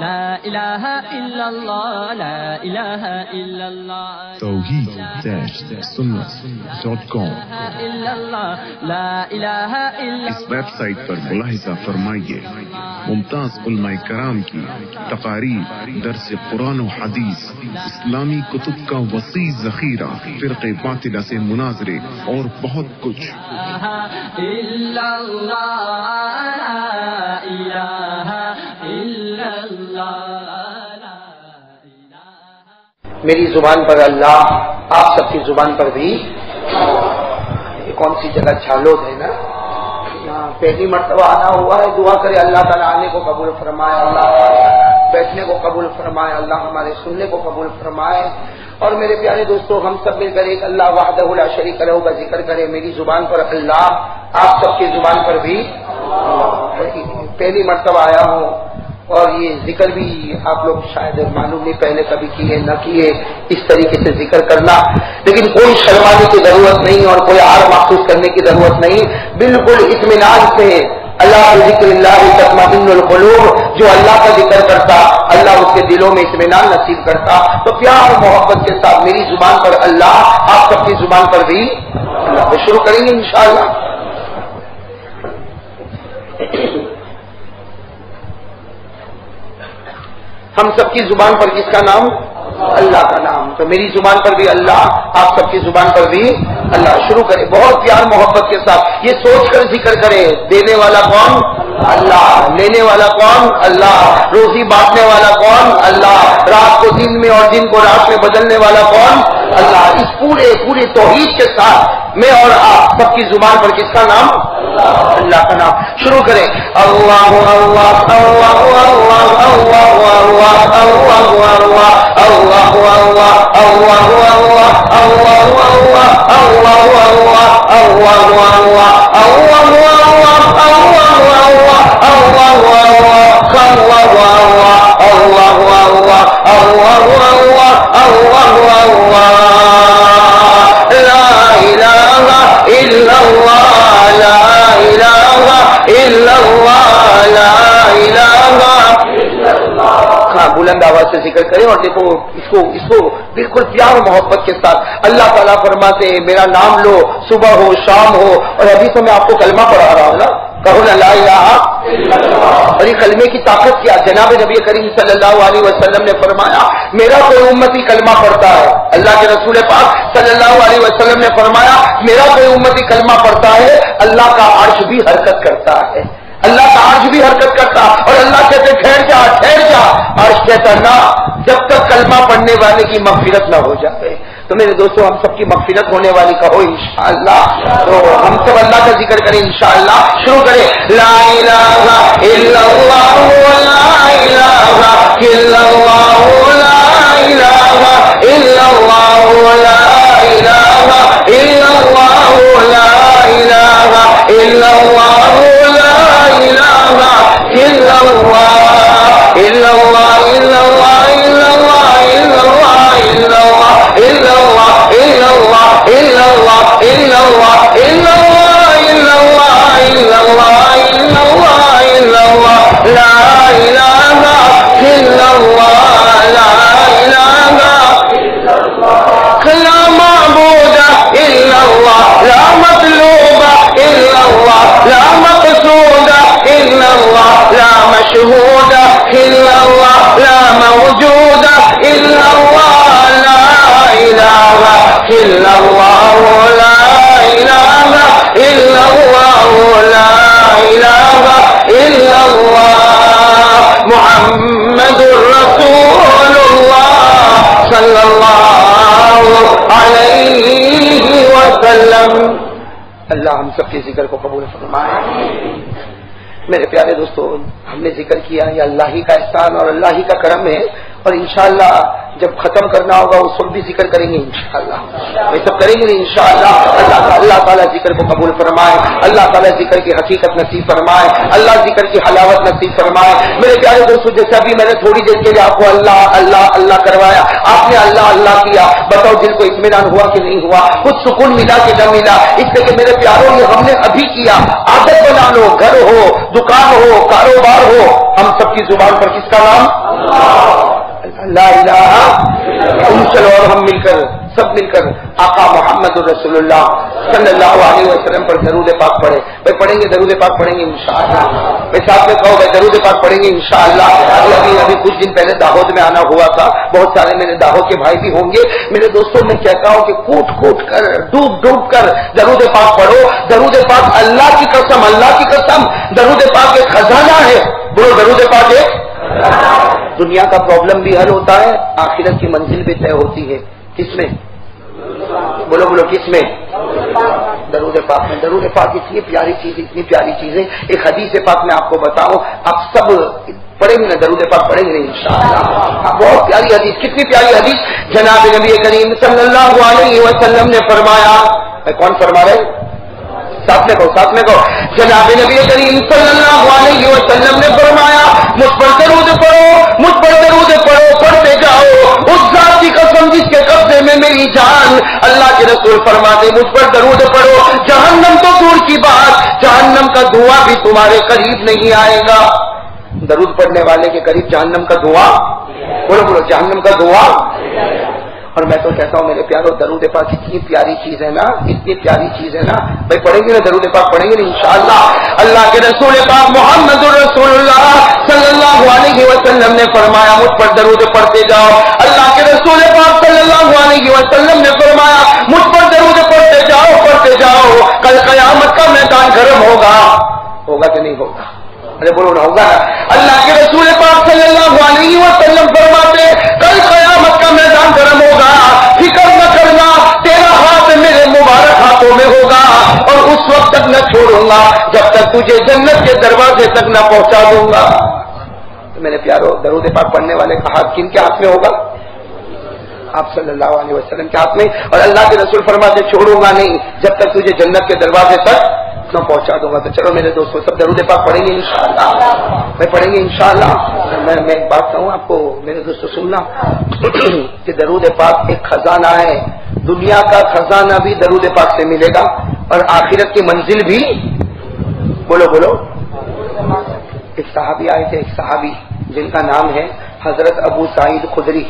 لا الہ الا اللہ لا الہ الا اللہ توحید-سنت.com اس ویب سائٹ پر ملاحظہ فرمائیے ممتاز علماء کرام کی تقاریر، درس قرآن و حدیث، اسلامی کتب کا وسیع ذخیرہ، فرقے باطلہ سے مناظرے اور بہت کچھ۔ میری زبان پر اللہ، آپ سب کی زبان پر بھی۔ یہ کون سی جگہ؟ چھالود ہے نا، یہاں پہلی مرتبہ آنا ہوا ہے۔ دعا کرے اللہ تعالیٰ آنے کو قبول فرمائے، اللہ بیٹھنے کو قبول فرمائے، اللہ ہمارے سننے کو قبول فرمائے۔ اور میرے پیارے دوستو، ہم سب مل کر ایک اللہ وحدہ لا شریک لہ کا ذکر کریں۔ میری زبان پر اللہ، آپ سب کی زبان پر بھی۔ پہلی مرتبہ آیا ہوں اور یہ ذکر بھی آپ لوگ شاید معلوم نہیں، پہلے کبھی کیے نہ کیے اس طریقے سے ذکر کرنا، لیکن کوئی شرمانے کی ضرورت نہیں اور کوئی آر محسوس کرنے کی ضرورت نہیں، بالکل اطمینان سے اللہ ذکر اللہ تطمئن القلوب، جو اللہ کا ذکر کرتا اللہ اس کے دلوں میں اطمینان نصیب کرتا۔ تو پیار اور محبت کے ساتھ میری زبان پر اللہ، آپ سب کی زبان پر بھی اللہ کو شروع کریں گے انشاءاللہ۔ ہم سب کی زبان پر کس کا نام؟ اللہ کا نام۔ تو میری زبان پر بھی اللہ، آپ سب کی زبان پر بھی اللہ۔ شروع کرے بہت پیار محبت کے ساتھ، یہ سوچ کر ذکر کرے، دینے والا کون؟ اللہ۔ لینے والا کون؟ اللہ۔ روزی بانٹنے والا کون؟ اللہ۔ رات کو دن میں اور دن کو رات میں بدلنے والا کون؟ اللہ۔ اس پورے توحید کے ساتھ میں اور آپ سب کی زبان پر کس کا نام؟ اللہ کا نام۔ شروع کریں، اللہ اللہ اللہ اللہ اللہ اللہ اللہ اللہ اللہ بلند آواز سے ذکر کریں اور دیکھو اس کو بالکل پیار و محبت کے ساتھ۔ اللہ تعالیٰ فرماتے ہیں میرا نام لو، صبح ہو شام ہو، اور ابھی تو میں آپ کو کلمہ پڑھا رہا ہوں نا، کہو لا الہ الا اللہ۔ اور یہ کلمے کی طاقت کیا؟ جناب نبی کریم صلی اللہ علیہ وسلم نے فرمایا میرا کوئی امتی کلمہ پڑھتا ہے، اللہ کے رسول پاک صلی اللہ علیہ وسلم نے فرمایا میرا کوئی امتی کلمہ پڑھتا ہے، اللہ کا عرش بھی حرکت کرتا ہے، اللہ کا عرش بھی حرکت کرتا۔ اور اللہ کہتے ٹھہر جا ٹھہر جا، عرش کہتا نہ، جب تک کلمہ پڑھنے والے کی مغفرت نہ ہو جائے۔ تو میرے دوستوں، ہم سب کی مغفرت ہونے والی کہو انشاءاللہ۔ تو ہم سب اللہ کا ذکر کریں انشاءاللہ۔ شروع کریں، لا الہ الا اللہ لا الہ الا اللہ لا الہ الا اللہ لا الہ الا اللہ لا الہ الا اللہ لا الہ الا اللہ الا اللہ الا اللہ الا اللہ الا اللہ الا اللہ الا اللہ الا اللہ الا اللہ الا اللہ الا اللہ الا اللہ الا اللہ الا اللہ الا اللہ لا الہ الا اللہ لا الہ الا اللہ لا معبود الا اللہ لا مطلوب الا اللہ لا مقصود الا اللہ لا مشهود الا الله لا موجود الا الله لا اله الا الله لا اله الا الله لا اله الا الله محمد رسول الله صلی اللہ علیہ وسلم۔ اللہ ہم سب کے ذکر کو قبول فرمائے۔ میرے پیارے دوستو، ہم نے ذکر کیا یہ اللہ ہی کا احسان اور اللہ ہی کا کرم ہے، اور انشاءاللہ جب ختم کرنا ہوگا اس وقت بھی ذکر کریں گے انشاءاللہ، یہ سب کریں گے انشاءاللہ۔ اللہ تعالیٰ ذکر کو قبول فرمائے، اللہ تعالیٰ ذکر کی حقیقت نصیب فرمائے، اللہ ذکر کی حلاوت نصیب فرمائے۔ میرے پیارے دوستوں، جیسے ابھی میں نے تھوڑی دیر کے لیے آپ کو اللہ اللہ اللہ کروایا، آپ نے اللہ اللہ کیا، بتاؤ دل کو اطمینان ہوا کہ نہیں ہوا؟ کچھ سکون ملا کہ نہ ملا؟ اس لیے کہ میرے پیاروں یہ ہم نے ابھی کیا، عادت بنا لو، گھر ہو، دکان ہو، کاروبار ہو، ہم سب کی زبان پر کس کا نام؟ لا الہ چلو اور ہم مل کر سب مل کر آقا محمد رسول اللہ صلی اللہ علیہ وسلم پر درود پاک پڑھے. بھائی پڑھیں گے درود پاک پڑھیں گے انشاءاللہ. میں ساتھ میں کہو بھائی درود پاک پڑھیں گے انشاءاللہ. ابھی کچھ دن پہلے داہود میں آنا ہوا تھا, بہت سارے میرے داہود کے بھائی بھی ہوں گے. میرے دوستوں میں کہتا ہوں کہ کوٹ کوٹ کر ڈوب کر درود پاک پڑھو. درود پاک اللہ کی قسم, اللہ کی قسم, درود پاک ایک خزانہ ہے. بولو درود پاک ہے. دنیا کا پرابلم بھی حل ہوتا ہے, آخرت کی منزل بھی طے ہوتی ہے. کس میں؟ بولو بولو کس میں؟ درود پاک میں. درود پاک اتنی پیاری چیز, اتنی پیاری چیز ہے. ایک حدیث پاک میں آپ کو بتاؤں, آپ سب پڑھیں گے نا درود پاک پڑھیں گے انشاءاللہ. بہت پیاری حدیث. کتنی پیاری حدیث؟ جناب نبی کریم صلی اللہ علیہ وسلم نے فرمایا. کون فرما رہے؟ ساتھ میں کہو. جناب نبی کریم صلی اللہ علیہ وسلم نے فرمایا مجھ پر درود پڑھو, مجھ پر درود پڑھو, پڑھتے جاؤ. اس ذات کی قسم جس کے قبضے میں میری جان. اللہ کے رسول فرماتے مجھ پر درود پڑھو, جہنم تو دور کی بات, جہنم کا دھواں بھی تمہارے قریب نہیں آئے گا. درود پڑھنے والے کے قریب جہنم کا دھواں. بولو جہنم کا دھواں. اور میں تو کہتا ہوں میرے پیارو درود پاک اتنی پیاری چیز ہے نا, اتنی پیاری چیز ہے نا. بھائی پڑھیں گے نا درود پاک پڑھیں گے نا انشاءاللہ. اللہ کے رسول پاک محمد رسول اللہ صلی اللہ علیہ وسلم نے فرمایا مجھ پر درود پڑھتے جاؤ. اللہ کے رسول پاک صلی اللہ علیہ وسلم نے فرمایا مجھ پر درود پڑھتے جاؤ, پڑھتے جاؤ. کل قیامت کا میدان گرم ہوگا. ہوگا کہ نہیں ہوگا؟ ارے بولو نہ ہوگا. اللہ کے رسول پاک صلی اللہ علیہ وسلم فرماتے کل قیامت کا میدان گرم ہوگا. فکر نہ کرنا, تیرا ہاتھ میرے مبارک ہاتھوں میں ہوگا اور اس وقت تک نہ چھوڑوں گا جب تک تجھے جنت کے دروازے تک نہ پہنچا دوں گا. تو میرے پیارو درود پاک پڑھنے والے کا ہاتھ کن کے ہاتھ میں ہوگا؟ آپ صلی اللہ علیہ وسلم کے ہاتھ میں. اور اللہ کے رسول فرماتے چھوڑوں گا نہیں جب تک تجھے جنت کے دروازے تک نہ پہنچا دوں گا. تو چلو میرے دوستوں سب درود پاک پڑھیں گے انشاءاللہ. میں پڑھیں گے انشاءاللہ. میں ایک بات کہوں آپ کو میرے دوستوں سننا کہ درود پاک ایک خزانہ ہے. دنیا کا خزانہ بھی درود پاک سے ملے گا اور آخرت کی منزل بھی. بولو. ایک صحابی آئے تھے, ایک صحابی جن کا نام ہے حضرت ابو سعید خدری.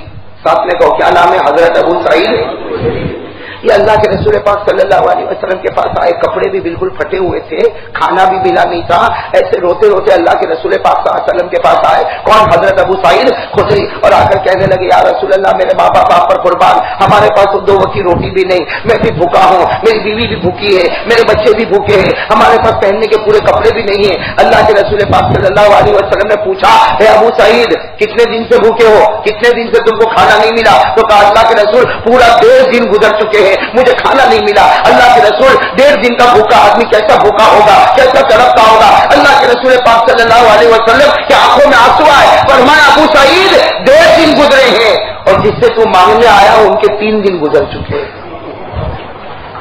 ساتھ میں کہو کیا نام ہے؟ حضرت ابو سعید. یہ اللہ کے رسول پاک صلی اللہ علیہ وسلم کے پاس آئے, کپڑے بھی بالکل پھٹے ہوئے تھے, کھانا بھی ملا نہیں تھا. ایسے روتے روتے اللہ کے رسول پاک صلی اللہ علیہ وسلم کے پاس آئے. کون؟ حضرت ابو سعید خدری. اور آ کر کہنے لگے یا رسول اللہ میرے ماں باپ آپ پر قربان, ہمارے پاس تو 2 وقت کی روٹی بھی نہیں, میں بھی بھوکا ہوں, میری بیوی بھی بھوکی ہے, میرے بچے بھی بھوکے ہیں, ہمارے پاس پہننے کے پورے کپڑے بھی نہیں ہیں. اللہ کے رسول پاک صلی اللہ علیہ وسلم نے پوچھا اے ابو سعید کتنے دن سے بھوکے ہو, کتنے دن سے تم کو کھانا نہیں ملا؟ تو کہا اللہ کے رسول پورا 1.5 دن گزر چکے ہیں, مجھے کھانا نہیں ملا. اللہ کے رسول 1.5 دن کا بھوکا آدمی کیسا بھوکا ہوگا, کیسا تڑپتا ہوگا. اللہ کے رسول پاک صلی اللہ علیہ وسلم کی آنکھوں میں آنسو آئے. فرمایا ابو سعید 1.5 دن گزرے ہیں اور جس سے تو مانگنے آیا ان کے 3 دن گزر چکے.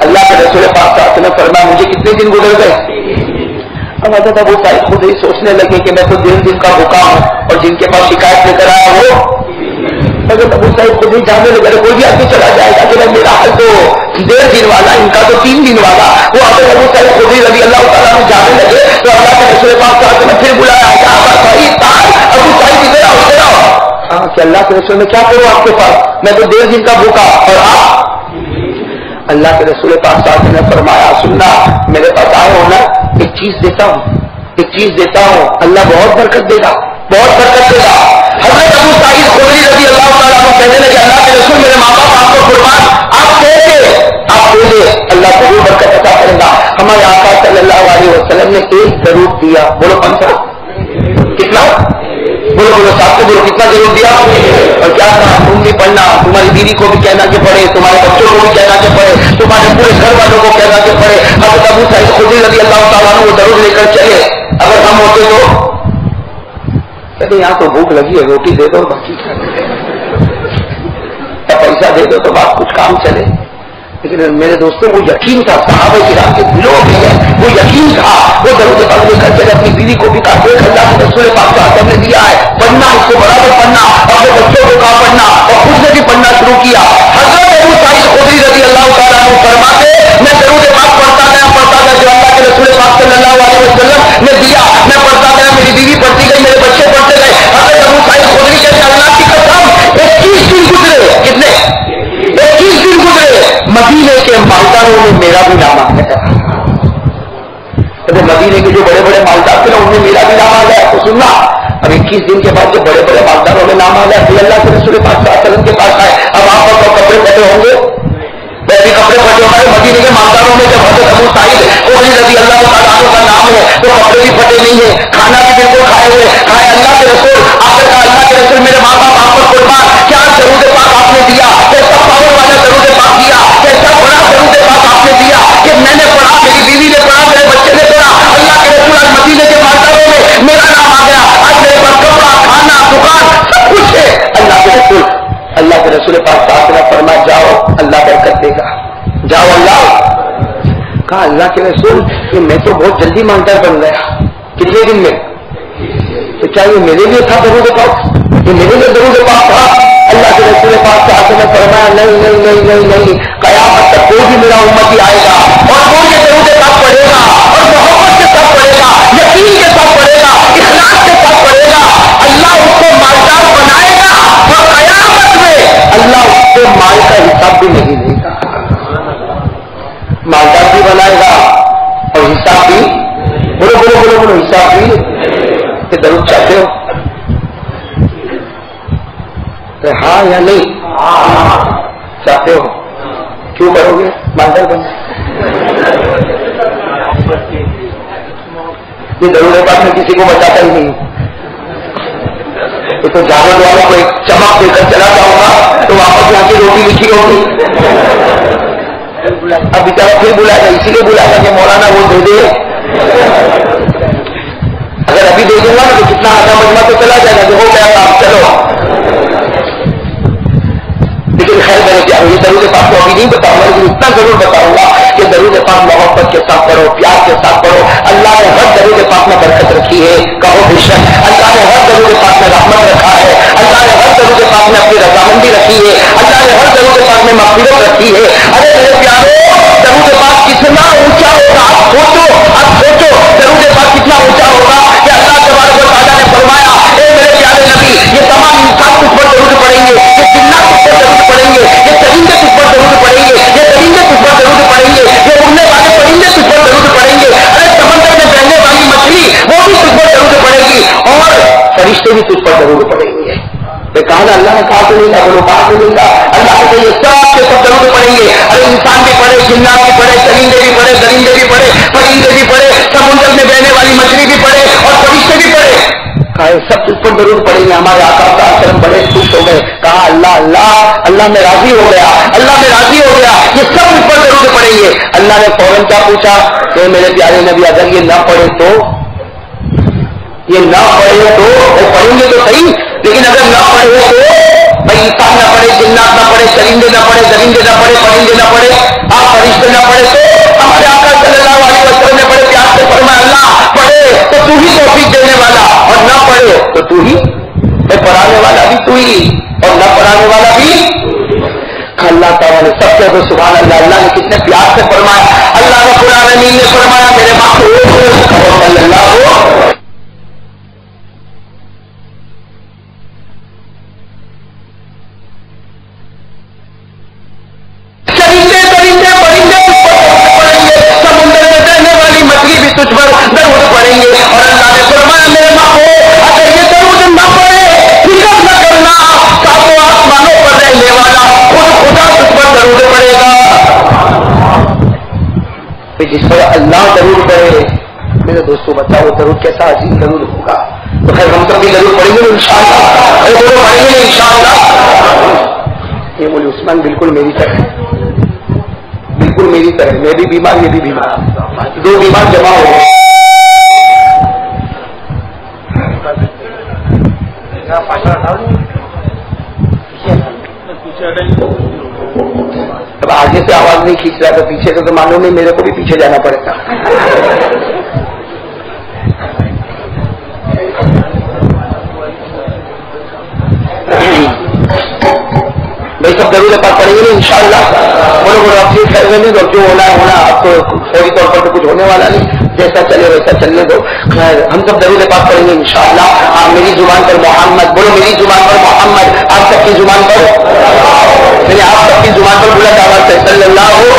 اللہ کے رسول پاک صلی اللہ علیہ وسلم فرمایا مجھے کتنے دن گزر گئے؟ اب حضرت ابو سعید خود ہی سوچنے لگے کہ میں تو 1.5 دن کا بھوکا ہوں اور جن کے پاس شکایت لے کر آیا وہ. حضرت ابو سعید خود ہی جانے لگے کوئی بھی آدمی چلا جائے گا کہ میرا حل تو 1.5 دن والا, ان کا تو 3 دن والا. وہ حضرت ابو سعید خود ہی رضی اللہ تعالیٰ عنہ جانے لگے تو اللہ کے رسول پاک صلی اللہ علیہ وسلم پھر بلایا کہ ابو سعید ادھر آؤ. کہ اللہ کے رسول میں کیا کروں آپ کے پاس, میں تو 1.5 دن کا بھوکا اور آپ. اللہ کے رسول پاک صلی اللہ علیہ وسلم نے فرمایا سننا, میرے پاس آئے ہو نا, ایک چیز دیتا ہوں, اللہ بہت برکت دے گا, بہت برکت دے گا. حضرت ابو سعید خدری رضی اللہ تعالیٰ عنہ کہنے لگے اللہ کے رسول میرے ماں باپ آپ کو قربان, آپ دے دے اللہ ضرور برکت عطا کرے گا. ہمارے آقا صلی اللہ علیہ وسلم نے ایک درود دیا. بولو 15 کتنا؟ بولو ساتھ بولو کتنا ضرور دیا. اور کیا کہا تم بھی پڑھنا, تمہاری بیوی کو بھی کہنا کہ پڑھے, تمہارے بچوں کو بھی کہنا کہ پڑھے, تمہارے پورے گھر والوں کو کہنا کہ پڑھے. حضرت ابو سعید خدری رضی اللہ تعالیٰ عنہ وہ درود لے کر چلے. اگر ہم ہوتے تو کہتے یہاں تو بھوک لگی ہے, روٹی دے دو باقی پیسہ دے دو تو بات کچھ کام چلے. لیکن میرے دوستوں کو یقین تھا, صحابہ کرام کے دلوں میں ہے وہ یقین تھا. وہ درود پاک لے کر چلے, اپنی بیوی کو بھی کہا دیکھ اللہ کے رسول پاک کا حکم نے دیا ہے پڑھنا, اس کو برابر پڑھنا, اپنے بچوں کو کہا پڑھنا اور خود نے بھی پڑھنا شروع کیا. حضرت ابو سعید خدری رضی اللہ تعالیٰ عنہ فرماتے میں درود پاک پڑھتا گیا جو اللہ کے رسول پاک صلی اللہ علیہ وسلم نے دیا, میں پڑھتا گیا, میری بیوی پڑھتی گئی, میرے بچے پڑھتے گئے. حضرت ابو سعید خدری کہتے اللہ کی قسم دن کے بعد جو بڑے بڑے مالداروں میں نام آ گیا پھر اللہ کے رسول پاک صلی اللہ علیہ وسلم کے پاس آئے. اب آپ کو کپڑے پھٹے ہوں گے, ویسے کپڑے پھٹے ہمارے مدینے کے مالداروں میں جب حضرت ابو سعید خدری رضی اللہ تعالیٰ عنہ کا نام ہے تو کپڑے بھی پھٹے نہیں ہیں, کھانا بھی بالکل کھائے ہوئے. کھائے اللہ کے رسول, آپ نے کہا اللہ کے رسول میرے ماں باپ آپ پر قربان, کیا درود پاک آپ نے دیا, کیسا پاور والا درود پاک دیا, کیسا بڑا درود پاک آپ نے دیا کہ میں نے پڑھا, میری بیوی نے پڑھا, میرے بچے نے پڑھا. اللہ کے رسول آج مدینے کے مالداروں میں میرا نام آ گیا, آج میرے پاس کپڑا, کھانا, دکان سب کچھ ہے. اللہ کے رسول پاک صاحب نے فرمایا جاؤ اللہ برکت دے گا, جاؤ اللہ. کہا اللہ کے رسول کہ میں تو بہت جلدی مانتا بن گیا, کتنے دن میں, تو کیا یہ میرے لیے تھا درود پاک, یہ میرے لیے درود پاک تھا. اللہ کے رسول پاک صاحب نے فرمایا نہیں نہیں نہیں نہیں نہیں, قیامت تک کوئی بھی میرا امتی آئے گا اور وہ یہ درود پاک پڑھے گا اور محبت کے ساتھ پڑھے گا, یقین کے ساتھ پڑھے گا, اخلاص کے ساتھ پڑھے گا. اللہ اس کو مالدار بنائے گا اور قیامت میں اللہ اس کو مال کا حساب بھی نہیں دے گا, مالدار بھی بنائے گا اور حساب بھی, بولو بولو بولو بولو, حساب بھی. کہ درود چاہتے ہو, ہاں یا نہیں چاہتے ہو, کیوں کرو گے, مالدار بن. یہ درود پاک میں کسی کو بچاتا ہی نہیں. یہ تو جانور والوں کو ایک چمک دے کر چلا جاؤں گا تو واپس یہاں کی روٹی لکھی ہوگی. اب بیچارہ پھر بلائے گا, اسی لیے بلائے گا کہ مولانا وہ دے دے. اگر ابھی دے دوں گا نا تو کتنا آدھا مجمع تو چلا جائے گا کہ ہو گیا کام, چلو. لیکن خیر میرے پیارے, یہ درود پاک کو ابھی نہیں بتاؤں گا, لیکن اتنا ضرور بتاؤں گا کہ درود پاک محبت کے ساتھ پڑھو, پیار کے ساتھ پڑھو. اللہ نے ہر درود پاک میں برکت رکھی ہے, کہو بے شک. اللہ نے ہر درود پاک میں رحمت رکھا ہے, اللہ نے ہر درود پاک میں اپنی رضامندی رکھی ہے, اللہ نے ہر درود پاک میں مغفرت رکھی ہے. ارے میرے پیارے, درود پاک کتنا اونچا ہوگا, آپ سوچو درود پاک کتنا اونچا ہوگا کہ اللہ تبارک و تعالیٰ نے فرمایا اے میرے پیارے نبی, یہ تمام انسان تجھ پر درود پڑیں گے, یہ جنات تجھ پر درود پڑیں گے, یہ چرندے تجھ پر درود پڑیں گے, یہ درندے تجھ پر درود پڑیں گے, یہ اڑنے والے پرندے تجھ پر درود پڑیں گے. ارے سمندر میں بہنے والی مچھلی وہ بھی تجھ پر درود پڑے گی, اور فرشتے بھی تجھ پر درود پڑیں گے. کہا نا اللہ نے کہا تو نہیں تھا, بولو کہا تو نہیں تھا. اللہ نے یہ سب کے سب درود پڑیں گے. ارے انسان بھی پڑھے, جنات بھی پڑھے, چرندے بھی پڑھے, درندے بھی پڑھے, پرندے بھی پڑھے, سمندر میں بہنے والی مچھلی بھی پڑھے اور فرشتے بھی پڑھے. کہا سب تجھ پر درود پڑیں گے. ہمارے آقا صلی اللہ علیہ وسلم بڑے خوش ہو گئے. کہا اللہ اللہ اللہ میں راضی ہو گیا, اللہ میں راضی ہو گیا, یہ سب تجھ پر درود پڑیں گے. اللہ نے فوراً کیا پوچھا کہ میرے پیارے نبی اگر یہ نہ پڑھے تو, یہ نہ پڑھے تو, وہ پڑھیں گے تو صحیح, لیکن اگر نہ پڑھے تو بھائی انسان نہ پڑھے, جنات نہ پڑھے, چرندے نہ پڑھے, درندے نہ پڑھے, پرندے نہ پڑھے, آپ فرشتے نہ پڑھے تو ہمارے آقا صلی اللہ علیہ وسلم نے بڑے پیار سے فرمایا اللہ پڑھے تو تو ہی توفیق دینے والا, اور نہ پڑھے تو تو ہی, پڑھانے والا بھی تو ہی اور نہ پڑھانے والا بھی. اللہ تعالیٰ نے سب سے سبحان اللہ, اللہ نے کتنے پیار سے فرمایا. اللہ رب العالمین نے فرمایا میرے محبوب صلی اللہ تجھ پر درود پڑیں گے. اور اللہ نے فرمایا میرے محبوب اگر یہ درود نہ پڑے, فکر نہ کرنا, ساتوں آسمانوں پر رہنے والا خود خدا تجھ پر درود پڑے گا. جس پر اللہ درود پڑے, میرے دوستوں بتاؤ وہ درود کیسا عظیم درود ہوگا. تو خیر ہم سب بھی درود پڑیں گے انشاءاللہ, پڑھیں گے انشاءاللہ. یہ مولی عثمان بالکل میری طرح, بالکل میری طرح, میں بھی بیمار, یہ بھی بیمار, دو بیمار جمع ہو گئے. اب آگے سے آواز نہیں کھینچ رہا تھا, پیچھے سے تو معلوم نہیں, میرے کو بھی پیچھے جانا پڑے گا. بھائی سب درود پاک پڑیں گے انشاءاللہ. بولو بولو آپ خیر نہیں دو, جو ہونا ہے ہونا, آپ کو فوری طور پر تو کچھ ہونے والا نہیں, جیسا چلے ویسا چلنے دو. خیر ہم سب درود پاک پڑیں گے انشاءاللہ. آپ میری زبان پر محمد, بولو میری زبان پر محمد, آپ سب کی زبان پر, میں نے آپ سب کی زبان پر بولا دعوت ہے صلی اللہ ہو.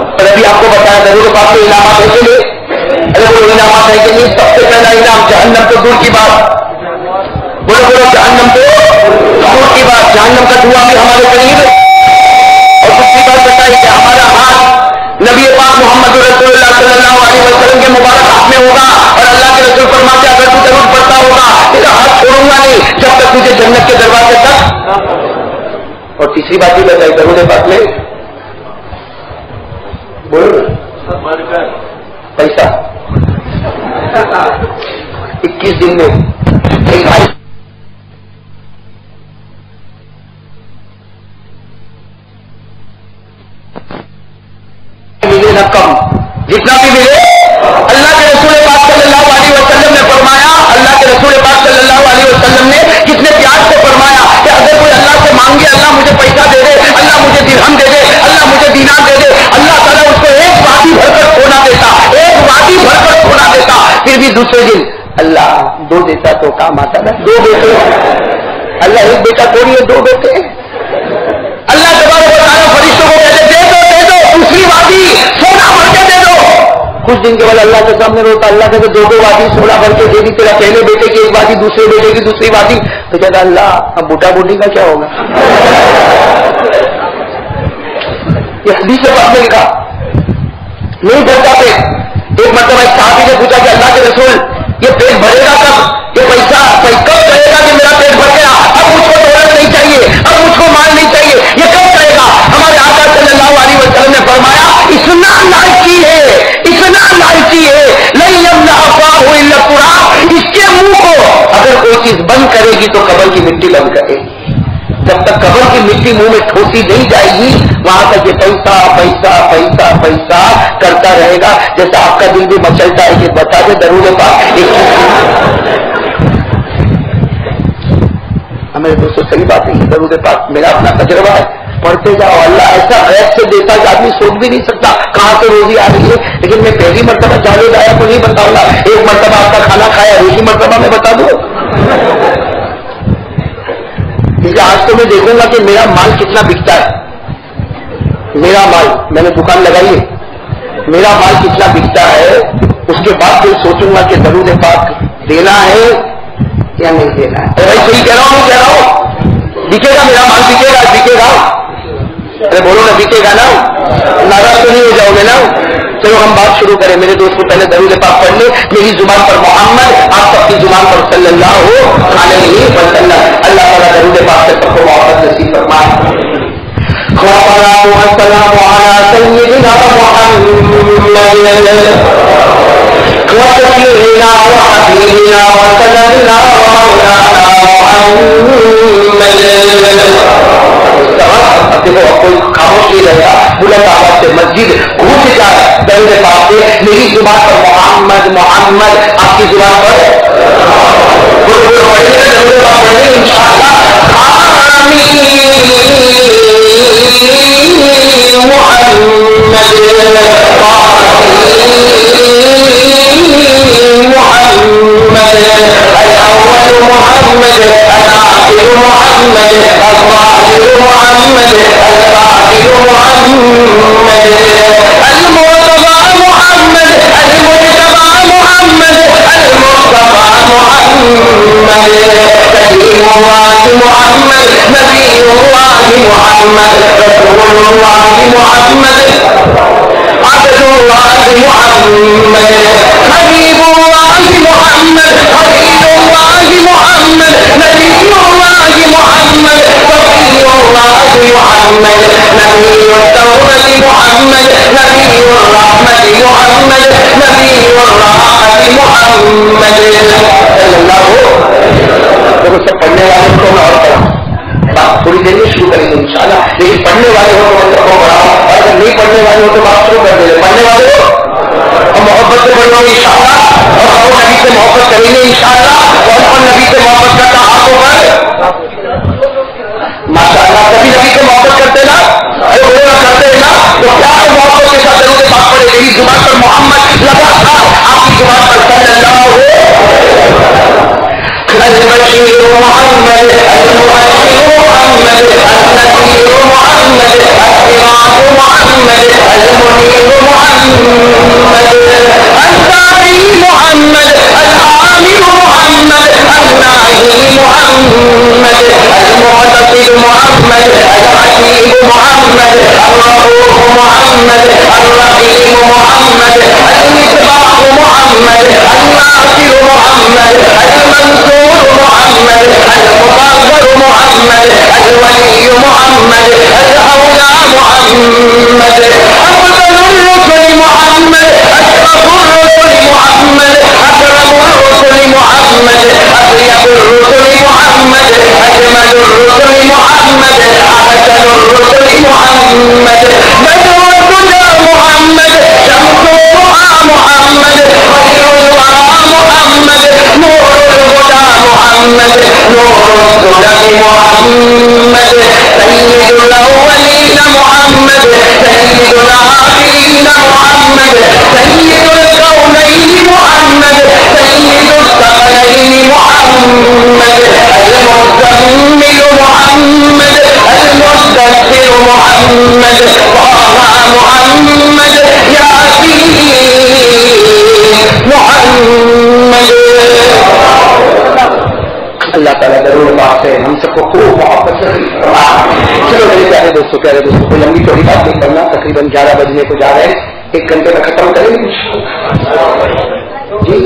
اور ابھی آپ کو بتایا درود پاک کے انعامات ہے کہ نہیں, ارے وہ انعامات ہے کہ نہیں. سب سے پہلا انعام جہنم تو دور کی بات, بولو بولو جہنم تو دور کی بات، جہنم کا دھواں بھی ہمارے قریب. اور دوسری بات بتائی کہ ہمارا ہاتھ نبی پاک محمد رسول اللہ صلی اللہ علیہ وسلم کے مبارک ہاتھ میں ہوگا، اور اللہ کے رسول فرماتے اگر تو ضرور پڑتا ہوگا تیرا ہاتھ چھوڑوں گا نہیں جب تک تجھے جنت کے دروازے تک. اور تیسری بات یہ بتائی درود پاک میں بولو پیسہ 21 دن میں ایک بھائی ملے نہ کم، جتنا بھی ملے. اللہ کے رسول پاک صلی اللہ علیہ وسلم نے فرمایا، اللہ کے رسول پاک صلی اللہ علیہ وسلم نے کتنے پیار سے فرمایا کہ اگر کوئی اللہ سے مانگے اللہ مجھے پیسہ دے دے، اللہ مجھے درہم دے دے، اللہ مجھے دینار دے دے، اللہ تعالیٰ اس کو ایک وادی بھر کر سونا دیتا، ایک وادی بھر کر سونا دیتا. پھر بھی دوسرے دن اللہ 2 دیتا تو کام آتا نا. 2 بیٹے، اللہ ایک بیٹا تھوڑی ہے، 2 بیٹے. اللہ تبارک و تعالیٰ فرشتوں کو کہتے دے دو دوسری وادی سونا بھر کے دے دو. کچھ دن کے بعد اللہ کے سامنے روتا، اللہ کہتے 2 وادی سونا بھر کے دے دی، تیرا پہلے بیٹے کی ایک وادی، دوسرے بیٹے کی دوسری وادی. تو کہتا اللہ اب بوٹا بوٹی کا کیا ہوگا؟ یہ حدیث سے بات میں لکھا نہیں بھرتا پیٹ. ایک مرتبہ ایک صحابی نے پوچھا کہ اللہ کے رسول یہ پیٹ بھرے گا کب؟ یہ پیسہ کب کہے گا کہ میرا پیٹ بھر گیا، اب مجھ کو دولت نہیں چاہیے، اب مجھ کو مال نہیں چاہیے، یہ کب کہے گا؟ ہمارے آقا صلی اللہ علیہ وسلم نے فرمایا اتنا لالچی ہے، اتنا لالچی ہے نہیں یمنع افواہ الا التراب، اس کے منہ کو اگر کوئی چیز بند کرے گی تو قبر کی مٹی بند کرے گی. جب تک قبر کی مٹی منہ میں ٹھوسی نہیں جائے گی وہاں تک یہ پیسہ پیسہ پیسہ پیسہ کرتا رہے گا. جیسے آپ کا دل بھی مچلتا ہے کہ بتا دے درود پاک میرے دوستوں صحیح بات ہے. درود پاک میرا اپنا تجربہ ہے، پڑھتے جاؤ. اللہ ایسا غیب سے دیتا کہ آدمی سوچ بھی نہیں سکتا کہاں سے روزی آ رہی ہے. لیکن میں پہلی مرتبہ جاوید آیا کو نہیں بتاؤں گا، ایک مرتبہ آپ کا کھانا کھایا، دوسری مرتبہ میں بتا دوں. کیونکہ آج تو میں دیکھوں گا کہ میرا مال کتنا بکتا ہے. میرا مال میں نے دکان لگائی ہے، میرا مال کتنا بکتا ہے. اس کے بعد پھر سوچوں گا کہ درود پاک دینا ہے یا نہیں دینا ہے. بھائی صحیح کہہ رہا ہوں، کہہ رہا ہوں بکے گا میرا مال، بکے گا بکے گا. ارے بولو نا بکے گا نا، ناراض تو نہیں ہو جاؤ گے نا. چلو ہم بات شروع کریں. میرے دوست کو پہلے درود پاک پڑھ لیں. میری زبان پر محمد، آپ سب کی زبان پر صلی اللہ علیہ وسلم. اللہ تعالیٰ درود پاک سے سب کو محبت نصیب فرمائے. والصلاة والسلام على سيدنا محمد وسيدنا وحبيبنا وسندنا ومولانا محمد. دیکھو کوئی خاموش نہیں رہے گا، بلند آواز سے مسجد گونج جائے درود پاک سے. میری زبان پر محمد محمد، آپ کی زبان پر درود پاک پڑھیں انشاءاللہ. آمین محمد محمد الاول محمد الاخر محمد الظاهر محمد الباطن محمد المرتضى محمد المجتبى محمد المصطفى محمد كريم الله محمد نبي الله محمد رسول الله محمد عبد الله محمد حبيب الله محمد خليل الله محمد نبي الله محمد صفي الله محمد نبي التوبة محمد نبي الرحمة محمد نبي الراحة محمد صلى الله. دیکھو سب پڑھنے والوں کو میں اور کروں بات تھوڑی دیر میں شروع کریں گے انشاءاللہ. لیکن پڑھنے والے ہو تو مطلب کو بڑھاؤ، اور اگر نہیں پڑھنے والے ہو تو بات شروع کر دیں. پڑھنے والے ہو اور محبت سے پڑھو گے انشاءاللہ، اور ہم نبی سے محبت کریں گے انشاءاللہ. اور نبی سے محبت کرتا ہاتھوں پر ماشاءاللہ. کبھی نبی سے محبت کرتے نا، ارے وہ نہ کرتے نا تو پیار محبت کے ساتھ درود پاک پڑھے. میری زبان پر محمد لگا تھا، آپ کی زبان پر صلی اللہ المشير محمد المؤشر محمد النذير محمد السراج محمد المنير محمد الداعي محمد الآمر محمد الناهي الغني محمد المعتقد محمد العجيب محمد الرؤوف محمد الرحيم محمد المصباح محمد الناصر محمد المنصور محمد المطهر محمد الولي محمد الأولى محمد أفضل الرسل محمد أشرف الرسل محمد أكرم الرسل محمد أطيب الرسل محمد أجمل الرسل محمد أحسن الرسل محمد بدر الهدى محمد شمس الضحى محمد خير الورى محمد نور الهدى محمد نور الظلم محمد سيد الأولين محمد سيد الآخرين محمد سيد الكونين محمد سيد الثقلين محمد المزمل محمد المستغفر محمد طه محمد ياسين محمد. اللہ تعالیٰ ضرور بات سے ہم سب کو خوب محبت سے. چلو میرے پیارے دوستوں کوئی لمبی چوڑی بات نہیں کرنا. تقریباً 11 بجنے کو جا رہے ہیں. 1 گھنٹے میں ختم کریں گے جی.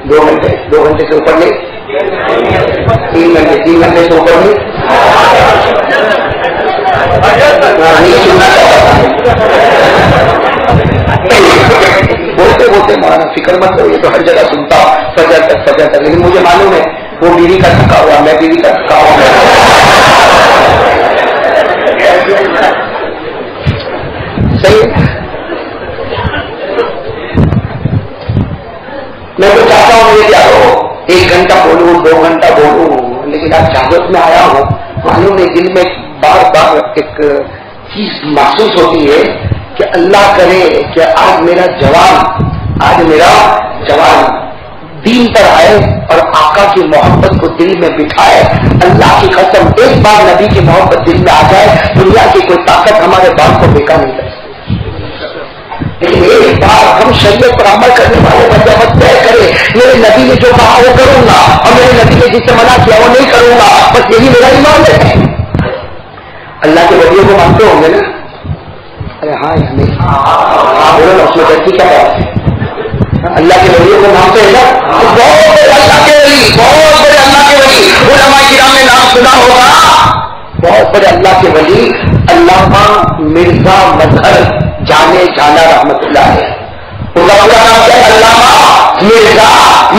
2 گھنٹے سے اوپر نہیں. 3 گھنٹے سے اوپر نہیں. بولتے مولانا فکر مت کرو. یہ تو ہر جگہ سنتا ہوں فجر تک. لیکن مجھے معلوم ہے وہ بیوی کا تھکا ہوا, میں بیوی کا تھکا ہوا. صحیح. میں تو چاہتا ہوں مجھے کیا ہو 1 گھنٹہ بولوں 2 گھنٹہ بولوں, لیکن آج جاگرت میں آیا ہوں. معلوم ہے دل میں بار بار ایک چیز محسوس ہوتی ہے کہ اللہ کرے کہ آج میرا جوان دین پر آئے اور آقا کی محبت کو دل میں بٹھائے. اللہ کی قسم ایک بار نبی کی محبت دل میں آ جائے دنیا کی کوئی طاقت ہمارے بات کو بیکار نہیں کر سکتی. لیکن ایک بار ہم شریعت پر عمل کرنے والے بندوبست طے کرے میرے نبی نے جو کہا وہ کروں گا اور میرے نبی نے جس سے منع کیا وہ نہیں کروں گا. بس یہی میرا ایمان ہے. اللہ کے ولیوں کو مانتے ہوں گے نا. ارے ہاں یا نہیں؟ ہاں بولو نا. اس میں غلطی کیا بات ہے؟ اللہ کے ولیوں کو مانتے ہیں نا. بہت بڑے اللہ کے ولی علماء کرام نے نام سنا ہوگا. بہت بڑے اللہ کے ولی علامہ مرزا مظہر جانے جانا رحمت اللہ ہے. علامہ مرزا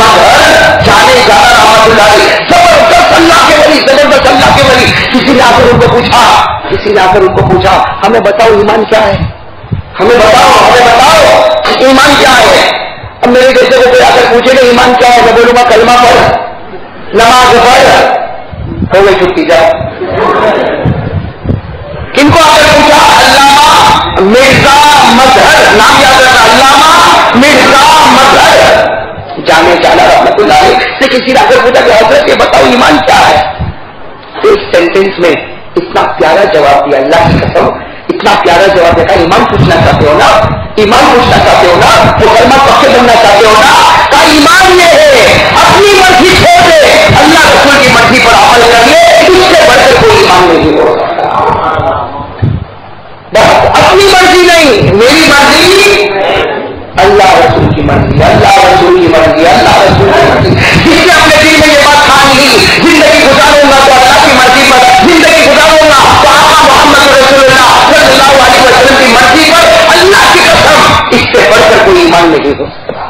مظہر جانے جانا رحمت اللہ ہے. زبردست اللہ کے ولی. کسی نے آ کر ان کو پوچھا ہمیں بتاؤ ایمان کیا ہے, ہمیں بتاؤ ایمان کیا ہے. اب میرے جیسے کو کوئی آ کر پوچھے گا ایمان کیا ہے, میں بولوں گا کلمہ پڑھ, نماز پڑھ, ہو گئی چھٹی. جا کن کو آ کر پوچھا؟ علامہ مرزا مظہر. نام یاد رکھنا, علامہ مرزا مظہر جانے جانا رحمت اللہ علیہ سے کسی نے آ کر پوچھا کہ حضرت یہ بتاؤ ایمان کیا ہے. ایک سینٹینس میں اتنا پیارا جواب دیا. اللہ کی قسم اتنا پیارا جواب دیتا. ایمان پوچھنا چاہتے ہو نا, مسلمان پکے بننا چاہتے ہو نا, کا ایمان یہ ہے اپنی مرضی چھوڑ دے, اللہ رسول کی مرضی پر عمل کر لے. اس سے بڑھ کر کوئی ایمان نہیں ہو سکتا. بس اپنی مرضی نہیں, میری مرضی, اللہ رسول کی مرضی. جس نے اپنے دل میں یہ بات ٹھان لی زندگی گزاروں گا تو اللہ کی مرضی پر, زندگی گزاروں گا تو آقا محمد رسول اللہ صلی اللہ علیہ وسلم کی مرضی پر. اللہ کی قسم اس سے بڑھ کر کوئی ایمان نہیں ہو سکتا.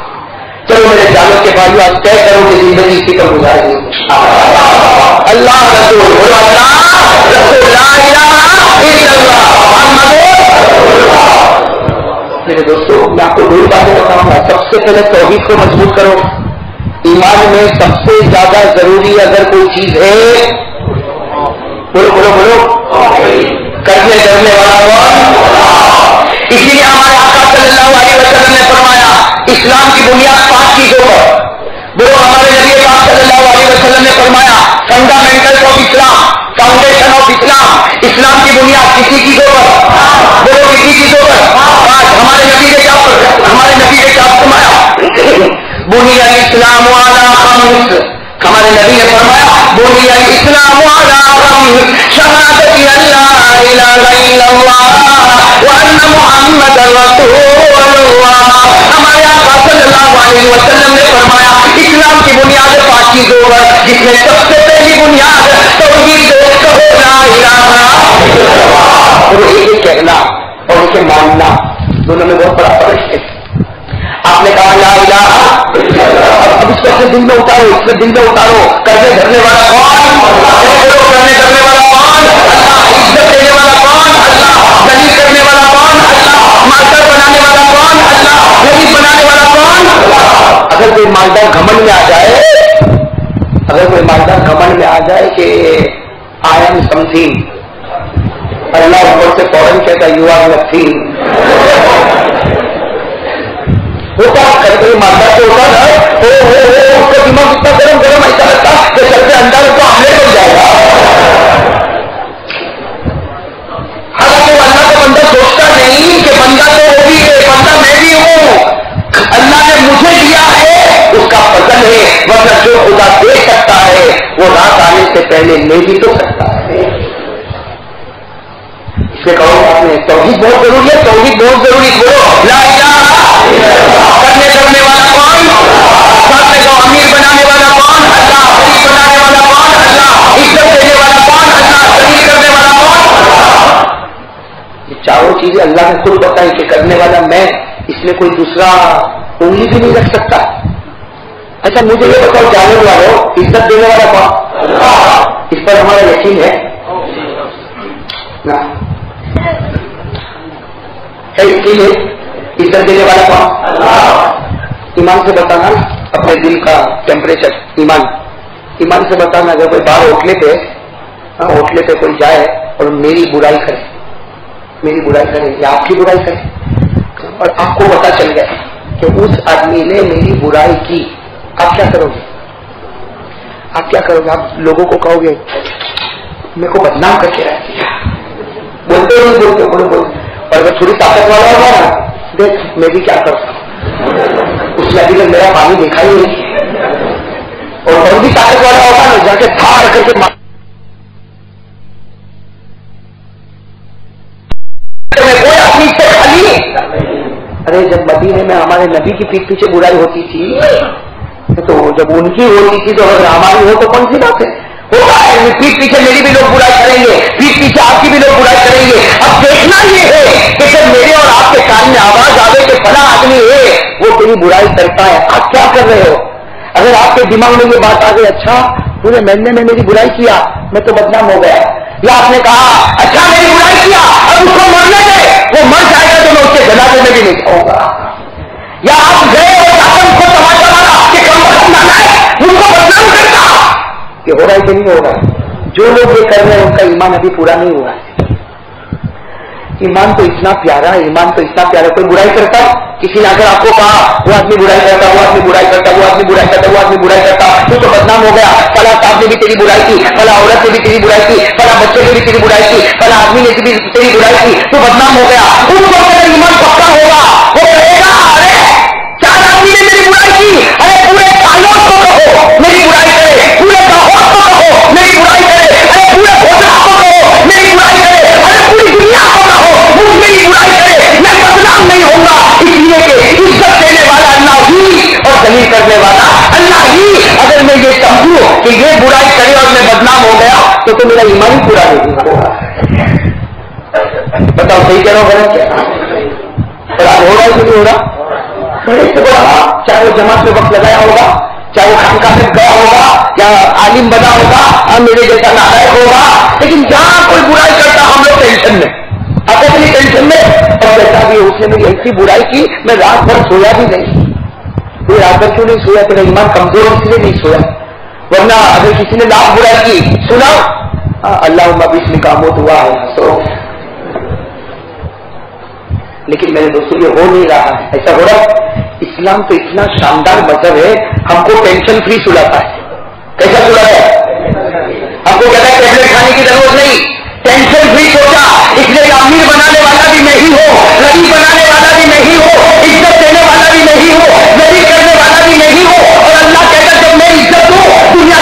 چلو میرے جانوں کے بھائیو آج طے کرو کہ زندگی اسی پر گزاریں گے. اللہ رسول لا الہ الا اللہ محمد. میرے دوستوں میں آپ کو 2 باتیں بتاؤں گا. سب سے پہلے توحید کو مضبوط کرو. ایمان میں سب سے زیادہ ضروری اگر کوئی چیز ہے, بولو کرنے ڈرنے والا کون؟ اسی لیے ہمارے آقا صلی اللہ علیہ وسلم نے فرمایا اسلام کی بنیاد 5 چیزوں پر. بولو ہمارے نبی پاک صلی اللہ علیہ وسلم نے فرمایا fundamental of Islam, foundation of Islam. اسلام کی بنیاد کسی چیزوں پر, بولو کسی چیزوں پر. ہمارے نبی نے کیا فرمایا؟ بنی الاسلام علی 5 ہمارے نبی نے فرمایا بنی الاسلام علی شہادت اللہ الہ الا اللہ وان محمد رسول اللہ. ہمارے آقا صلی اللہ علیہ وسلم نے فرمایا اسلام کی بنیاد پاکیزہ ہے جس میں سب سے پہلی بنیاد توحید کہو لا الہ الا اللہ. اور یہ کہنا اور اسے ماننا دونوں میں بہت بڑا فرق ہے. آپ نے کہا لا الہ اب اس کو اپنے دل میں اتارو, اس میں دل میں اتارو. کرنے دھرنے والا کون؟ کرنے کرنے والا کون؟ اللہ. عزت دینے والا کون؟ اللہ. ذلیل کرنے والا کون؟ اللہ. مالدار بنانے والا کون؟ اللہ. غریب بنانے والا کون؟ اللہ. اگر کوئی مالدار گھمنڈ میں آ جائے, اگر کوئی مالدار گھمنڈ میں آ جائے کہ آئی ایم سم تھنگ, اللہ اوپر سے فوراً کہتا یو آر نتھنگ. ہوتا کرتے مالدار سے ہوتا نا, اس کا دماغ اتنا گرم گرم ایسا لگتا کہ سر کے اندر تو آملیٹ بن جائے گا. حالانکہ وہ اللہ کا بندہ سوچتا نہیں کہ بندہ تو وہ بھی ہے, بندہ میں بھی ہوں. اللہ نے مجھے دیا ہے اس کا فضل ہے, ورنہ جو خدا دے سکتا ہے وہ رات آنے سے پہلے لے بھی تو سکتا ہے. اس میں کہو آپ نے توحید بہت ضروری ہے, توحید بہت ضروری. بولو لا الہ. کرنے کرنے والا کون؟ ساتھ میں کہو امیر بنانے والا کون؟ اللہ. غریب بنانے والا کون؟ اللہ. عزت دینے والا کون؟ اللہ. ذلیل کرنے والا کون؟ یہ چاروں چیزیں اللہ نے خود بتائی کہ کرنے والا میں, اس میں کوئی دوسرا انگلی بھی نہیں رکھ سکتا. اچھا مجھے یہ بتاؤ جاننے والوں, عزت دینے والا کون؟ اس پر ہمارا یقین ہے نا؟ یقین ہے. عزت دینے والا کون؟ ایمان سے بتانا اپنے دل کا ٹیمپریچر. ایمان سے بتانا. اگر کوئی باہر ہوٹلے پہ کوئی جائے اور میری برائی کرے یا آپ کی برائی کرے, اور آپ کو پتا چل گیا کہ اس آدمی نے میری برائی کی, آپ کیا کرو گے؟ آپ لوگوں کو کہو گے میرے کو بدنام کر کے رکھ دیا, بولتے اور اگر تھوڑی طاقت والا ہوگا نا, دیکھ میں بھی کیا کرتا ہوں, اس نے ابھی تک میرا پانی دیکھا ہی نہیں. اور بھی طاقت والا ہوگا نا, جا کے دھار کر کے کوئی آدمی سے خالی. ارے جب مدینے میں ہمارے نبی کی پیٹ پیچھے برائی ہوتی تھی تو جب ان کی ہوتی تھی تو اگر ہماری ہو تو کون سی بات ہے؟ ہوگا پیٹ پیچھے میری بھی لوگ برائی کریں گے, پیٹ پیچھے آپ کی بھی لوگ برائی کریں گے. اب دیکھنا یہ ہے کہ جب میرے اور آپ کے کان میں آواز آئے کہ فلاں آدمی ہے وہ تیری برائی کرتا ہے, آپ کیا کر رہے ہو؟ اگر آپ کے دماغ میں یہ بات آ گئی اچھا پورے مہینے میں میری برائی کیا, میں تو بدنام ہو گیا, یا آپ نے کہا اچھا میری برائی کیا اب اس کو مرنے دے, وہ مر جائے گا تو میں اس کے جنازے میں بھی نہیں جاؤں گا. یا آپ گئے اور اس کو تماشا مارا کہ کم وقت نہ لائے, ان کو بدنام کرتا. یہ ہو رہا ہے کہ نہیں ہو رہا ہے؟ جو لوگ یہ کر رہے ہیں ان کا ایمان ابھی پورا نہیں ہوا ہے. ایمان تو اتنا پیارا, کوئی برائی کرتا, کسی نے اگر آپ کو کہا وہ آدمی برائی کرتا, تو بدنام ہو گیا. فلاں صاحب نے بھی تیری برائی کی, فلاں عورت نے بھی تیری برائی کی, فلاں بچے نے بھی تیری برائی کی, فلاں آدمی نے بھی تیری برائی کی, تو بدنام ہو گیا. اس کو اگر ایمان پکا ہوگا وہ کہے گا ارے 4 آدمی نے میری برائی کی, ارے پورے تعلق کو کہو میری برائی کرے, پورے لاہور کو کہو میری برائی کرے, ارے پورے بھوجنا کو کہو میری برائی کرے, ارے پوری دنیا کو کہو وہ میری برائی کرے, میں بدنام نہیں ہوں گا. اس لیے کہ عزت دینے والا اللہ ہی اور ذلیل کرنے والا اللہ ہی. اگر میں یہ سمجھوں کہ یہ برائی کرے اور میں بدنام ہو گیا تو میرا ایمان ہی پورا نہیں ہوگا. بتاؤ صحیح کہہ رہا ہوں غلط کیا؟ اور آج ہو رہا ہے کہ نہیں ہو رہا؟ بڑے سے بڑا, چاہے وہ جماعت میں وقت لگایا ہوگا, چاہے وہ خانقاہ میں گیا ہوگا یا عالم بنا ہوگا, میرے جیسا نالائق ہوگا, لیکن جہاں کوئی برائی کرتا ہم لوگ ٹینشن میں, آپ اپنی ٹینشن میں. اور جیسا بھی اس نے میری ایسی برائی کی میں رات بھر سویا بھی نہیں. یہ رات بھر کیوں نہیں سویا؟ تیرا ایمان کمزور اس لیے نہیں سویا, ورنہ اگر کسی نے لاکھ برائی کی سنا اللہ بسم کا موت ہوا ہے سو. لیکن میرے دوستوں یہ ہو نہیں رہا ہے. ایسا ہو رہا ہے؟ اسلام تو اتنا شاندار مذہب ہے, ہم کو ٹینشن فری سلاتا ہے. کیسا سلاتا ہے؟ ہم کو کہتا ہے ٹیبلٹ کھانے کی ضرورت نہیں, ٹینشن فری سوچا. اس لیے امیر بنانے والا بھی نہیں ہو, غریب بنانے والا بھی نہیں ہو, عزت دینے والا بھی نہیں ہو, ذلیل کرنے والا بھی نہیں ہو. اور اللہ کہتا ہے جب میں عزت دوں دنیا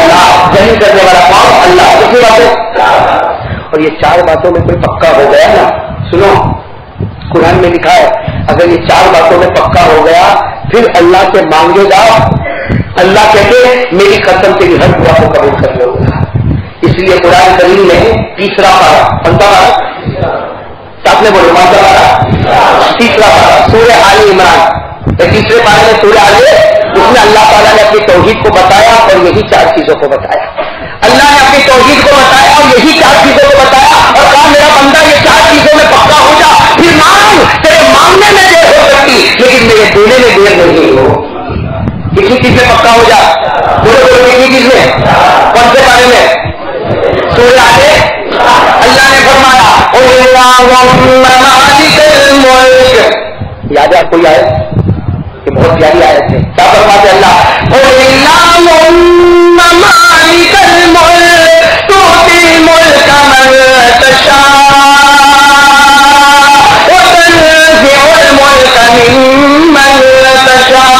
اللہ. ذلیل کرنے والا کون؟ اللہ. کتنی باتیں؟ اور یہ 4 باتوں میں کوئی پکا ہو گیا نا، سنو قرآن میں لکھا ہے اگر یہ 4 باتوں میں پکا ہو گیا پھر اللہ سے مانگے گا، اللہ کہتے میری قسم تیری ہر دعا کو قبول کر لو گا. اس لیے قرآن کریم میں تیسرا پارا، کونسا پارا؟ آپ نے بولے کونسا پارا؟ تیسرا پارا سورہ آل عمران. تیسرے پارے میں سورہ آل، اس میں اللہ تعالیٰ نے اپنی توحید کو بتایا اور یہی 4 چیزوں کو بتایا. اللہ نے اپنی توحید کو بتایا اور یہی 4 چیزوں کو بتایا اور کہا میرا بندہ یہ 4 چیزوں میں پکا ہو جا پھر مانگ. تیرے مانگنے میں دیر ہو سکتی لیکن میرے دینے میں دیر نہیں ہو. کسی چیز میں پکا ہو جا. بولے بولے کسی چیز میں؟ کون سے بارے میں؟ سورہ آل. اللہ نے فرمایا یاد ہے آپ کو؟ آئے یہ بہت پیاری آیت ہے. کیا فرماتے اللہ؟ مالک الملک تؤتی الملک من تشاء وتنزع الملک ممن تشاء.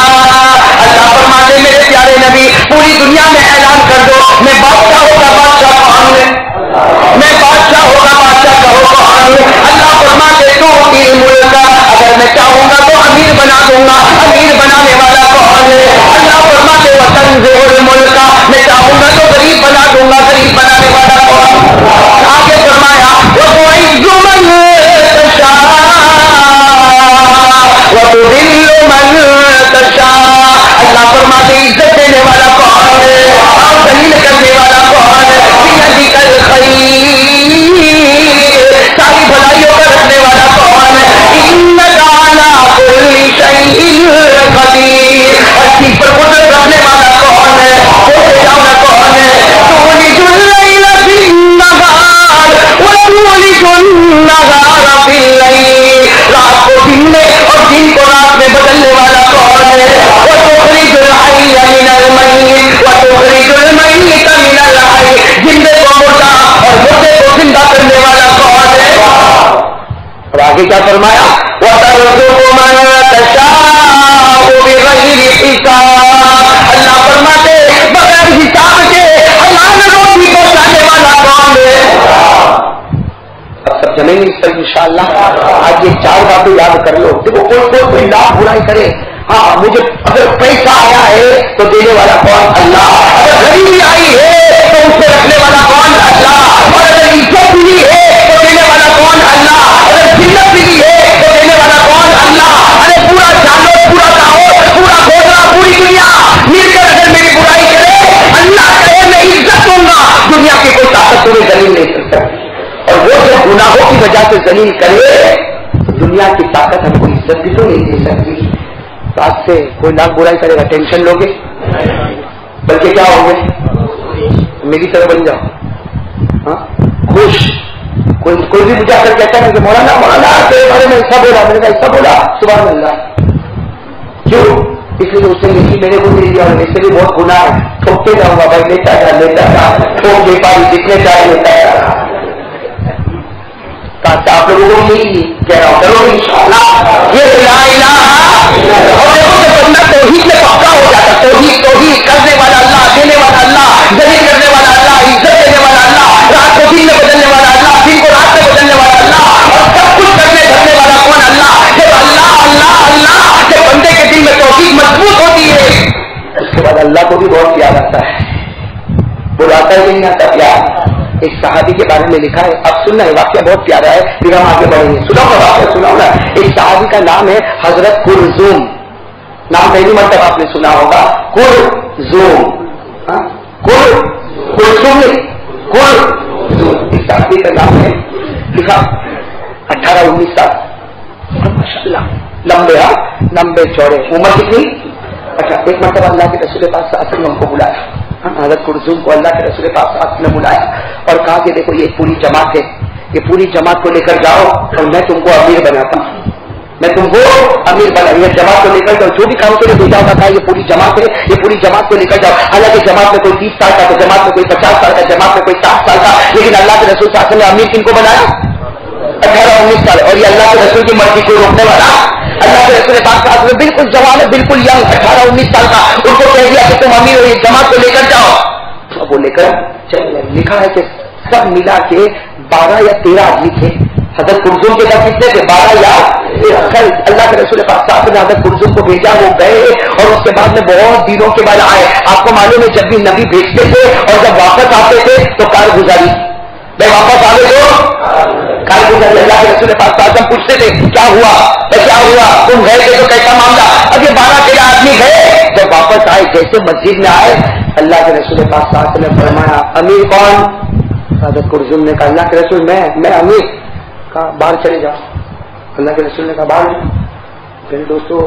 اللہ فرماتے میرے پیارے نبی پوری دنیا میں اعلان کر دو میں بادشاہ ہوگا. بادشاہ کون ہے؟ میں بادشاہ ہوگا. بادشاہ کہو کون؟ اللہ فرماتے تؤتی الملک اگر میں چاہوں گا تو امیر بنا دوں گا. امیر بنانے والا کون ہے؟ اللہ فرماتے وتنزع الملک میں چاہوں گا تو غریب بنا دوں گا. غریب بنانے والا کون؟ آگے فرمایا وتعز من تشاء وتذل من تشاء. اللہ فرماتے عزت دینے والا کون ہے اور ذلیل کرنے والا کون ہے؟ بیدک الخیر ساری بھلائیوں کا رکھنے والا کون ہے؟ انک علی کل شیء قدیر. ہر چیز پر قدرت رکھنے والا کون ہے؟ بولتے جاؤ نا کون ہے؟ تولج اللیل فی النہار وتولج النہار فی اللیل. رات کو دن میں اور دن کو رات میں بدلنے والا کون ہے؟ وتخرج الحی من المیت وتخرج المیت من الحی. زندے کو مردہ اور مردے کو زندہ کرنے والا کون ہے؟ اور آگے کیا فرمایا؟ وَتَرْزُقُ مَن تَشَاءُ بِغَيْرِ حِسَابٍ. اللہ فرماتے بغیر حساب کے حلال روٹی پہنچانے والا کون ہے؟ اب سب جمیں گے اس پر انشاءاللہ. آج یہ 4 باتیں یاد کر لو. دیکھو کوئی لاکھ برائی کرے، ہاں مجھے اگر پیسہ آیا ہے تو دینے والا کون؟ اللہ. اگر غریبی آئی ہے تو اس سے رکھنے والا کون؟ اللہ. اور اگر عزت ملی ہے تو دینے والا کون؟ اللہ. اگر ذلت ملی ہے تو دینے والا کون؟ اللہ. ارے پورا جانو پورا لاہور پورا گوجرا پوری دنیا مل کر اگر میری برائی کرے اللہ کہے میں عزت دوں گا. دنیا کی کوئی طاقت تمہیں ذلیل نہیں کر سکتی. اور وہ جو گناہوں کی وجہ سے ذلیل کرے دنیا کی طاقت ہم کو عزت بھی تو نہیں دے سکتی. تو آج سے کوئی لاکھ برائی کرے گا ٹینشن لوگے بلکہ کیا ہوگے؟ میری طرح بن جاؤ ہاں خوش. کوئی بھی مجھے کر کہتا ہے کہ مولانا مولانا تیرے بارے میں ایسا بولا، میں نے کہا ایسا بولا سبحان اللہ. کیوں؟ اس لیے اس نے لکھی میرے کو دے دیا اور میرے سے بھی بہت گناہ ہے. ٹھوکتے جاؤں گا بھائی لیتا تھا ٹھوک دے پا جتنے چاہے لیتا تھا. آپ لوگوں کو یہی کہہ رہا ہوں کرو انشاءاللہ یہ لا الہ. اور دیکھو کہ بندہ توحید میں پکا ہو جاتا. توحید کرنے والا اللہ، دینے والا اللہ، ذلیل کرنے والا اللہ، عزت دینے والا اللہ، رات کو دن میں بدلنے والا اللہ، دن کو رات میں بدلنے والا اللہ اور سب کچھ کرنے دھرنے والا کون؟ اللہ. جب اللہ اللہ اللہ جب بندے کے دل میں توحید مضبوط ہوتی ہے اس کے بعد اللہ کو بھی بہت پیار آتا ہے. بلاتا ہی نہیں آتا پیار. ایک صحابی کے بارے میں لکھا ہے، اب سننا ہے واقعہ بہت پیارا ہے پھر ہم آگے بڑھیں گے. سناؤ گا واقعہ سناؤ نا. ایک صحابی کا نام ہے حضرت کلثوم. نام پہلی مرتبہ آپ نے سنا ہوگا کلثوم. کلثوم ایک صحابی کا نام ہے. لکھا 18-19 سال ماشاء اللہ لمبے چوڑے. عمر کتنی؟ اچھا. ایک مرتبہ اللہ کے رسول پاک اصل میں ہم کو بلایا. حضرت کلثوم کو اللہ کے رسول پاک نے بلایا اور کہا کہ دیکھو یہ پوری جماعت ہے، یہ پوری جماعت کو لے کر جاؤ اور میں تم کو امیر بناتا ہوں. میں تم کو امیر بنا یہ جماعت کو لے کر جاؤ. جو بھی کام کے لیے بھیجا ہوگا کہا یہ پوری جماعت ہے، یہ پوری جماعت کو لے کر جاؤ. حالانکہ جماعت میں کوئی 30 سال کا تو جماعت میں کوئی 50 سال کا جماعت میں کوئی 60 سال کا. لیکن اللہ کے رسول نے امیر کن کو بنایا؟ 18-19 سال. اور یہ اللہ کے رسول کی مرضی کو روکنے والا اللہ کے رسول پاک صاحب نے بالکل جوان ہے، بالکل ینگ 18-19 سال کا، ان کو کہہ دیا کہ تم امیر ہو، یہ جماعت کو لے کر جاؤ. اب وہ لے کر چل. لکھا ہے کہ سب ملا کے 12 یا 13 آدمی تھے. حضرت کلثوم کے ساتھ کتنے تھے؟ 12 یا 13. اللہ کے رسول پاک صاحب نے حضرت کلثوم کو بھیجا، وہ گئے اور اس کے بعد میں بہت دنوں کے بعد آئے. آپ کو معلوم ہے جب بھی نبی بھیجتے تھے اور جب واپس آتے تھے تو کارگزاری، میں واپس آ گئے تو کارگزاری. اللہ کے رسول پاک صاحب ہم پوچھتے تھے کیا ہوا، کیا ہوا، تم گئے تھے تو کیسا معاملہ؟ اب یہ 12-13 آدمی گئے، جب واپس آئے جیسے مسجد میں آئے اللہ کے رسول پاک صاحب نے فرمایا امیر کون؟ حضرت کلثوم نے کہا اللہ کے رسول میں امیر. کہا باہر چلے جاؤ. اللہ کے رسول نے کہا باہر. پھر دوستو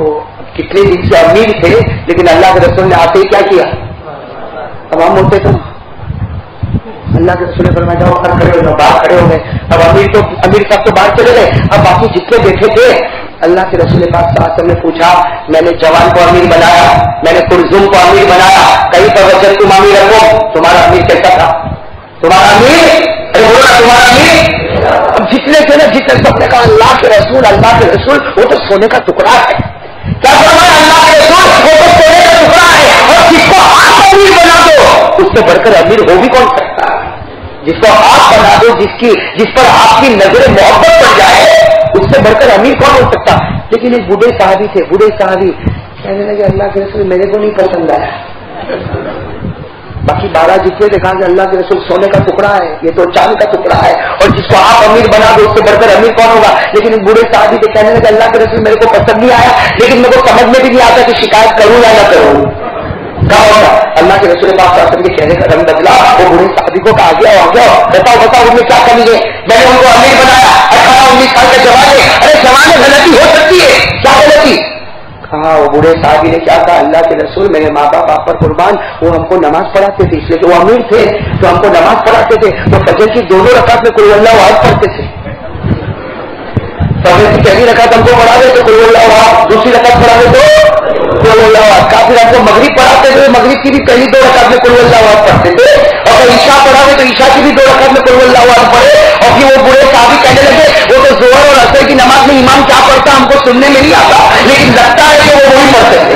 کتنے دن سے امیر تھے لیکن اللہ کے رسول نے آتے ہی کیا کیا؟ تمام ہوتے تھے. اللہ کے رسول نے فرمایا جاؤ باہر کھڑے ہو جاؤ. باہر کھڑے ہو گئے. اب امیر صاحب تو باہر چلے گئے. اب باقی جتنے بیٹھے تھے اللہ کے رسول پاک صلی اللہ علیہ وسلم نے پوچھا میں نے جوان کو امیر بنایا، میں نے کلثوم کو امیر بنایا، کہیں پر وجہ تم امیر رکھو، تمہارا امیر کیسا تھا؟ تمہارا امیر تمہارا امیر. اب جتنے تھے نا جتنے سب نے کہا اللہ کے رسول وہ تو سونے کا ٹکڑا ہے. کیا فرمایا اللہ کے رسول وہ تو سونے کا ٹکڑا ہے، اور جس کو آپ امیر بنا دو اس سے بڑھ کر امیر ہو بھی کون سکتا ہے؟ جس کو آپ بنا دو، جس پر آپ کی نظر محبت پڑ جائے اس سے بڑھ کر امیر کون ہو سکتا؟ لیکن ایک بوڑھے صحابی تھے، بوڑھے صحابی کہنے لگے اللہ کے رسول میرے کو نہیں پسند آیا. باقی 12 جتنے دیکھا کہ اللہ کے رسول سونے کا ٹکڑا ہے، یہ تو چاند کا ٹکڑا ہے، اور جس کو آپ امیر بنا دو اس سے بڑھ کر امیر کون ہوگا؟ لیکن ایک بوڑھے صحابی کے کہنے لگے اللہ کے رسول میرے کو پسند نہیں آیا، لیکن میرے کو سمجھ میں بھی نہیں آتا کہ شکایت کروں یا نہ کروں. کہا ہوگا اللہ کے رسول پاک صلی اللہ علیہ وسلم کے چہرے کا رنگ بدلا. وہ بوڑھے صحابی کو کہا گیا بتاؤ ان میں کیا کمی ہے؟ میں نے ان کو امیر بنایا، 18-19 سال کے جوان ہے. ارے جوان میں غلطی ہو سکتی ہے، کیا غلطی؟ کہا وہ بوڑھے صحابی نے کیا کہا اللہ کے رسول میرے ماں باپ آپ پر قربان، وہ ہم کو نماز پڑھاتے تھے، اس لیے کہ وہ امیر تھے تو ہم کو نماز پڑھاتے تھے. وہ فجر کی دونوں رکعت میں قل اللہ احد پڑھتے تھے. فجر کی پہلی رکعت ہم کو پڑھا دے تو قل اللہ احد، دوسری رکعت پڑھا دے تو قل اللہ احد. کافر ہم کو مغرب پڑھاتے تھے، مغرب کی بھی پہلی 2 رکعت میں قل اللہ احد پڑھتے تھے، اور اگر عشاء پڑھا دے تو عشاء کی بھی 2 رکعت میں قل اللہ احد پڑھے. اور پھر وہ بوڑھے صحابی کہنے لگے وہ تو ظہر اور عصر کی نماز میں امام کیا پڑھتا ہم کو سننے میں نہیں آتا، لیکن لگتا ہے کہ وہ وہی پڑھتے تھے.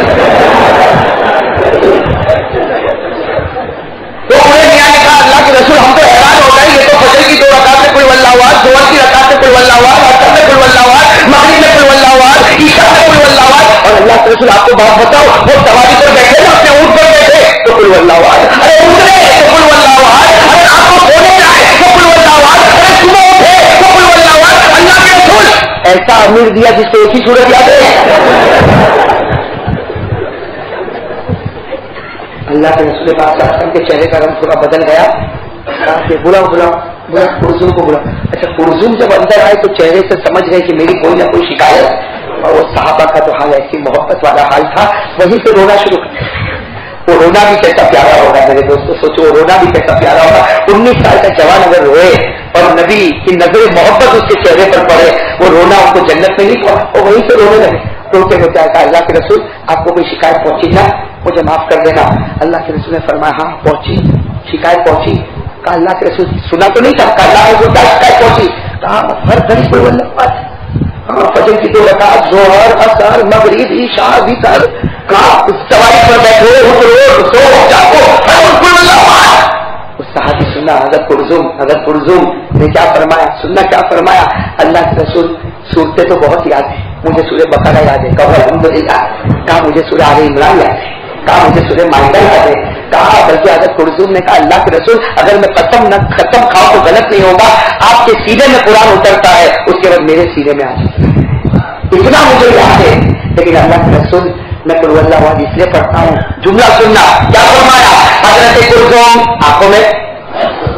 تو بوڑھے میاں نے کہا اللہ کے رسول ہم تو حیران ہو گئے، یہ تو فجر کی 2 رکعت میں قل اللہ احد، ظہر کی رکعت میں قل اللہ احد، عصر میں قل اللہ احد، مغرب میں قل اللہ احد، عشاء میں قل اللہ احد. اور اللہ کے رسول آپ کو بات بتاؤ وہ سواری پر بیٹھے نا اپنے اونٹ پر بیٹھے تو قل اللہ احد، ارے اترے تو قل اللہ احد، ارے آپ کو سونے جائے تو قل اللہ احد، ارے صبح اٹھے تو قل اللہ احد. اللہ کے رسول ایسا امیر دیا جس کو ایک ہی صورت یاد ہے. اللہ کے رسول پاک صلی اللہ علیہ وسلم کے چہرے کا رنگ تھوڑا بدل گیا. بلاؤ کلثوم کو بلاؤ. اچھا کلثوم جب اندر آئے تو چہرے سے سمجھ گئے کہ میری کوئی نہ کوئی شکایت، اور وہ صحابہ کا تو حال ایسی محبت والا حال تھا، وہیں سے رونا شروع کر. وہ رونا بھی کیسا پیارا ہوگا میرے دوستوں، سوچو وہ رونا بھی کیسا پیارا ہوگا. 19 سال کا جوان اگر روئے اور نبی کی نظر محبت اس کے چہرے پر پڑے، وہ رونا ان کو جنت میں نہیں پڑا، وہ وہیں سے رونے لگے. روتے ہوتے آیا کہا اللہ کے رسول آپ کو کوئی شکایت پہنچی نا، مجھے معاف کر دینا. اللہ کے رسول نے فرمایا ہاں پہنچی، شکایت پہنچی. کہا اللہ کے رسول سنا تو نہیں تھا. کہا اللہ کے رسول کیا شکایت پہنچی؟ کہا ہر گھڑی کوئی ولت، ہاں فجر کی 2 رکعت، ظہر عصر مغرب عشاء وتر. کہا اس سواری پر بیٹھو اترو سو جاگو کوئی ولت. اس صحابی سنا حضرت کلثوم نے کیا فرمایا، سننا کیا فرمایا. اللہ کے رسول سورتیں تو بہت یاد ہے، مجھے سورہ بقرہ یاد ہے، کہا الحمدللہ. کہا مجھے سورہ آل عمران یاد ہے، کہا مجھے سورہ مائدہ یاد ہے. کہا بلکہ حضرت کلثوم نے کہا اللہ کے رسول اگر میں ختم کھاؤں تو غلط نہیں ہوگا، آپ کے سینے میں قرآن اترتا ہے اس کے بعد میرے سینے میں آ جاتا ہے، اتنا مجھے یاد ہے. لیکن اللہ کے رسول میں قل اللہ احد اس لیے پڑھتا ہوں. جملہ سننا کیا فرمایا حضرت کلثوم آنکھوں میں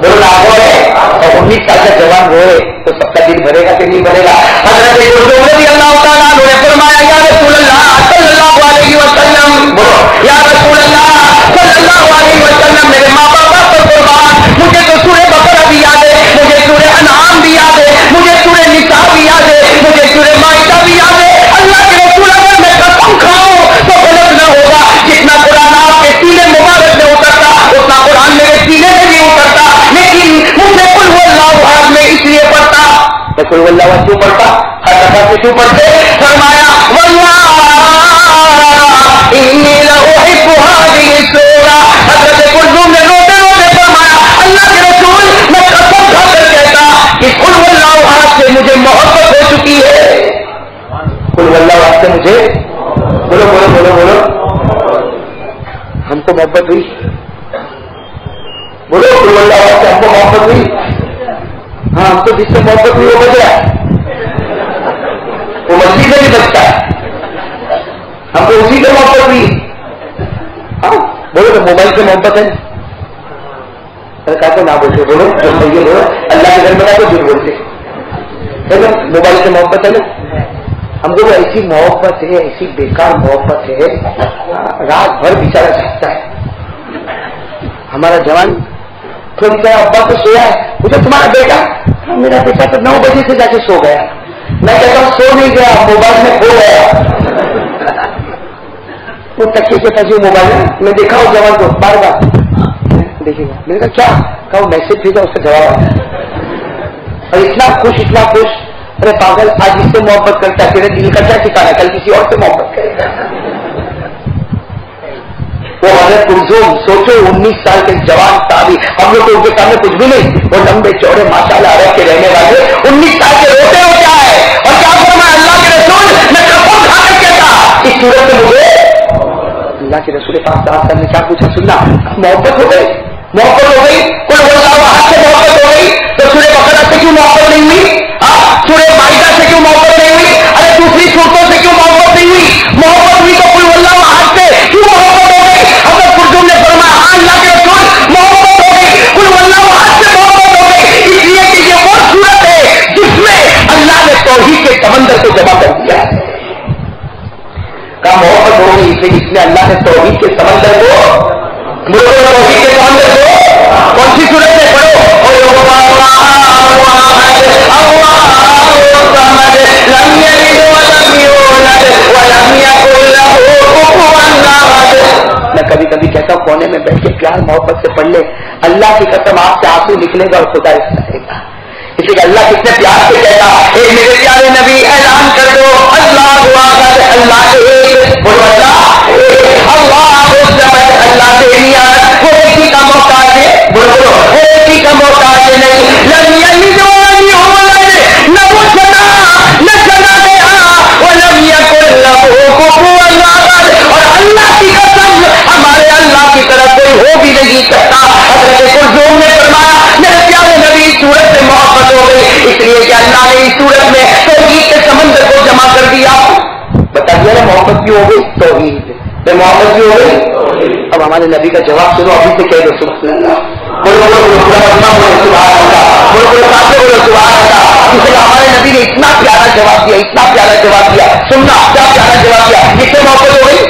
بولنا آنکھوں میں، اور 19 سال کا جوان روئے تو سب کا دل بھرے گا کہ نہیں بھرے گا. حضرت کلثوم رضی اللہ تعالیٰ عنہ نے فرمایا یا رسول اللہ صلی اللہ علیہ وسلم، بولو یا رسول اللہ صلی اللہ علیہ وسلم میرے ماں باپ پر قربان، مجھے تو سورہ بقرہ بھی یاد ہے، مجھے سورہ انعام بھی یاد ہے، مجھے سورہ نساء بھی یاد ہے، مجھے سورہ مائدہ بھی یاد ہے. اللہ کے رسول اگر میں قسم کھاؤں تو غلط نہ ہوگا. جتنا قرآن آپ کے سینے مبارک میں اترتا اتنا قرآن میرے سینے میں بھی اترتا، لیکن مجھے قل هو اللہ احد میں اس لیے پڑھتا. میں قل هو اللہ احد کیوں پڑھتا؟ ہر دفعہ سے کیوں پڑھتے؟ فرمایا واللہ مجھے؟ بولو بولو بولو بولو. ہم کو محبت ہوئی؟ بولو قل اللہ سے ہم کو محبت ہوئی؟ ہاں ہم کو جس سے محبت ہوئی وہ بچ رہا ہے, وہ مسجد سے بھی بچتا ہے, ہم کو اسی سے محبت ہوئی. ہاں بولو تو موبائل سے محبت ہے؟ کہتے نہ بولتے, بولو یہ بولو اللہ کے گھر میں تو جھوٹ بولتے ہے نا, موبائل سے محبت ہے نا. ہم کو ایسی محبت ہے, ایسی بیکار محبت ہے, رات بھر بیچارہ جاگتا ہے. ہمارا جوان تھوڑی دیر ابا تو سویا ہے, مجھے تمہارا بیٹا, میرا بیٹا تو 9 بجے سے جا کے سو گیا. میں کہتا ہوں سو نہیں گیا, موبائل میں کھو گیا. وہ تکیے کے پاس موبائل ہے, میں دیکھا ہوں جوان کو بار بار دیکھے گا. میں نے کہا کیا کہا, وہ میسج بھیجا, اس کا جواب آیا. اور اتنا خوش اتنا خوش, ارے پاگل آج اس سے محبت کرتا ہے, تیرے دل کا کیا ٹھکانا, کل کسی اور سے محبت کرے گا. وہ حضرت کلثوم سوچو 19 سال کے جوان صحابی, ہم لوگ تو ان کے سامنے کچھ بھی نہیں, وہ لمبے چوڑے ماشاءاللہ عرب کے رہنے والے 19 سال کے روتے ہو کیا ہے, اور کیا فرمایا اللہ کے رسول, میں قسم کھا کر کہتا اس صورت میں مجھے اللہ کے رسول پاک صلی اللہ علیہ وسلم نے کیا پوچھا, سننا محبت ہو گئی, محبت ہو گئی, کوئی اللہ وہاں سے محبت ہو گئی تو سورہ بقرہ سے کیوں محبت نہیں ہوئی, سورہ مائدہ سے کیوں محبت نہیں ہوئی, ارے دوسری صورتوں سے کیوں محبت نہیں ہوئی, محبت ہوئی تو کوئی اللہ وہاں سے کیوں محبت ہو گئی. حضرت کلثوم نے فرمایا ہاں اللہ کے رسول محبت ہو گئی, کوئی اللہ وہاں سے محبت ہو گئی, اس لیے کہ یہ وہ صورت ہے جس میں اللہ نے توحید کے سمندر کو جمع کر دیا ہے. محبت ہو گئی اسے جس میں اللہ نے توحید کے سمندر کو, توحید کے سمندر کو کون سی صورت میں پڑھو, میں کبھی کبھی کہتا ہوں کونے میں بیٹھ کے پیار محبت سے پڑھ لے, اللہ کی قسم آپ سے آنسو نکلے گا اور خدا رہے گا. اس لیے اللہ کتنے پیار سے کہتا, اے میرے پیارے نبی اعلان کر دو اللہ اللہ بولو اللہ دینیا, وہ ایک ہی کا محتاج ہے, بولو بولو ایک ہی کا محتاج ہے نہیں, نہ وہ سنا نہ سنا گیا, اور اللہ کی قسم ہمارے اللہ کی طرف کوئی ہو بھی نہیں سکتا. حضرت کلثوم نے فرمایا میرے پیارے نبی سورت سے محبت ہو گئی, اس لیے کہ اللہ نے اس سورت میں توحید کے سمندر کو جمع کر دیا. بتا دیا نا محبت کیوں ہو گئی, توحید میں محبت کیوں ہو گئی. اب ہمارے نبی کا جواب سنو, ابھی سے کہہ دو سبحان اللہ, بولو بولو بولو سبحان اللہ, بولو بولو بولو سبحان اللہ. اس لیے ہمارے نبی نے اتنا پیارا جواب دیا, اتنا پیارا جواب دیا, سننا کیا پیارا جواب دیا. کس سے محبت ہو گئی,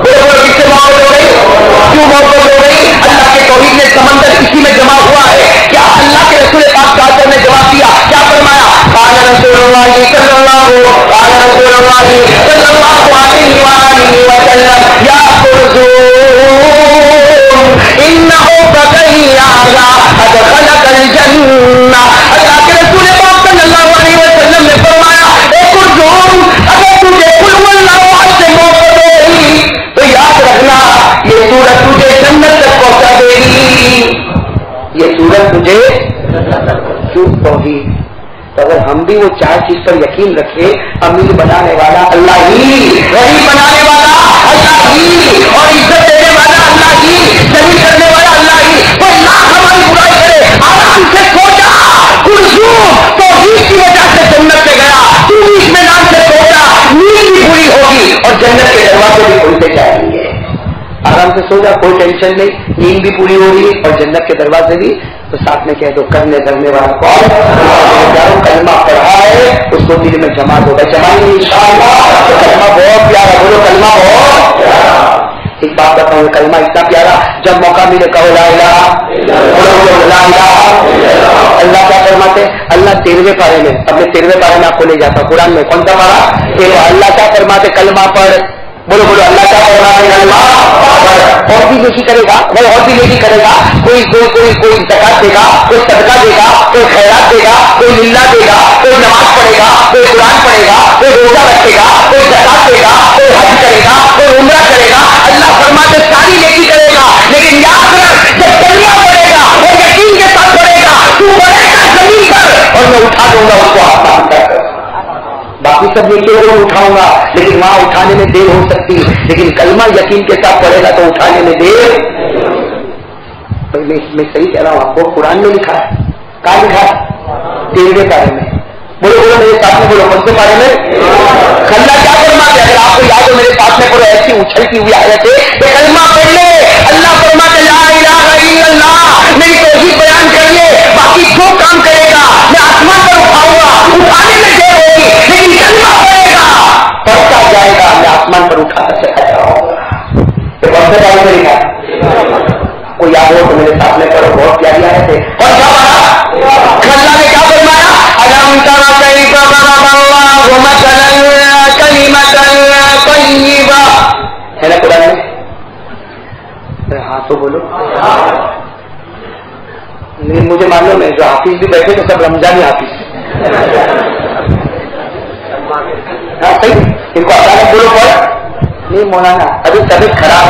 بولو بولو کس سے محبت ہو گئی, کیوں محبت ہو گئی, اللہ کے توحید میں سمندر اسی میں جمع ہوا ہے. کیا اللہ کے رسول پاک صاحب نے جواب دیا, کیا فرمایا, قال رسول اللہ صلی اللہ علیہ وسلم یا کلثوم انہ بغیانا ادخلک الجنہ. اللہ کے رسول پاک صلی اللہ علیہ وسلم نے فرمایا اے کلثوم اگر تجھے قل اللہ سے محبت ہوئی تو یاد رکھنا یہ سورت تجھے جنت تک پہنچا دے گی, یہ سورت تجھے کیوں توحید. تو اگر ہم بھی وہ 4 چیز پر یقین رکھے, امیر بنانے والا اللہ ہی, غریب بنانے والا اللہ ہی, اور عزت دینے والا اللہ ہی, ذلیل کرنے والا اللہ ہی, تو اللہ ہماری برائی کرے, آرام سے سو جا. کلثوم توحید کی وجہ سے جنت میں گیا, تو اطمینان سے سو جا, نیند بھی پوری ہوگی اور جنت کے دروازے بھی کھلتے جائیں گے. آرام سے سو جا, کوئی ٹینشن نہیں, نیند بھی پوری ہوگی اور جنت کے دروازے بھی. تو ساتھ میں کہہ دو کرنے دھرنے والا کون, کلمہ پڑھا ہے اس کو دل میں جمع دو, جمائیں ان شاء اللہ. کلمہ بہت پیارا, بولو کلمہ بہت پیارا. ایک بات بتاؤں, کلمہ اتنا پیارا, جب موقع ملے کہو لا الہ, بولو لا الہ. اللہ کیا فرماتے, اللہ 13ویں پارے میں, اپنے 13ویں پارے میں آپ کو لے جاتا ہوں, قرآن میں کون سا پارا, اللہ کیا فرماتے, کلمہ پڑھ, بولو بولو اللہ کیا فرماتے, کلمہ اور بھی نیکی کرے گا, وہ اور بھی نیکی کرے گا. کوئی زکات دے گا, کوئی صدقہ دے گا, کوئی خیرات دے گا, کوئی للہ دے گا, کوئی نماز پڑھے گا, کوئی قرآن پڑھے گا, کوئی روزہ رکھے گا, کوئی زکات دے گا, کوئی حج کرے گا, کوئی عمرہ کرے گا. اللہ فرماتے ساری نیکی کرے گا, لیکن یاد رکھ جب کلمہ پڑھے گا وہ یقین کے ساتھ پڑھے گا, تو پڑھے گا زمین پر اور میں اٹھا دوں گا اس کو آسمان تک. باقی سب نیچے کو اٹھاؤں گا لیکن وہاں اٹھانے میں دیر ہو سکتی، لیکن کلمہ یقین کے ساتھ پڑھے گا تو اٹھانے میں دیر۔ میں صحیح کہہ رہا ہوں آپ کو، قرآن میں لکھا ہے، کہاں لکھا ہے؟ 13ویں پارے میں۔ بولو بولو میرے ساتھ میں، بولو کون سے پارے میں؟ اللہ کیا فرماتے ہیں؟ اگر آپ کو یاد ہو میرے ساتھ میں بولو، ایسی اچھلتی ہوئی آیت ہے کہ کلمہ پڑھ لے، اللہ فرماتے لا الہ الا اللہ، میری توحید بیان کر لے، باقی جو کام کرے گا میں آسمان پر اٹھاؤں گا، اٹھانے میں دیر ہوگی لیکن کلمہ پڑھے گا، پڑھتا جائے گا، میں آسمان پر اٹھاتا چلا جاؤں گا۔ یہ کون سے پارے میں لکھا ہے؟ کو یاد ہو تو میرے ساتھ میں پڑھو، بہت پیاری آیت ہے۔ اور کیا پڑھا؟ اللہ نے کیا فرمایا؟ الم تر کیف ضرب اللہ مثلا کلمۃ طیبہ، ہے نا قرآن میں؟ ہاں تو بولو، نہیں مجھے معلوم ہے جو حافظ بھی بیٹھے تو سب رمضانی حافظ، ہاں صحیح، ان کو اچانک بولو پڑھ، نہیں مولانا ابھی طبیعت خراب،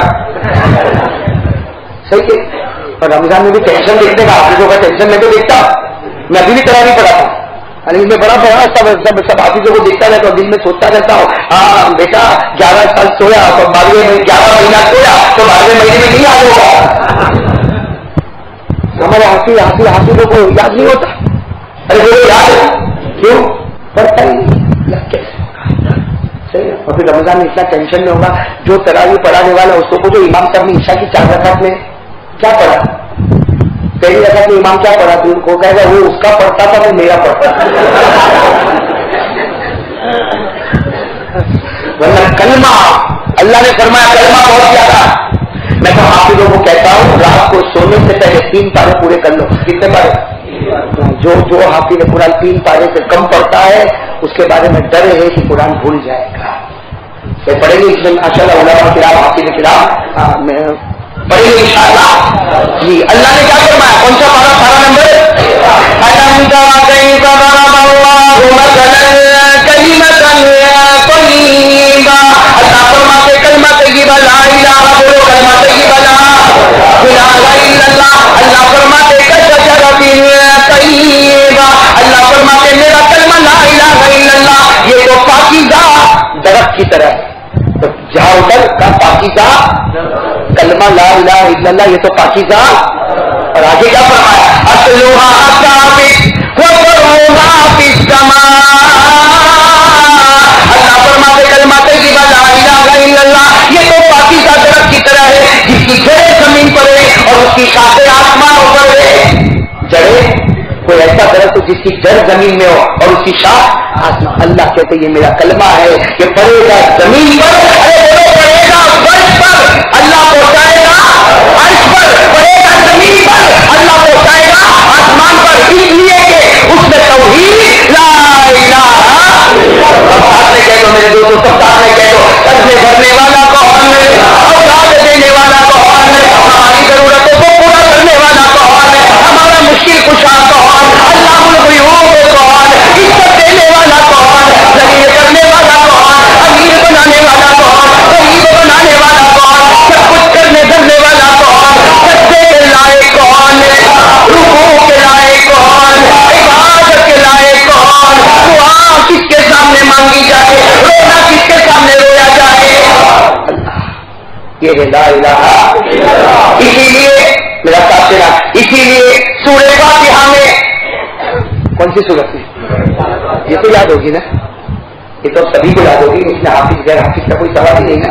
صحیح ہے۔ اور رمضان میں بھی ٹینشن دیکھنے کا، حافظوں کا ٹینشن میں تو دیکھتا، میں ابھی بھی تیاری پڑھا تھا، میں بڑا بڑا سب حافظوں کو دیکھتا رہتا ہوں، دل میں سوچتا رہتا ہوں ہاں بیٹا 11 سال سویا تو 12ویں 11 مہینہ سویا تو 12ویں مہینے میں نہیں یاد ہوگا۔ ہمارے حافظوں کو یاد نہیں ہوتا، ارے وہ یاد ہے کیوں پڑھتا ہی نہیں، صحیح ہے۔ اور پھر رمضان میں اتنا ٹینشن میں ہوگا، جو تراویح پڑھانے والا اس کو جو امام صاحب نے عشاء کی 4 رکعت میں کیا پڑھا، پہلی رکعت میں امام کیا پڑھا، تو ان کو کہے گا وہ اس کا پڑھتا تھا وہ میرا پڑھتا تھا، ورنہ کلمہ اللہ نے فرمایا کلمہ بہت زیادہ۔ میں تو حافظوں کو کہتا ہوں رات کو سونے سے پہلے 3 پارے پورے کر لو۔ کتنے پارے؟ جو حافظ قرآن 3 پارے سے کم پڑھتا ہے اس کے بارے میں ڈر ہے کہ قرآن بھول جائے گا۔ پڑھیں گے اس میں ماشاء اللہ علماء کرام حافظ کرام پڑھیں گے انشاءاللہ۔ جی اللہ نے کیا فرمایا؟ کون سا پارا؟ پارا نمبر الم تر کیف ضرب اللہ مثلا کلمۃ طیبہ، اللہ فرماتے کلمہ طیبہ لا الہ، بولو کلمہ طیبہ لا الہ الا اللہ، اللہ فرماتے کشجرۃ طیبہ، اللہ فرماتے میرا کلمہ لا الہ الا اللہ یہ تو پاکیزہ درخت کی طرح ہے، تو جہاں ادھر کا پاکیزہ کلمہ لا الہ الا اللہ یہ تو پاکیزہ، اور آگے کیا فرمایا؟ اصلھا ثابت وفرعھا فی السماء، اللہ فرماتے کلمہ طیبہ لا الہ الا اللہ یہ تو پاکیزہ درخت کی طرح ہے جس کی جڑیں زمین پر ہے اور اس کی شاخیں آسمانوں پر ہے۔ جڑیں، کوئی ایسا درخت جس کی جڑ زمین میں ہو اور اس کی شاخ آسمان، اللہ کہتے یہ میرا کلمہ ہے کہ پڑے گا زمین پر، ارے بولو پڑے گا فرش پر، اللہ پہنچائے گا عرش پر، پڑے گا زمین پر، اللہ پہنچائے گا آسمان پر، اس لیے کہ اس میں توحید لا الہ، ساتھ میں کہہ دو میرے دوستوں، سب ساتھ میں کہہ دو، قرضے بھرنے والا کون ہے، اولاد دینے والا کون ہے، ہماری ضرورتوں کو پورا کرنے والا کون ہے، ہمارا مشکل کشا کون، اللہ الغیوب کون، عزت دینے والا کون، ذلیل کرنے والا کون، امیر بنانے والا کون، غریب بنانے والا کون، سب کچھ کرنے دھرنے والا کون، سجدے کے لائق کون، رکوع کے لائق کون، عبادت کے لائق کون، دعا کس کے سامنے مانگی جائے، رونا کس کے سامنے رویا جائے، یہ ہے لا الہ۔ اسی لیے میرا ساتھ دینا، اسی لیے سورہ فاتحہ میں کون سی سورت ہے یہ تو یاد ہوگی نا، یہ تو سبھی کو یاد ہوگی، اس میں حافظ غیر حافظ کا کوئی سوال ہی نہیں نا،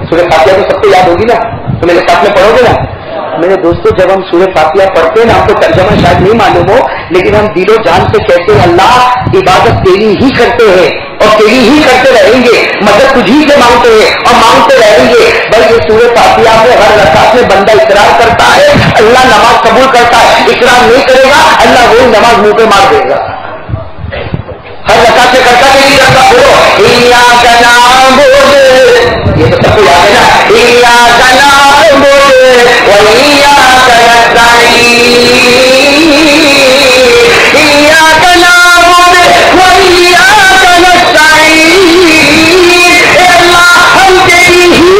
سورہ فاتحہ تو سب کو یاد ہوگی نا، تو میرے ساتھ میں پڑھو گے نا۔ میرے دوستوں جب ہم سورہ فاتحہ پڑھتے ہیں نا، ہم کو ترجمہ شاید نہیں معلوم ہو لیکن ہم دل و جان سے کہتے ہیں اللہ عبادت تیری ہی کرتے ہیں اور تیری ہی کرتے رہیں گے، مدد تجھی سے مانگتے ہیں اور مانگتے رہیں گے۔ بھائی یہ سورہ فاتحہ میں ہر رکعت میں بندہ اقرار کرتا ہے، اللہ نماز قبول کرتا ہے، اقرار نہیں کرے گا اللہ وہی نماز منہ پہ مار دے گا، ہر رکعت سے کرتا کہ نہیں کرتا، بولو ایاک نعبد، یہ تو سب کو یاد ہے نا، ایاک نعبد و ایاک نستعین، ایاک نعبد و ایاک نستعین، اے اللہ ہم تیری ہی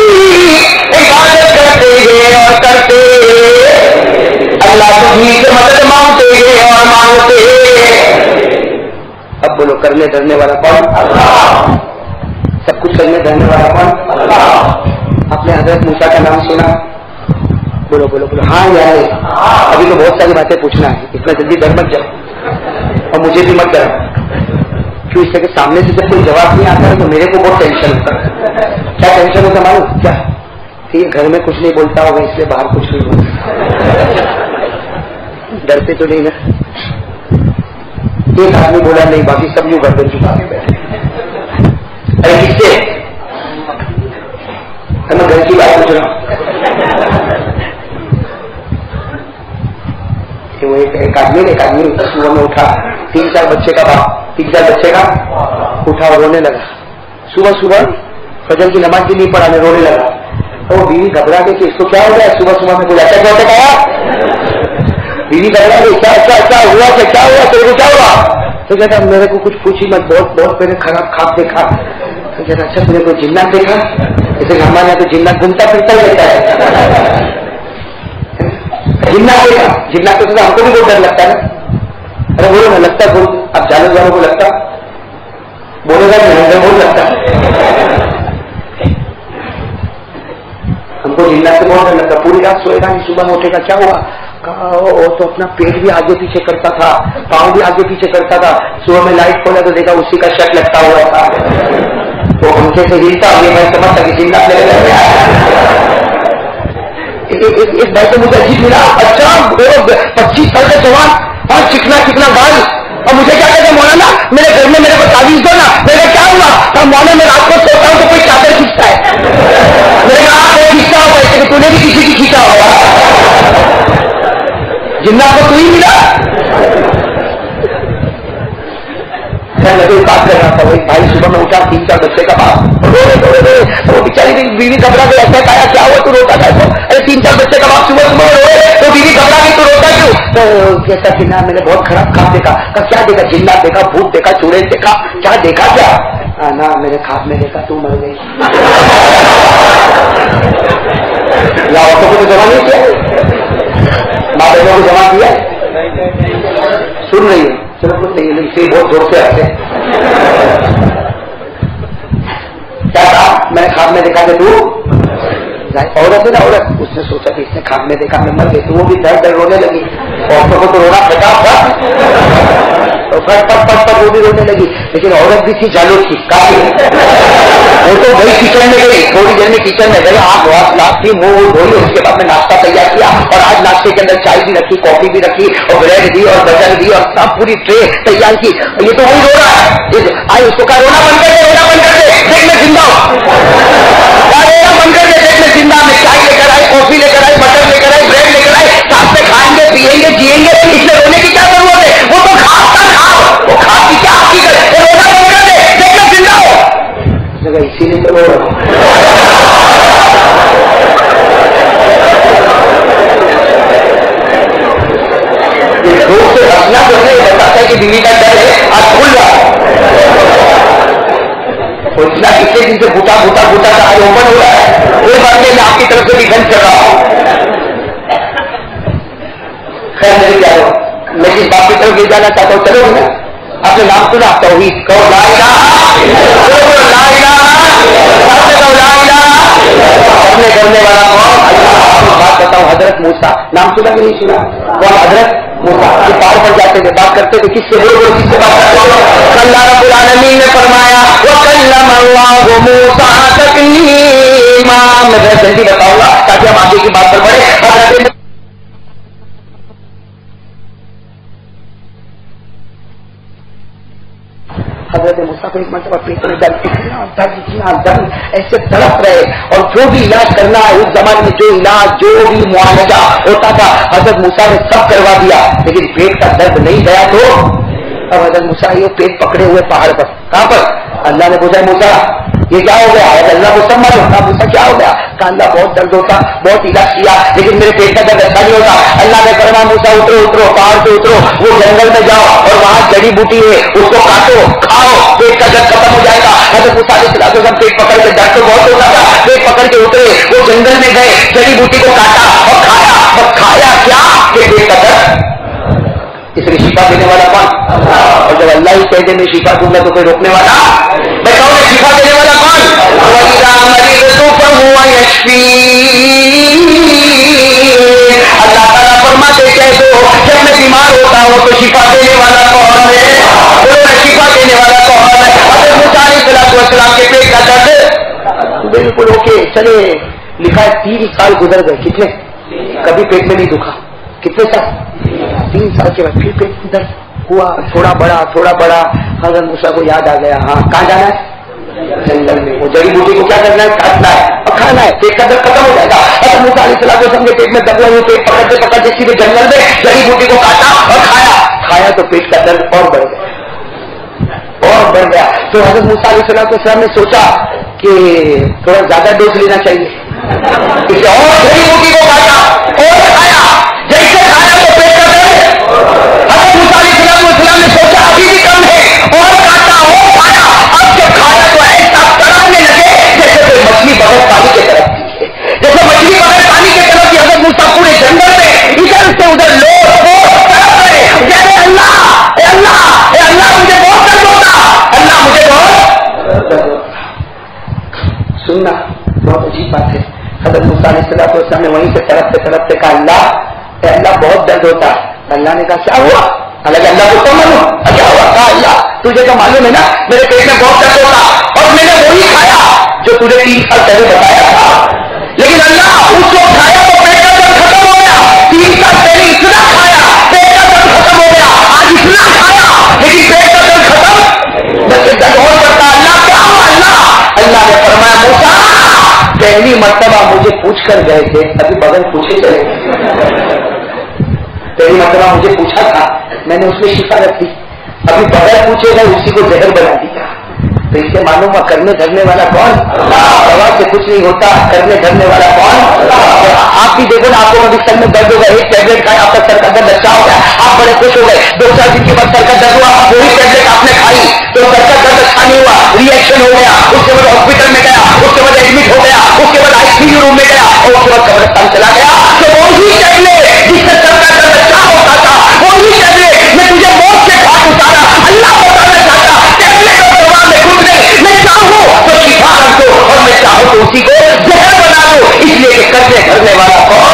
عبادت کرتے ہیں اور کرتے، اللہ تجھی سے مدد مانگتے ہیں اور مانگتے۔ اب بولو کرنے ڈرنے والا کون؟ اللہ۔ سب کچھ کرنے دھرنے والا کون؟ اللہ. آپ نے حضرت موسیٰ کا نام سنا؟ بولو بولو بولو. ہاں یار ابھی تو بہت ساری باتیں پوچھنا ہے, اتنا جلدی ڈر مت جاؤ اور مجھے بھی مت ڈر. کیوں؟ اس لیے کہ سامنے سے جب کوئی جواب نہیں آتا ہے تو میرے کو بہت ٹینشن ہوتا ہے. کیا ٹینشن ہوتا ہے معلوم کیا؟ کہ یہ گھر میں کچھ نہیں بولتا ہوگا اس لیے باہر کچھ نہیں بولتا. ڈرتے تو نہیں نا. ایک آدمی بولا نہیں, باقی سب یوں گردن چکا کے بیٹھے. ارے کس سے؟ میں گھر کی بات پوچھ رہا ہوں. ایک آدمی صبح میں اٹھا, 3-4 بچے کا باپ, 3-4 بچے کا اٹھا اور رونے لگا. صبح فجر کی نماز بھی نہیں پڑھانے, رونے لگا. اور بیوی گھبرا گئی کہ اس کو کیا ہو گیا, صبح میں بولا کیا کہا. بیوی گھبرا گئی, کیا ہوا تیرے کو کیا ہوا؟ تو کہتا میرے کو کچھ پوچھی مت, بہت میں نے خراب خواب دیکھا. تو کہتا اچھا تم نے کوئی جنات دیکھا؟ جیسے ہمارے یہاں تو جنات گھومتا پھرتا رہتا ہے. جنات دیکھا, جنات کو ہم کو بھی بہت ڈر لگتا ہے نا. ارے بولو نا, لگتا ہے بول, اب جانور والوں کو لگتا, بولے گا نہیں بہت لگتا ہے ہم کو. جنات سے بہت ڈر لگتا. پوری رات سوئے گا نہیں, صبح میں اٹھے گا کیا ہوا, وہ تو اپنا پیٹ بھی آگے پیچھے کرتا تھا, پاؤں بھی آگے پیچھے کرتا تھا. صبح میں لائٹ کھولا تو دیکھا اسی کا شرٹ لگتا ہوا تھا, تو پنکھے سے ہلتا. یہ میں سمجھتا کہ جنات لگے گا. ایک بھائی تو مجھے عجیب ملا, اچھا 25 سال کا جوان, اور چکنا بال, اور مجھے کیا کہتے ہیں مولانا میرے گھر میں میرے کو تعویذ دو نا. میرے کیا ہوا؟ مولانا میں رات کو سوتا ہوں تو کوئی چادر کھینچتا ہے. میرے کہا آپ کھینچتا ہو ایسے کہ تو نے بھی کسی کی کھینچا ہوگا. جنات کو تو ہی ملا. بات کر رہا تھا, وہی بھائی صبح میں اٹھا, 3-4 بچے کا باپ, وہ بیچاری بیوی گھبرا گئی. ایسا کہا کیا ہوا تو روتا تھا؟ ارے 3-4 بچے کا باپ صبح روئے تو بیوی گھبرا گئی تو روتا کیوں؟ تو کہتا کہ نا میں نے بہت خراب خواب دیکھا. کیا دیکھا؟ جنات دیکھا, بھوت دیکھا, چوڑیل دیکھا. کیا دیکھا کیا؟ نا میرے خواب میں دیکھا تو مر گئی. یا عورتوں کو تو جمع نہیں کیا, ماں بہنوں کو جمع کیا. سن رہی ہے؟ چلو کچھ نہیں, اسے بہت زور سے آتے. کیا کہا؟ میں نے خواب میں دیکھا کہ تو عورت ہے نا, عورت. اس نے سوچا کہ اس نے خواب میں دیکھا میں مر گئی, تو وہ بھی درد رونے لگی. عورتوں کو تو رونا پھٹا پٹ وہ بھی رونے لگی. لیکن عورت بھی تھی جالو تھی کافی, وہ تو گئی کچن میں گئی, تھوڑی دیر میں کچن میں گئی, آنکھ واس لاتی, منہ دھوئی. اس کے بعد میں ناشتہ تیار کیا, اور آج ناشتے کے اندر چائے بھی رکھی, کافی بھی رکھی, اور بریڈ دی, اور بٹر دی, اور سب پوری ٹرے تیار کی. یہ تو وہی رو رہا ہے. آئی اس کو کہا رونا بند کر دے, رونا بند کر دے, دیکھ میں زندہ ہوں. رونا بند کر دے, دیکھ میں زندہ. میں چائے لے کر آئی, کافی لے کر آئی, بٹر لے کر آئی, بریڈ لے کر آئی, ساتھ میں کھائیں گے, پیئیں گے, جیئیں گے. اس میں رونے کی کیا ضرورت ہے؟ وہ تو خواب تھا, خواب. وہ خواب کی کیا حقیقت ہے؟ رونا بند کر دے, دیکھ میں زندہ ہوں. اسی لیے تو رو رہا ہوں. دوست سے رکھنا جو ہے بتاتا ہے کہ بیوی کا ڈر ہے, آج کھل رہا. اور اتنا کتنے دن سے بوٹا تھا, آج اوپن ہو رہا ہے. کوئی بات نہیں, میں آپ کی طرف سے بھی گن کر رہا ہوں. خیر میرے کیا ہو, میں جس بات کی طرف لے جانا چاہتا ہوں, چلو نا. آپ نے نام سنا توحید, کہو لا الہ, لا الہ, کرنے کرنے والا کون؟ اللہ. بات بتاؤ, حضرت موسیٰ نام سنا کہ نہیں سنا؟ کون حضرت موسیٰ؟ یہ پہاڑ پر جاتے تھے, بات کرتے تھے, کس سے بولو, کس سے بات کرتے تھے؟ اللہ رب العالمین نے فرمایا وَكَلَّمَ اللَّهُ مُوسَىٰ تَكْلِيمًا. میں ذرا جلدی بتاؤں گا تاکہ ہم آگے کی بات پر بڑھیں. حضرت موسیٰ کو ایک مرتبہ پیٹ میں درد, اتنا درد, ایسے تڑپ رہے. اور جو بھی علاج کرنا ہے اس زمانے میں, جو علاج جو بھی معالجہ ہوتا تھا حضرت موسیٰ نے سب کروا دیا, لیکن پیٹ کا درد نہیں گیا. تو اب حضرت موسیٰ یہ پیٹ پکڑے ہوئے پہاڑ پر. کہاں پر؟ اللہ نے پوچھا موسیٰ یہ کیا ہو گیا؟ اللہ کو سب معلوم تھا. موسیٰ کیا ہو گیا؟ کہ اللہ بہت درد ہوتا, بہت علاج کیا, لیکن میرے پیٹ کا درد اچھا نہیں ہوتا. اللہ نے فرمایا موسیٰ اترو, پہاڑ سے اترو, وہ جنگل میں جاؤ اور وہاں جڑی بوٹی ہے, اس کو کاٹو, کھاؤ, پیٹ کا درد ختم ہو جائے گا. حضرت موسیٰ علیہ السلام پیٹ پکڑ کے, درد تو بہت ہوتا تھا, پیٹ پکڑ کے اترے, وہ جنگل میں گئے, جڑی بوٹی کو کاٹا اور کھایا. اور کھایا کیا کہ پیٹ کا درد. اس لیے شفا دینے والا کون؟ اور جب اللہ ہی کہہ دے میں شفا دوں گا تو کوئی روکنے والا. میں کہوں گا شفا دینے والا کون؟ وَإِذَا مَرِضْتُ فَهُوَ يَشْفِينِ. اللہ تعالیٰ فرماتے کہہ دو جب میں بیمار ہوتا ہوں تو شفا دینے والا کون ہے؟ بولو شفا دینے والا کون ہے؟ حضرت موسیٰ علیہ السلام کے پیٹ کا درد بالکل اوکے چلے. لکھا ہے 3 سال گزر گئے. کتنے؟ کبھی پیٹ میں نہیں دکھا. کتنے سال؟ 3 سال کے بعد پھر پیٹ درد ہوا, تھوڑا بڑا. حضرت موسیٰ کو یاد آ گیا, ہاں کہاں جانا ہے؟ جنگل میں. وہ جڑی بوٹی کو کیا کرنا ہے؟ کاٹنا ہے اور کھانا ہے. پیٹ کا درد ختم ہو جائے گا. حضرت موسیٰ علیہ السلام کے پیٹ میں درد ہوا, پیٹ پکڑتے سیدھے جنگل میں جڑی بوٹی کو کاٹا اور کھایا تو پیٹ کا درد اور بڑھ گیا. تو حضرت موسیٰ علیہ السلام نے سوچا کہ تھوڑا زیادہ ڈوز لینا چاہیے. اسے اور جڑی بوٹی کو کاٹا اور کھایا, جیسے کھایا تو پیٹ کا درد. حضرت موسیٰ علیہ السلام نے سوچا ابھی بھی کم ہے, اور کاٹا اور کھایا. اب جب کھایا تو ایسا تڑپنے لگے جیسے کوئی مچھلی بغیر پانی کی طرف تھی. جیسے مچھلی بغیر پانی کی طرف تھی. حضرت موسیٰ پورے جنگل میں ادھر سے ادھر لوٹ تڑپ رہے. کہتے اللہ اے اللہ اے اللہ مجھے بہت درد ہوتا, اللہ مجھے بہت. سننا بہت عجیب بات ہے. حضرت موسیٰ علیہ السلام نے وہیں سے تڑپتے کہا اللہ اے اللہ بہت درد ہوتا. اللہ نے کہا کیا ہوا؟ حالانکہ اللہ کو تو معلوم کیا ہوا. کہا اللہ تجھے تو معلوم ہے نا میرے پیٹ میں بہت درد ہوتا اور میں نے وہی کھایا جو تجھے 3 سال پہلے بتایا تھا. لیکن اللہ اس کو کھایا تو پیٹ کا درد ختم ہو گیا. 3 سال پہلے اتنا کھایا پیٹ کا درد ختم ہو گیا. آج اتنا کھایا لیکن پیٹ کا درد ختم بلکہ درد اور بڑھتا. اللہ کیا ہوا؟ اللہ نے فرمایا موسیٰ پہلی مرتبہ مجھے پوچھ کر گئے تھے, ابھی بغیر پوچھے چلے. پہلی مرتبہ مجھے پوچھا تھا, میں نے اس میں شفا رکھ دی. ابھی بغیر پوچھے گئے اسی کو زہر بنا دیا. تو اس سے معلوم ہوا کرنے دھرنے والا کون؟ دوا سے کچھ نہیں ہوتا, کرنے دھرنے والا کون؟ آپ بھی دیکھو نا, آپ کو ابھی سر میں درد ہوگا, ایک ٹیبلٹ کھایا آپ کا سر کا درد اچھا ہو گیا, آپ بڑے خوش ہو گئے. 2-4 دن کے بعد سر کا درد ہوا, وہی ٹیبلٹ آپ نے کھائی تو سر کا درد اچھا نہیں ہوا, ری ایکشن ہو گیا. اس کے بعد ہاسپٹل میں گیا, اس کے بعد ایڈمٹ ہو گیا, اس کے بعد ICU روم میں گیا اور اس کے بعد قبرستان چلا گیا. تو وہی ٹیبلٹ جس سے سر کا درد اچھا ہوتا تھا, وہی ٹیبلٹ میں تجھے موت سے گھاٹ اتارا. اللہ بتانا چاہتا ٹیبلٹ اور دوا میں کچھ نہیں. میں چاہوں تو شفا رکھ دو اور میں چاہوں تو اسی کو زہر بنا دو. اس لیے کہ کرنے دھرنے والا کون؟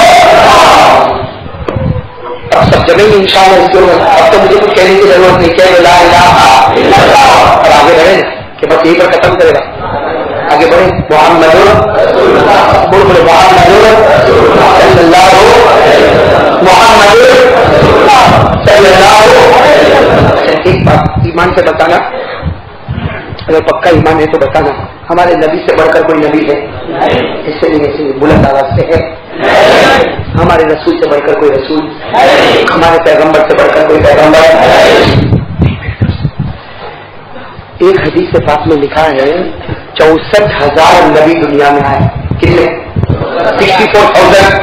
اب سب جگہ ہی انشاءاللہ اس کو اب تو مجھے کچھ کہنے کی ضرورت نہیں. کہہ لا الہ الا اللہ. اور آگے بڑھے کہ بس یہی پر ختم کرے گا. آگے بڑھے محمد بول بولے محمد صلی اللہ محمد صلی اللہ. ایک بات ایمان سے بتانا, اگر پکا ایمان ہے تو بتانا ہمارے نبی سے بڑھ کر کوئی نبی ہے؟ اس سے نہیں, ایسے بلند آواز سے ہے. ہمارے رسول سے بڑھ کر کوئی رسول, ہمارے پیغمبر سے بڑھ کر کوئی پیغمبر. ایک حدیث پاک میں لکھا ہے 64,000 نبی دنیا میں آئے. کتنے؟ 64,000.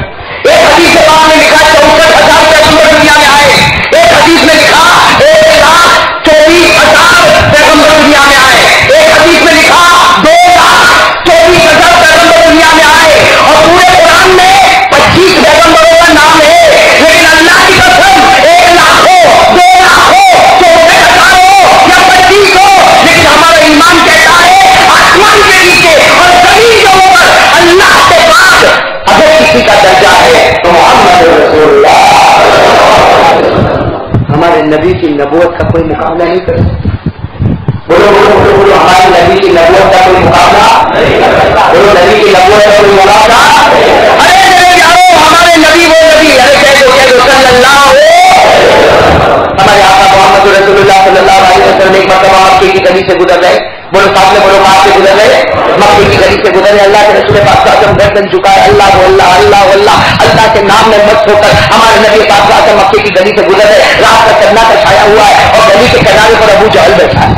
ایک حدیث پاک میں لکھا 64,000 پیغمبر دنیا میں آئے. ایک حدیث میں لکھا 1,24,000 پیغمبر دنیا میں آئے. ایک حدیث میں لکھا 2,24,000 پیغمبر دنیا میں آئے. اور پورے قرآن میں 25 پیغمبروں کا نام ہے. لیکن اللہ کی قسم 1 لاکھ ہو, 2 لاکھ ہو, 14,000 ہو یا 25 ہو, لیکن ہمارا ایمان کہتا ہے آسمان کے نیچے اور زمین کے اوپر اللہ کے بعد اگر کسی کا درجہ ہے تو محمد رسول اللہ. ہمارے نبی کی نبوت کا کوئی مقابلہ نہیں کر سکتا. بولو بولو بولو بولو, ہمارے نبی کی نبوت کا کوئی مقابلہ. بولو نبی کی نبوت کا کوئی مقابلہ. ارے میرے یارو ہمارے نبی وہ نبی, ارے کہہ دو صلی اللہ ہو. ہمارے آقا محمد رسول اللہ صلی اللہ علیہ وسلم ایک مرتبہ مکے کی گلی سے گزر رہے. بولو سامنے بولو, کہاں سے گزر رہے؟ مکے کی گلی سے گزر رہے. اللہ کے رسول پاک صلی اللہ علیہ وسلم گردن جھکائے, اللہ اللہ اللہ اللہ اللہ کے نام میں مست ہو کر ہمارے نبی پاک صلی اللہ علیہ وسلم مکے کی گلی سے گزر رہے. رات کا سناٹا چھایا ہوا ہے اور گلی کے کنارے پر ابو جہل بیٹھا ہے.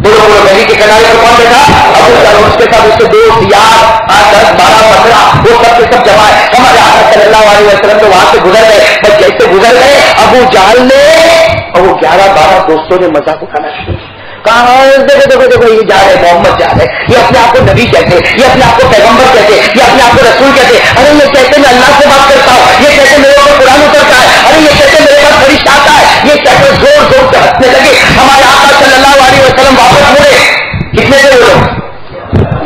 بولو بولو, گلی کے کنارے پر کون بیٹھا؟ ابو جہل. اس کے ساتھ اس کے دوست یار 10 12 15 وہ سب کے سب جمع ہے. ہمارے آقا صلی اللہ علیہ وسلم تو وہاں سے گزر گئے. بس جیسے گزر گئے ابو جہل نے اور وہ 11-12 دوستوں نے مذاق اٹھانا شروع کیا. کہاں دیکھو دیکھو دیکھو, یہ جا رہے محمد جا رہے, یہ اپنے آپ کو نبی کہتے, یہ اپنے آپ کو پیغمبر کہتے, یہ اپنے آپ کو رسول کہتے. ارے یہ کہتے میں اللہ سے بات کرتا ہوں, یہ کہتے میرے اوپر قرآن اترتا ہے, ارے یہ کہتے میرے پاس فرشتہ آتا ہے. یہ کہتے زور زور سے ہنسنے لگے. ہمارے آقا صلی اللہ علیہ وسلم واپس مڑے. کتنے تھے وہ لوگ؟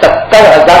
70,000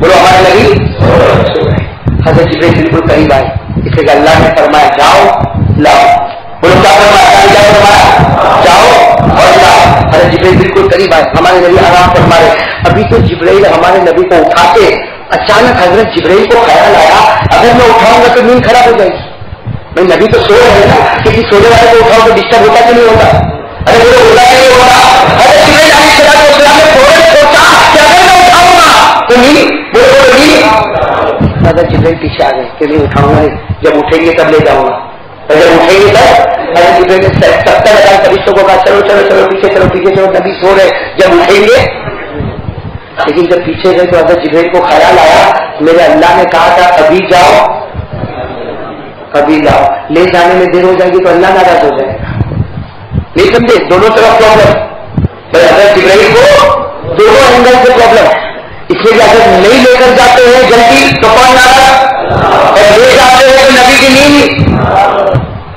بولو ہمارے نبی سو رہے. حضرت جبرائیل بالکل قریب آئے, اس لیے کہ اللہ نے فرمایا جاؤ لاؤ. بولو کیا فرمایا, جاؤ اور لاؤ. حضرت جبرائیل بالکل قریب آئے, ہمارے نبی آرام فرما رہے. ابھی تو جبرائیل ہمارے نبی کو اٹھاتے, اچانک حضرت جبرائیل کو خیال آیا اگر میں اٹھاؤں گا تو نیند خراب ہو جائے گی. میں نبی تو سو رہے ہیں نا, کسی سونے والے کو اٹھاؤ تو ڈسٹرب ہوتا کہ نہیں ہوتا؟ ارے وہ ہوتا کہ نہیں ہوتا؟ حضرت جبرائیل علیہ السلام نے فوراً سوچا کہ اگر میں اٹھاؤں گا تو نیند, بولو نیند. حضرت جبرائیل پیچھے آ گئے کہ نہیں اٹھاؤں گا, جب اٹھیں گے تب لے جاؤں گا. جب اٹھیں گے تب حضرت جبرائیل نے 70,000 فرشتوں کو کہا چلو چلو چلو پیچھے چلو پیچھے چلو, نبی سو رہے, جب اٹھیں گے. لیکن جب پیچھے گئے تو حضرت جبرائیل کو خیال آیا میرے اللہ نے کہا تھا ابھی جاؤ ابھی لاؤ, لے جانے میں دیر ہو جائے گی تو اللہ ناراض ہو جائے گا. نہیں سمجھے, دونوں طرف پرابلم. حضرت جبرائیل کو دونوں اینگل سے پرابلم, اس لیے اگر نہیں لے کر جاتے ہیں جلدی تو کون ناراض, اور لے جاتے ہیں تو نبی کی نیند.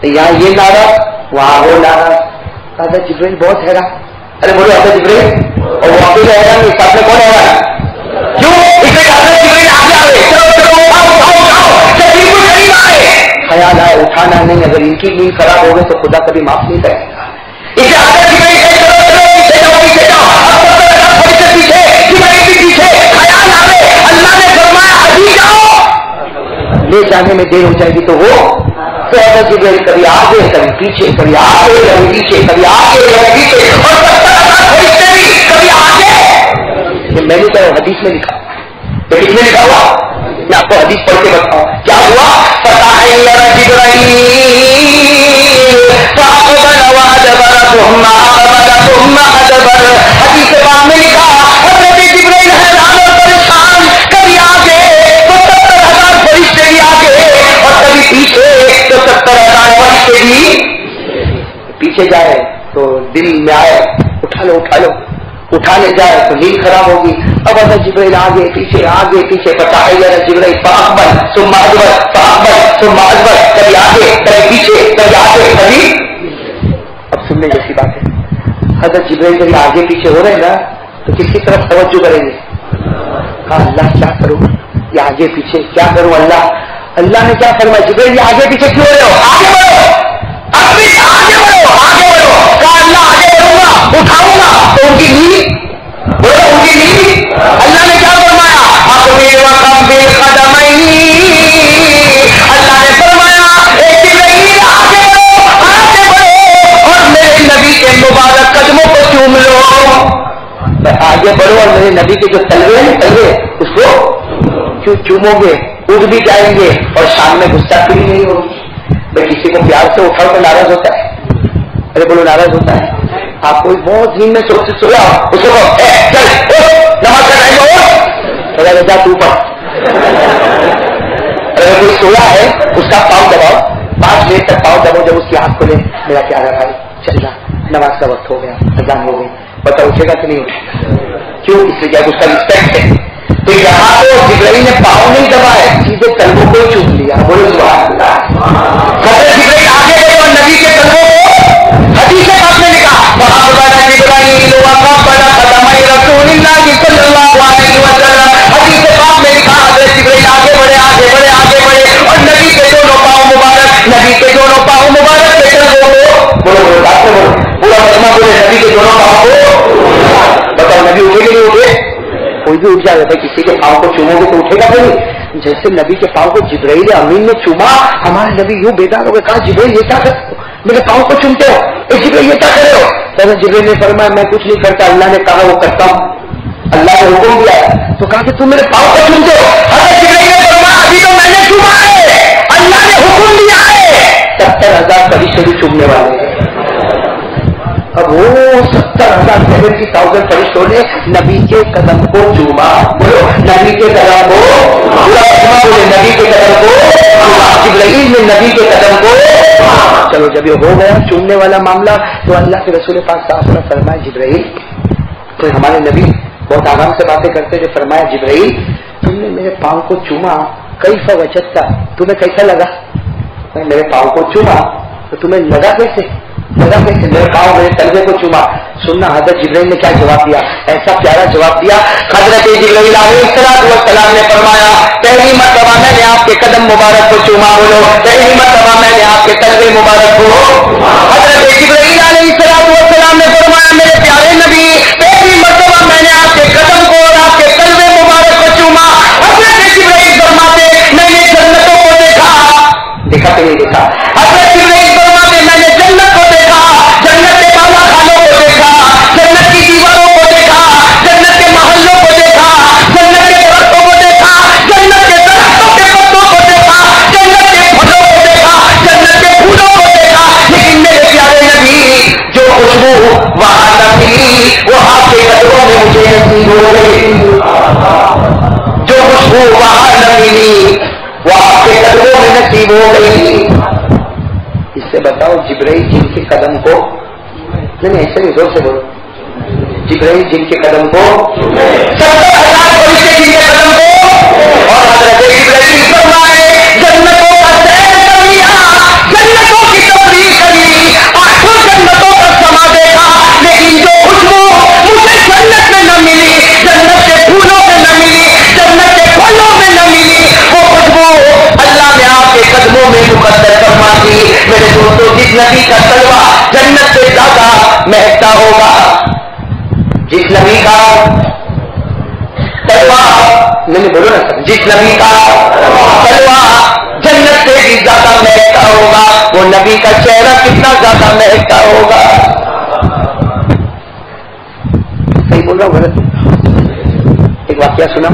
یہاں یہ ناراض وہاں وہ ناراض. حضرت جبرائیل بہت حیران. ارے بولو حضرت جبرائیل, اور وہ آپ کو حیران نہیں, ساتھ میں کون حیران؟ کیوں؟ اس لیے حضرت جبرائیل آگے آئے, چلو چلو اٹھاؤ اٹھاؤ اٹھاؤ, جب بالکل قریب آئے خیال آئے اٹھانا نہیں, اگر ان کی نیند خراب ہو گئی تو خدا کبھی معاف نہیں کرے گا. اسے حضرت جبرائیل چلو چلو پیچھے جاؤ پیچھے جاؤ, پیچھے جبرائیل بھی پیچھے. خیال آئے اللہ نے فرمایا ابھی جاؤ, لے جانے میں دیر ہو جائے گی تو وہ حضرت جبرائیل کبھی آگے کبھی پیچھے, کبھی آگے کبھی پیچھے, کبھی آگے کبھی پیچھے, اور 70,000 فرشتے بھی کبھی آگے. یہ میں نے کہا حدیث میں لکھا, کس میں لکھا ہوا, میں آپ کو حدیث پڑھ کے بتاؤں کیا ہوا. فتحیر جبرائیل فاقبل وادبر ثم اقبل ثم ادبر. حدیث پاک میں لکھا حضرت جبرائیل حیران اور پریشان, کبھی آگے تو 70,000 فرشتے بھی آگے, اور کبھی پیچھے تو 70,000 فرشتے بھی پیچھے جائے. تو دل میں آئے اٹھا لو اٹھا لو, اٹھانے جائے تو نیند خراب ہوگی. اب حضرت جبرائیل آگے پیچھے فتحیر جبرائیل فاقبل ثم ادبر فاقبل ثم ادبر, کبھی آگے کبھی پیچھے کبھی آگے کبھی. اب سننے جیسی بات ہے, حضرت جبرائیل کبھی آگے پیچھے ہو رہے ہیں نا تو کس کی طرف توجہ کریں گے؟ کہا اللہ کیا کروں, یہ آگے پیچھے کیا کروں اللہ. اللہ نے کیا فرمایا جبرائیل یہ آگے پیچھے کیوں ہو رہے ہو, آگے بڑھو, ابھی آگے بڑھو آگے بڑھو. کہا اللہ آگے بڑھوں گا اٹھاؤں گا تو ان کی نیند, بولو ان کی نیند. اللہ نے کیا فرمایا اقبل وقبل قدمین, اللہ نے فرمایا جبرائیل آگے بڑھو اور میرے نبی کے مبارک قدموں کو چوم لو. آگے بڑھو اور میرے نبی کے جو تلوے ہیں تلوے اس کو کیوں چومو گے, اٹھ بھی جائیں گے اور شام میں غصہ بھی نہیں ہوگی. بھائی کسی کو پیار سے اٹھاؤ تو ناراض ہوتا ہے, ارے بولو ناراض ہوتا ہے. آپ کوئی بہت نیند میں سوچتے سویا اس کو چل نماز کا ٹائم ہو جا تو اوپر. اگر کوئی سویا ہے اس کا پاؤں دباؤ, 5 منٹ تک پاؤں دباؤ, جب اس کی آنکھ کھولے میرا پیارا بھائی چل رہا نماز کا وقت ہو گیا اذان ہو گئی, پتہ اٹھے گا کہ نہیں اٹھے گا؟ کیوں؟ اس لیے اس کا رسپیکٹ ہے. تو یہاں تو جبرائیل نے پاؤں نہیں دبائے, سیدھے کلبوں کو چوم لیا. بولے سبحان اللہ. حضرت جبرائیل آگے گئے اور نبی کے کلبوں کو حدیث پاک میں لکھا فاقبل جبرائیل وقبل قدمي رسول اللہ صلی اللہ علیہ وسلم. حدیث پاک میں لکھا حضرت جبرائیل آگے بڑھے آگے بڑھے آگے بڑھے اور نبی کے دونوں پاؤں مبارک کے کلبوں کو بولو پورا مجمع بولے نبی کے دونوں پاؤں کو. بتاؤ نبی اٹھے کہ نہیں اٹھے؟ کوئی بھی اٹھ جائے. کسی کے پاؤں کو چومو گے تو اٹھے گا نہیں. جیسے نبی کے پاؤں کو جبرائیل امین نے چوما, ہمارے نبی یوں بیدار ہو گئے, کہا جبرائیل یہ کیا کرتے ہو, میرے پاؤں کو چومتے ہو, جبرائیل یہ کیا کرے ہو. جبرائیل نے فرمایا میں کچھ نہیں کرتا, اللہ نے کہا وہ کرتا ہوں, اللہ نے حکم دیا. تو کہا کہ تم میرے پاؤں کو چومتے ہو. حضرت جبرائیل نے فرمایا ابھی تو میں نے چوما ہے, اللہ نے حکم دیا ہے. 70,000 فرشتے بھی چومنے والے ہیں. اب وہ 70,000 فرشتوں نے نبی کے قدم کو چوما. بولو نبی کے قدم کو, پورا بولے نبی کے قدم کو. جبرائیل نے نبی کے قدم کو. چلو جب یہ ہو گیا چومنے والا معاملہ تو اللہ کے رسول پاک صاحب نے فرمایا جبرائیل, تو ہمارے نبی بہت آرام سے باتیں کرتے تھے, فرمایا جبرائیل تم نے میرے پاؤں کو چوما, کیف وجدت, تمہیں کیسا لگا. میرے پاؤں کو چوما تو تمہیں لگا کیسے, میرے پاؤں میرے تلوے کو چوما. سننا حضرت جبرائیل نے کیا جواب دیا, ایسا پیارا جواب دیا. حضرت جبرائیل علیہ السلام نے فرمایا پہلی مرتبہ میں نے آپ کے قدم مبارک کو چوما. بولو پہلی مرتبہ میں نے آپ کے قلب مبارک کو. حضرت جبرائیل علیہ السلام نے فرمایا میرے پیارے نبی پہلی مرتبہ میں نے آپ کے قدم کو اور آپ کے قلب مبارک کو چوما. حضرت جبرائیل فرماتے میں نے جنتوں کو دیکھا کہ نہیں دیکھا. حضرت جبرائیل فرماتے میں نے جنت کو دیکھا, جنت کے بالا خانوں کو دیکھا, جنت کی دیواروں کو دیکھا, جنت کے محلوں کو دیکھا, جنت کے درختوں کو دیکھا, جنت کے درختوں کے پتوں کو دیکھا, جنت کے پھلوں کو دیکھا, جنت کے پھولوں کو دیکھا. لیکن میرے پیارے نبی جو خوشبو وہاں نہ ملی وہ آپ کے قدموں میں مجھے نصیب ہو گئی. جو خوشبو وہاں نہ ملی وہ آپ کے قدموں میں نصیب ہو گئی. اس سے بتاؤ جبرائیل جن کے قدم کو, نہیں ایسے نہیں زور سے بولو, جبرائیل جن کے قدم کو 70,000 فرشتے جن کے قدم کو, اور حضرت جبرائیل فرمائے جنتوں کا سیر کر لیا, جنتوں کی تفریح کری, 8 جنتوں کا سما دیکھا, لیکن جو خوشبو مجھے جنت میں نہ ملی, جنت کے پھولوں میں نہ ملی, جنت کے پھلوں میں نہ ملی, وہ خوشبو اللہ نے آپ کے قدموں میں مقدر فرما دی. میرے دوستوں جس نبی کا تلوہ جنت سے زیادہ مہکتا ہوگا, جس نبی کا تلوہ, نہیں بولو نا سر, جس نبی کا تلوہ جنت سے بھی زیادہ مہکتا ہوگا, وہ نبی کا چہرہ کتنا زیادہ مہکتا ہوگا. صحیح بول رہا ہوں غلط؟ ایک واقعہ سنا,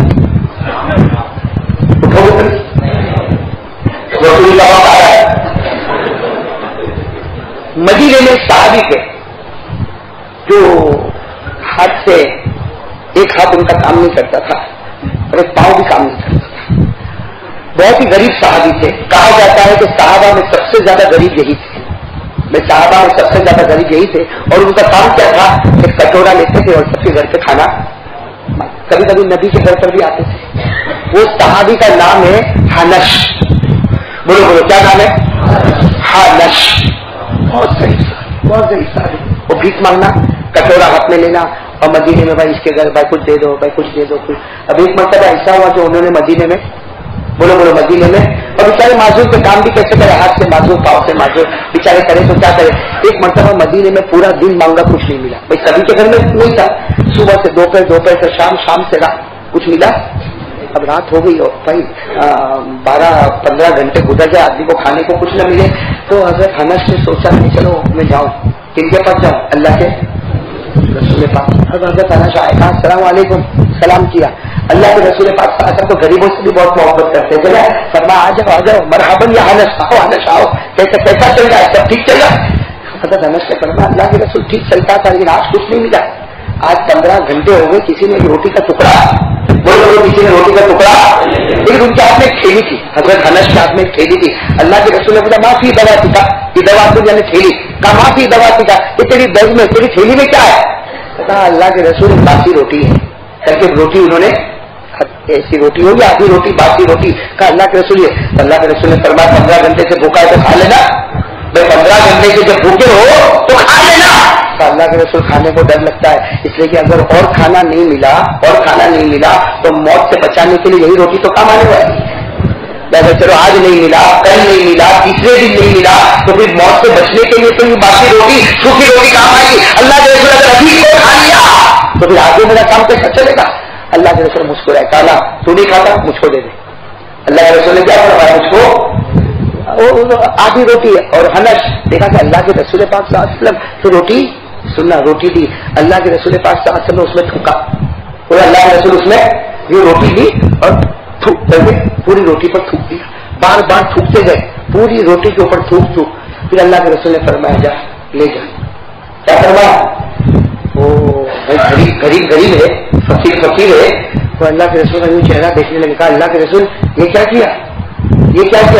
اٹھو رسول اللہ آ رہا ہے مدینے میں صحابی تھے جو ہاتھ سے ایک ہاتھ ان کا کام نہیں کرتا تھا اور ایک پاؤں بھی کام نہیں کرتا تھا. بہت ہی غریب صحابی تھے. کہا جاتا ہے کہ صحابہ میں سب سے زیادہ غریب یہی تھے, صحابہ میں سب سے زیادہ غریب یہی تھے. اور ان کا کام کیا تھا, ایک کٹورا لیتے تھے اور سب کے گھر پہ کھانا, کبھی کبھی نبی کے گھر پر بھی آتے تھے. وہ صحابی کا نام ہے حنش. بولو بولو کیا نام ہے؟ حنش. بہت صحیح صحابی. وہ بھیک مانگنا, کٹورا ہاتھ میں لینا, اور مدینے میں بھائی اس کے گھر بھائی کچھ دے دو, بھائی کچھ دے دو کچھ. اب ایک مرتبہ ایسا ہوا کہ انہوں نے مدینے میں, بولو بولو مدینے میں, اور بیچارے معذور کے کام بھی کیسے کرے, ہاتھ سے معذور پاؤں سے معذور, بیچارے کرے تو کیا کرے. ایک مرتبہ مدینے میں پورا دن مانگا کچھ نہیں ملا. بھائی سبھی کے گھر میں نہیں تھا, صبح سے دوپہر, دوپہر سے شام, شام سے رات, کچھ ملا. اب رات ہو گئی اور بھائی 12-15 گھنٹے گزر جائے, آدمی کو کھانے کو کچھ نہ ملے. تو حضرت حنش نے سوچا کہ چلو میں جاؤں, کن کے پاس جاؤں, اللہ کے رسول پاک. حضرت حنش آئے, کہا السلام علیکم, سلام کیا. اللہ کے رسول پاک تو غریبوں سے بھی بہت محبت کرتے ہیں. چلے فرمایا آ جاؤ مرحباً یا حنش, آؤ حنش آؤ, کیسا چل رہا ہے, سب ٹھیک چل رہا ہے. حضرت حنش نے فرمایا اللہ کے رسول ٹھیک چلتا تھا لیکن آج کچھ نہیں ملا. آج 15 گھنٹے ہو گئے کسی نے روٹی کا ٹکڑا, کسی نے روٹی کا ٹکڑا, لیکن ان کے ہاتھ میں ایک تھیلی تھی. حضرت حنش کے ہاتھ میں ایک تھیلی تھی. اللہ کے رسول نے بولا معافی دوا سکھا, یہ دوا تو یعنی تھیلی, کہا معافی دوا سکھا, یہ تیری بیگ میں, تیری تھیلی میں کیا ہے؟ کہا اللہ کے رسول باسی روٹی ہے. کر کے روٹی انہوں نے, ایسی روٹی ہوگی آدھی روٹی, باسی روٹی. کہا اللہ کے رسول, اللہ کے رسول نے فرمایا 15 گھنٹے سے بھوکا ہے تو کھا لینا. بھائی 15 گھنٹے سے جب بھوکے ہو تو کھا لینا. اللہ کے رسول کھانے کو ڈر لگتا ہے, اس لیے کہ اگر اور کھانا نہیں ملا تو موت سے بچانے کے لیے یہی روٹی تو کام آنے والی ہے. اگر چلو آج نہیں ملا, کل نہیں ملا, تیسرے دن نہیں ملا, تو پھر موت سے بچنے کے لیے تو یہ باقی روٹی, سوکھی روٹی کام آئے گی. اللہ کے رسول اگر ابھی کو کھا لیا تو پھر آگے میرا کام کیسا چلے گا. اللہ کے رسول مسکرائے, کہا تو نہیں کھاتا مجھ کو دے دے. اللہ کے رسول نے کیا فرمایا, مجھ کو آدھی روٹی ہے. اور حنش دیکھا کہ اللہ کے رسول پاک صلی اللہ علیہ وسلم تو روٹی سننا روٹی دی. اللہ کے رسول پاک صلی اللہ علیہ وسلم اس میں تھوکا, اور اللہ کے رسول اس میں یہ روٹی دی اور تھوک کر کے پوری روٹی پر تھوک دیا. بار بار تھوکتے گئے, پوری روٹی کے اوپر تھوک. پھر اللہ کے رسول نے فرمایا جا لے جا. کیا فرمایا, وہ غریب ہے, فقیر ہے. تو اللہ کے رسول کا یوں چہرہ دیکھنے لگے, کہا اللہ کے رسول یہ کیا کیا,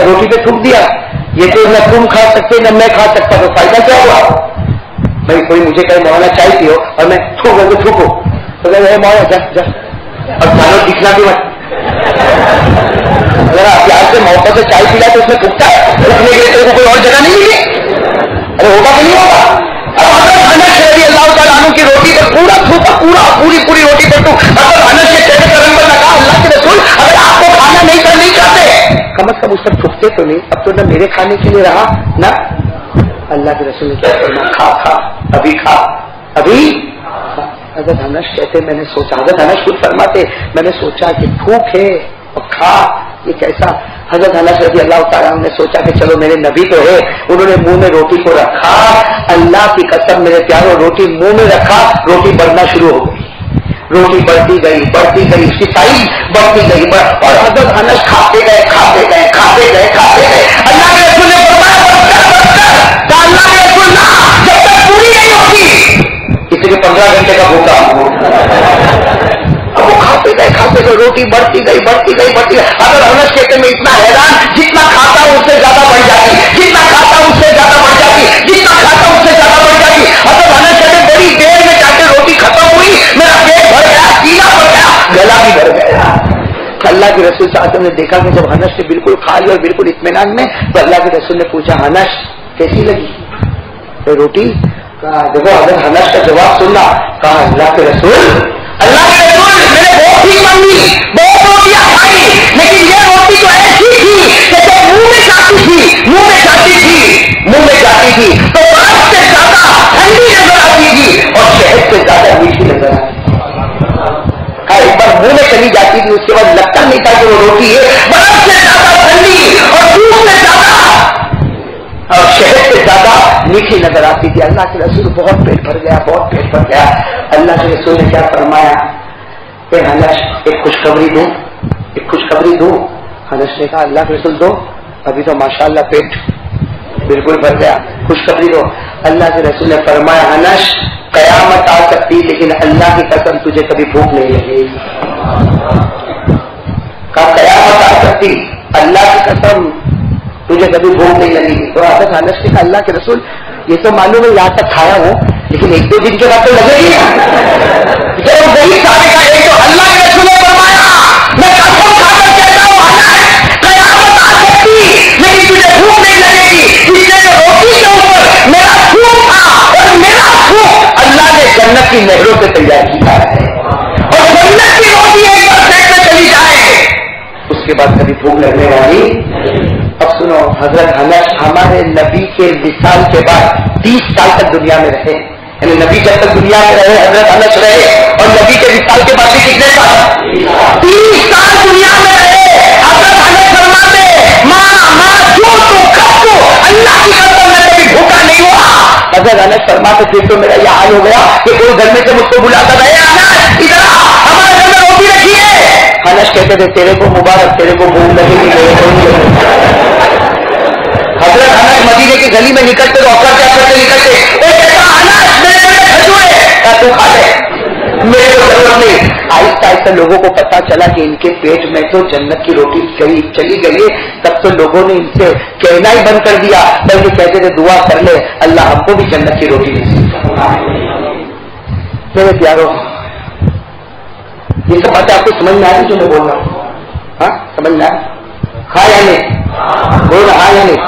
روٹی پہ تھوک دیا, یہ تو نہ تم کھا سکتے نہ میں کھا سکتا, تو فائدہ کیا ہوا. بھائی کوئی مجھے کہیں مولانا چائے پیو اور میں تھوکو تو مولانا جا اور کھانا دکھنا بھی مت. اگر آپ پیار سے محبت سے چائے پلا تو اس میں تھوکتا ہے, رکھنے کے لیے کوئی اور جگہ نہیں ملی. ارے ہوگا کہ نہیں ہوگا. اب حضرت انس رضی اللہ تعالیٰ عنہ کی روٹی پر پورا تھوکا، پوری روٹی پر تو حضرت انس کے چہرے پر رنگ پر لگا، اللہ کے رسول اگر آپ کو کھانا نہیں چاہتے کم از کم اس پر تھوکتے تو نہیں، اب تو نہ میرے کھانے کے لیے رہا نہ اللہ کے رسول نے کیا کرنا، کھا ابھی کھا ابھی کھا۔ حضرت انس کہتے میں نے سوچا، حضرت انس خود فرماتے میں نے سوچا کہ بھوک ہے اور کھا، یہ کیسا؟ حضرت انس رضی اللہ تعالیٰ نے سوچا کہ چلو میرے نبی تو ہے، انہوں نے منہ میں روٹی کو رکھا، اللہ کی قسم میرے پیاروں روٹی منہ میں رکھا، روٹی بڑھنا شروع ہو گئی، روٹی بڑھتی گئی اس کی سائز بڑھتی گئی اور حضرت انس کھاتے گئے اللہ کے رسول نے فرمایا اللہ کے رسول نہ، جب تک پوری نہیں ہوتی، اس لیے 15 گھنٹے کا بھوکا اب وہ کھاتے گئے روٹی بڑھتی گئی اگر انس کہتے میں اتنا حیران، جتنا کھاتا ہوں اس سے زیادہ بڑھ جاتی، جتنا کھاتا ہوں اس سے زیادہ بڑھ جاتی، اگر انس کہتے بڑی دیر میں جا کے روٹی ختم ہوئی، میرا پیٹ بھر گیا، سینہ بھر گیا، گلا بھی بھر گیا۔ اللہ کے رسول صلی اللہ علیہ وسلم نے دیکھا کہ جب انس نے بالکل کھا لیا اور بالکل اطمینان میں، تو اللہ کے رسول نے پوچھا انس کیسی لگی روٹی؟ کہا دیکھو حضرت انس کا جواب سننا، کہا اللہ کے رسول میں نے بہت ہی مانگی، بہت روٹیاں کھائی، لیکن یہ روٹی تو ایسی تھی کہ جب منہ میں جاتی تھی تو برف سے زیادہ ٹھنڈی نظر آتی تھی اور شہد سے زیادہ میٹھی نظر آتی تھی۔ ایک بار منہ میں چلی جاتی تھی، اس کے بعد لگتا نہیں تھا کہ وہ روٹی ہے، برف سے زیادہ ٹھنڈی اور دودھ سے زیادہ اور شہد سے زیادہ میٹھی نظر آتی تھی۔ اللہ کے رسول بہت پیٹ بھر گیا۔ اللہ کے رسول نے کیا فرمایا کہ انس ایک خوشخبری دوں؟ انس نے کہا اللہ کے رسول دو، ابھی تو ماشاءاللہ پیٹ بالکل بھر گیا، خوشخبری دو۔ اللہ کے رسول نے فرمایا انس قیامت آ سکتی لیکن اللہ کی قسم تجھے کبھی بھوک نہیں لگے گی۔ کہا قیامت آ سکتی، اللہ کی قسم تجھے کبھی بھوک نہیں لگے گی۔ تو حضرت انس نے کہا اللہ کے رسول یہ تو معلوم ہے یہاں تک کھایا ہوں لیکن 1-2 دن کے بعد تو لگے گی نا۔ جب وہی سارے کا ایک تو اللہ کے رسول نے فرمایا میں قسم کھا کر کہتا ہوں انس قیامت آ سکتی لیکن تجھے بھوک نہیں لگے گی، اس لیے روٹی کے اوپر میرا تھوک تھا اور میرا تھوک اللہ نے جنت کی نہروں سے تیار کیا ہے اور جنت کی روٹی ایک بار پیٹ میں چلی جائے اس کے بعد کبھی بھوک لگنے والی۔ اب سنو حضرت انس ہمارے نبی کے وصال کے بعد 30 سال تک دنیا میں رہے، یعنی نبی جب تک دنیا میں رہے حضرت انس رہے اور نبی کے وصال کے بعد بھی کتنے سال؟ 30 سال دنیا میں رہے۔ حضرت انس فرماتے اللہ کی قسم میں کبھی بھوکا نہیں ہوا۔ حضرت انس فرماتے پھر تو میرا یہ حال ہو گیا کہ کوئی گھر میں سے مجھ کو بلاتا رہے انس ادھر ہمارے گھر میں روٹی رکھی ہے۔ انس کہتے تھے تیرے کو مبارک، تیرے کو بھوک لگے گی، میرے کو نہیں لگے۔ حضرت انس مدینے کی گلی میں نکلتے تو اکڑ کے نکلتے، وہ کہتا انس میرے گھر میں کھجور ہے، تو کھا لے، میرے کو ضرورت نہیں۔ آہستہ لوگوں کو پتا چلا کہ ان کے پیٹ میں تو جنت کی روٹی چلی گئی ہے، تب تو لوگوں نے ان سے کہنا ہی بند کر دیا، بلکہ کہتے تھے دعا کر لے اللہ ہم کو بھی جنت کی روٹی نصیب کرے۔ میرے پیارو یہ سب باتیں آپ کو سمجھ میں آ رہی جو میں بول رہا ہوں؟ ہاں سمجھ میں آئی؟ ہاں یا نہیں؟ بول رہا ہاں یا نہیں؟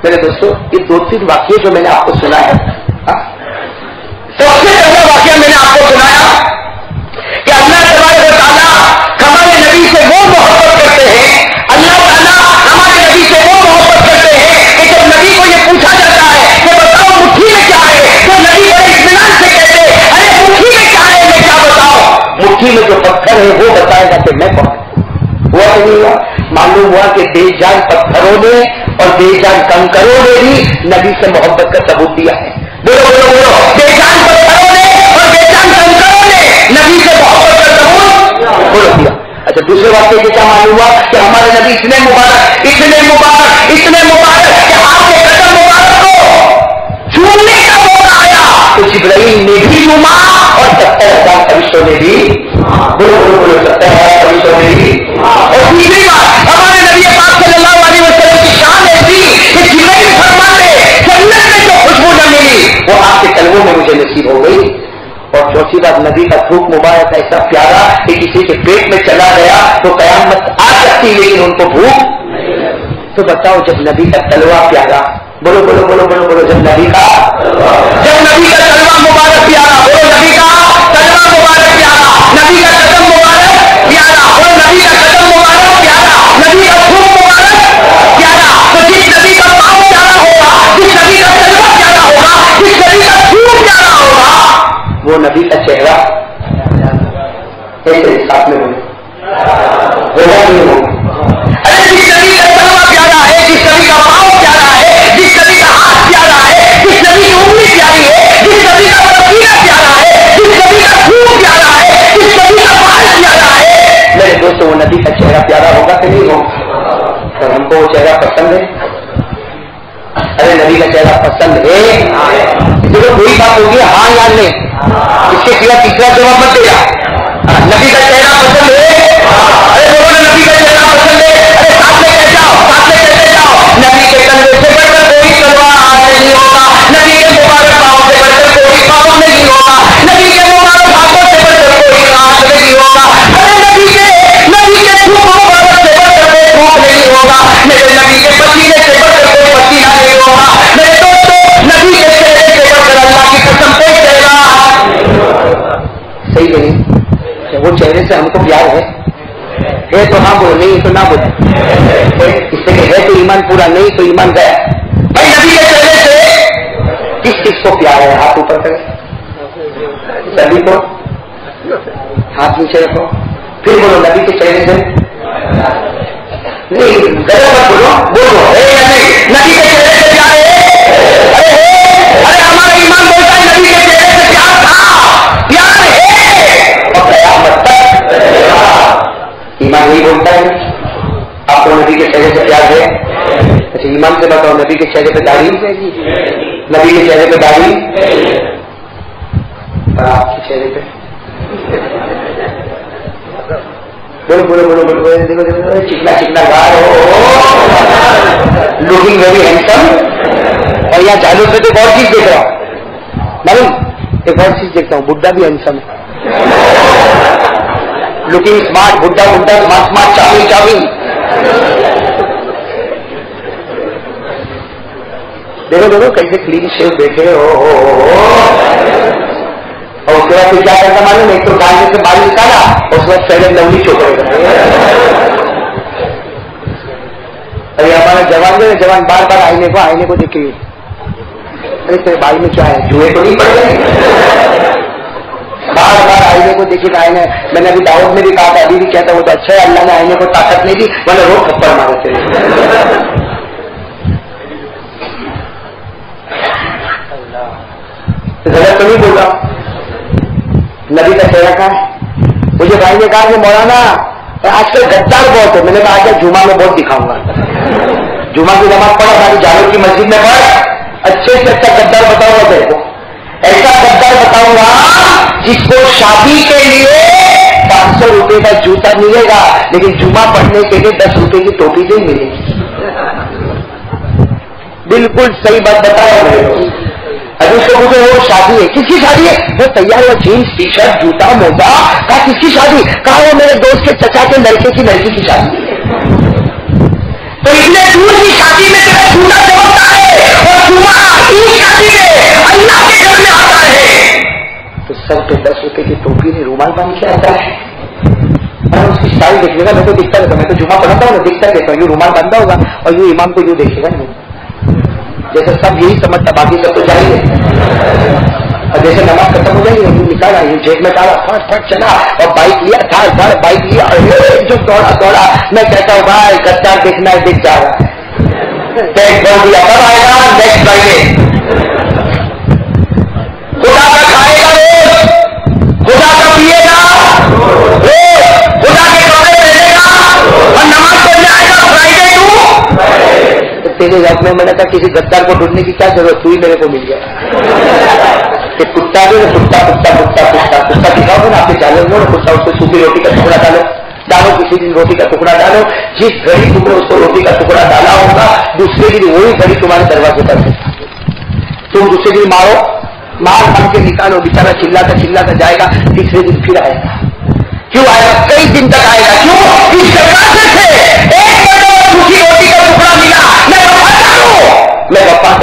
میرے دوستوں یہ 2-3 واقعے جو میں نے آپ کو سنا ہے، سب سے پہلا واقعہ میں نے آپ کو سنایا کہ اللہ تبارک و تعالیٰ ہمارے نبی سے وہ محبت کرتے ہیں، اللہ تعالیٰ ہمارے نبی سے وہ محبت کرتے ہیں کہ جب نبی کو یہ پوچھا جاتا ہے کہ بتاؤ مٹھی میں کیا ہے تو نبی بڑے اطمینان سے کہتے ہیں ارے مٹھی میں کیا ہے میں کیا بتاؤں، مٹھی میں جو پتھر ہے وہ بتائے گا کہ میں کون ہوا کہ نہیں ہوا۔ معلوم ہوا کہ بے جان پتھروں نے اور بے جان کنکروں نے بھی نبی سے محبت کا ثبوت دیا ہے۔ بولو بولو بولو، بے جان پتھروں نے اور بے جان کنکروں نے نبی سے محبت کا ثبوت بولو دیا۔ اچھا دوسرے واقعے سے کیا معلوم ہوا کہ ہمارے نبی اتنے مبارک کہ آپ کے قدم مبارک کو چھونے کا موقع آیا تو جبرائیل نے بھی چوما اور 70,000 فرشتوں نے بھی بولو بولو بولو 70,000 فرشتوں نے بھی۔ اور تیسری بات ہمارے نبی پاک صلی اللہ علیہ وسلم کی شان ایسی کہ جبرائیل فرماتے جنت میں جو خوشبو نہ ملی وہ آپ کے قلبوں میں مجھے نصیب ہو گئی۔ اور چوتھی بات نبی کا تھوک مبارک ایسا پیارا کہ کسی کے پیٹ میں چلا گیا تو قیامت آ سکتی لیکن ان کو بھوک۔ تو بتاؤ جب نبی کا تلوا پیارا، بولو بولو بولو بولو بولو جب نبی کا کلمہ مبارک پیارا، بولو نبی کا کلمہ مبارک پیارا، نبی کا قدم مبارک پیارا، بولو نبی کا قدم مبارک پیارا، نبی کا خون مبارک پیارا، تو جس نبی کا پاؤں پیارا ہوگا، جس نبی کا کلمہ پیارا ہوگا، جس نبی کا خون پیارا ہوگا، وہ نبی کا چہرہ ایسے ساتھ میں ہوگا نہیں ہوگا۔ ارے جس نبی کا کلمہ پیارا ہے، جس نبی کا پاؤں پیارا ہے، جس نبی کا ہاتھ پیارا ہے، جس نبی کی انگلی پیاری ہے، جس نبی کا پسینہ پیارا ہے، جس نبی کا خون پیارا ہے، جس نبی کا بال پیارا ہے، میرے دوستوں وہ نبی کا چہرہ پیارا ہوگا کہ نہیں ہوگا؟ تو ہم کو وہ چہرہ پسند ہے؟ ارے نبی کا چہرہ پسند ہے؟ چلو کوئی بات ہوگی ہاں یا نہیں، اس کے سوا تیسرا جواب مت دے گا۔ نبی کا چہرہ پسند ہے؟ ارے بولو نبی کا چہرہ پسند ہے؟ ارے ساتھ میں کہہ جاؤ، ساتھ میں کہتے جاؤ، نبی کے کندھے سے بڑھ کر کوئی تلوار نہیں ہوگا، نبی کے مبارک پاؤں سے بڑھ کر کوئی پاؤں نہیں ہوگا، نبی کے مبارک ہاتھوں سے بڑھ کر کوئی ہاتھ نہیں ہوگا، ارے نبی کے دھوپ مبارک سے بڑھ کر کوئی دھوپ نہیں ہوگا، میرے نبی کے پسینے سے بڑھ کر کوئی پسینہ نہیں ہوگا، میرے دوستوں نبی کے چہرے سے بڑھ کر اللہ کی قسم کوئی چہرہ صحیح نہیں۔ وہ چہرے سے ہم کو پیار ہے تو ہاں بولو، نہیں تو نہ بولو، اس سے کہ ہے تو ایمان پورا، نہیں تو ایمان گیا۔ بھائی نبی کے چہرے سے کس کس کو پیار ہے؟ ہاتھ اوپر کرے، سبھی کو ہاتھ نیچے رکھو، پھر بولو نبی کے چہرے سے نہیں، غلط مت بولو، بولو نبی کے چہرے سے پیار ہے۔ ارے ہمارا ایمان بولتا ہے نبی کے چہرے سے پیار تھا، پیار ہے، اور قیامت تک ایمان نہیں بولتا ہے۔ آپ کو نبی کے چہرے سے پیار ہے؟ اچھا ایمان سے بتاؤ، نبی کے چہرے پہ داڑھی، نبی کے چہرے پہ داڑھی، اور آپ کے چہرے پہ بولو بولو بولو بولو، دیکھو دیکھو چکنا چکنا گار ہو، لوکنگ ویری ہینڈسم، اور یہاں جالوں پہ تو ایک اور چیز دیکھ رہا ہوں، معلوم ایک اور چیز دیکھتا ہوں، بڈھا بھی ہینڈسم ہے، لوکنگ اسمارٹ، بڈھا بڈھا اسمارٹ اسمارٹ، چاوی چاوی، دیکھو دیکھو کیسے کلین شیو دیکھے ہو، اور اس کے بعد پھر کیا کرتا معلوم، ایک تو گانے سے بال نکالا، اور اس وقت پہلے لولی چوکڑے کرتے۔ ارے ہمارا جوان جو ہے، جوان بار بار آئینے کو دیکھے، ارے تیرے بھائی میں کیا ہے، جوئے تو نہیں پڑ گئے؟ بار بار آئینے کو دیکھے آئینے، میں نے ابھی دعوت میں بھی کہا تھا، ابھی بھی کہتا وہ تو اچھا ہے، اللہ نے آئینے کو طاقت نہیں دی، میں نے روز تھپڑ مارے تھے۔ غلط تو نہیں بول رہا، نبی کا چہرہ کہاں ہے؟ مجھے بھائی نے کہا کہ مولانا آج کل غدار بہت ہے، میں نے کہا آج جمعہ میں بہت دکھاؤں گا، جمعہ کی نماز پڑھا ہماری جالوں کی مسجد میں پڑھ، اچھے سے اچھا غدار بتاؤں گا تیرے کو، ایسا غدار بتاؤں گا جس کو شادی کے لیے 500 روپے کا جوتا ملے گا، لیکن جمعہ پڑھنے کے لیے 10 روپے کی ٹوپی نہیں ملے گی۔ بالکل صحیح بات بتایا میرے کو۔ ابھی اس کو مجھے وہ شادی ہے، کس کی شادی ہے؟ وہ تیار ہوا جینس ٹی شرٹ جوتا موزہ، کہا کس کی شادی؟ کہا وہ میرے دوست کے چچا کے لڑکے کی لڑکی کی شادی ہے۔ تو اتنے دور کی شادی میں تیرا جوتا چمکتا ہے، اور جمعہ کی شادی میں اللہ کے گھر میں آتا ہے تو سر پہ 10 روپے کی ٹوپی نے رومال باندھ کے آتا ہے۔ میں اس کی اسٹائل دیکھنے گا، میں تو دکھتا رہتا، میں تو جمعہ پڑھتا ہوں، دکھتا رہتا ہوں، یوں رومال باندھا ہوگا اور یوں امام کو یوں دیکھے گا، جیسے سب یہی سمجھتا، باقی سب تو چاہیے، اور جیسے نماز ختم ہو جائے گی یوں نکالا، یوں جیب میں ڈالا، پھٹ پھٹ چلا، اور بائک لیا، دھڑ دھڑ بائک لیا، اور جو دوڑا دوڑا، میں کہتا ہوں بھائی غدار دیکھنا ہے، دکھ جا رہا ہے، ٹیکس بول دیا، کب آئے گا؟ Next Friday. خدا کا کھائے گا روز، خدا کا پیے گا روز، خدا کے کپڑے پہنے گا اور نماز پڑھنے آئے گا فرائیڈے ٹو تیرے رب میں نے کہا کسی غدار کو ڈھونڈنے کی کیا ضرورت، تو ہی میرے کو مل گیا کہ کتا جو ہے کتا کتا کتا کتا کتا دکھاؤ گے نا آپ کے جالوں میں، کتا اس کو سوکھی روٹی کا ٹکڑا ڈالو، کسی دن روٹی کا ٹکڑا ڈالو، جس گھڑی تم نے اس کو روٹی کا ٹکڑا ڈالا ہوگا دوسرے دن وہی گھڑی تمہارے دروازے پر ہے، تم دوسرے دن مارو، مار مار کے نکالو، بیچارہ چلاتا جائے گا، تیسرے دن پھر آئے گا، کیوں آئے گا؟ کئی دن تک آئے گا، کیوں؟ اس دروازے سے ایک روٹی کا ٹکڑا ملا، میں وفادار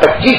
25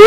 2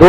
2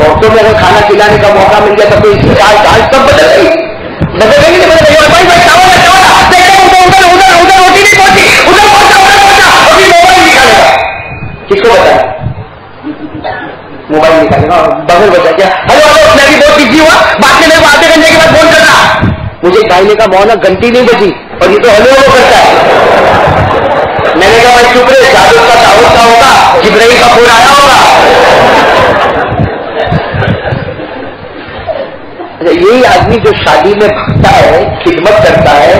وقتوں میں اگر کھانا کھلانے کا موقع مل گیا تو اس کی آج سب بدل گئی، بدل گئی نہیں بدل گئی؟ بھائی ادھر روٹی نہیں پہنچی، ادھر پہنچا ابھی موبائل نکالے گا، کس کو بتایا؟ موبائل نکالے گا، بغل بتا کیا ہلو ہلو میں بھی بہت بزی ہوا، بات کرنے کو آدھے گھنٹے کے بعد فون کرنا. مجھے کھانے کا مونا گھنٹی نہیں بچی اور یہ تو ہلو ہلو کرتا ہے. میں نے کہا بھائی چپ رہے، شاید اس کا دعوت کا ہوگا، جبرائیل کا فون آیا ہوگا. یہی آدمی جو شادی میں بھگتا ہے، خدمت کرتا ہے،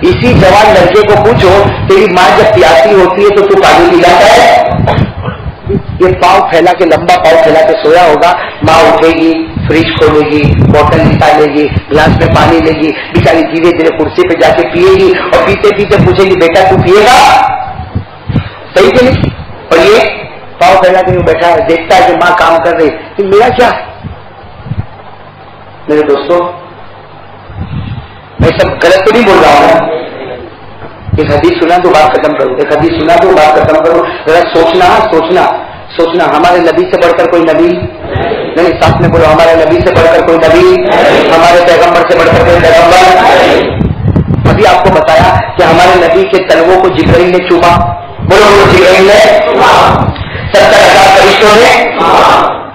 اسی جوان لڑکے کو پوچھو تیری ماں جب پیاسی ہوتی ہے تو تو پانی پلاتا ہے؟ یہ پاؤں پھیلا کے، لمبا پاؤں پھیلا کے سویا ہوگا، ماں اٹھے گی، فریج کھولے گی، بوتل نکالے گی، گلاس میں پانی لے گی، بیچاری دھیرے دھیرے کرسی پہ جا کے پیے گی اور پیتے پیتے پوچھے گی بیٹا تو پیے گا؟ صحیح کہ نہیں؟ اور یہ پاؤں پھیلا کے بیٹھا ہے، دیکھتا ہے کہ ماں کام کر رہی، کہ میرا کیا؟ میرے دوستوں میں سب غلط تو نہیں بول رہا ہوں، ایک حدیث سنا تو بات ختم کروں، ایک حدیث سنا تو بات ختم کروں. ذرا سوچنا سوچنا سوچنا، ہمارے نبی سے بڑھ کر کوئی نبی نہیں، ساتھ میں بولو ہمارے نبی سے بڑھ کر کوئی نبی، ہمارے پیغمبر سے بڑھ کر کوئی پیغمبر. ابھی آپ کو بتایا کہ ہمارے نبی کے تلووں کو جبرائیل نے چوما، بولو بولو جبرائیل نے، 70,000 فرشتوں نے.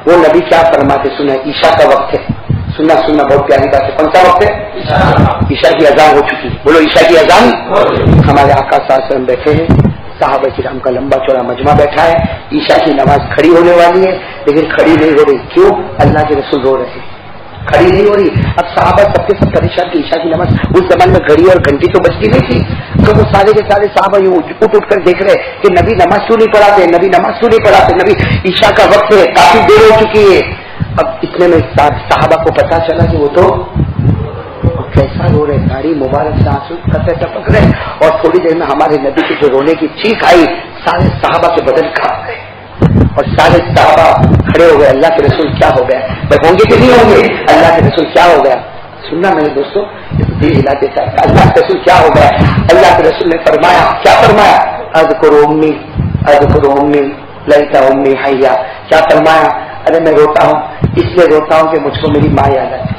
وہ نبی کیا فرماتے سنا، عشاء کا وقت ہے، سننا سننا بہت پیاری بات ہے. کون سا وقت ہے؟ عشاء کی اذان ہو چکی، بولو عشاء کی اذان. ہمارے آقا صلی اللہ علیہ وسلم بیٹھے ہیں، صحابہ کرام کا لمبا چوڑا مجمع بیٹھا ہے، عشاء کی نماز کھڑی ہونے والی ہے لیکن کھڑی نہیں ہو رہی. کیوں؟ اللہ کے رسول رو رہے ہیں، کھڑی نہیں ہو رہی. اب صحابہ سب کے سب پریشان کی عشاء کی نماز، اس زمان میں گھڑی اور گھنٹی تو بچتی نہیں تھی، تو وہ سارے کے سارے صحابہ یوں اٹھ کر دیکھ رہے کہ نبی نماز کیوں نہیں پڑھاتے، نبی نماز کیوں نہیں پڑھاتے، نبی عشاء کا وقت ہے، کافی دیر ہو چکی ہے. اب اتنے میں صحابہ کو پتا چلا کہ وہ تو کیسا رو رہے، داڑھی مبارک سے آنسو قطرے ٹپک رہے. اور تھوڑی دیر میں ہمارے نبی کی جو رونے کی چیخ آئی، سارے صحابہ کے بدن کھا گئے اور سارے صحابہ کھڑے ہو گئے. اللہ کے رسول کیا ہو گیا؟ میں ہوں گے کہ نہیں ہوں گے؟ اللہ کے رسول کیا ہو گیا؟ سننا میرے دوستوں، دل ہلا دیتا ہے. اللہ کے رسول کیا ہو گیا؟ اللہ کے رسول نے فرمایا، کیا فرمایا؟ اذکر امی، اذکر امی لیت امی حیا. کیا فرمایا؟ ارے میں روتا ہوں، اس لیے روتا ہوں کہ مجھ کو میری ماں یاد آتی.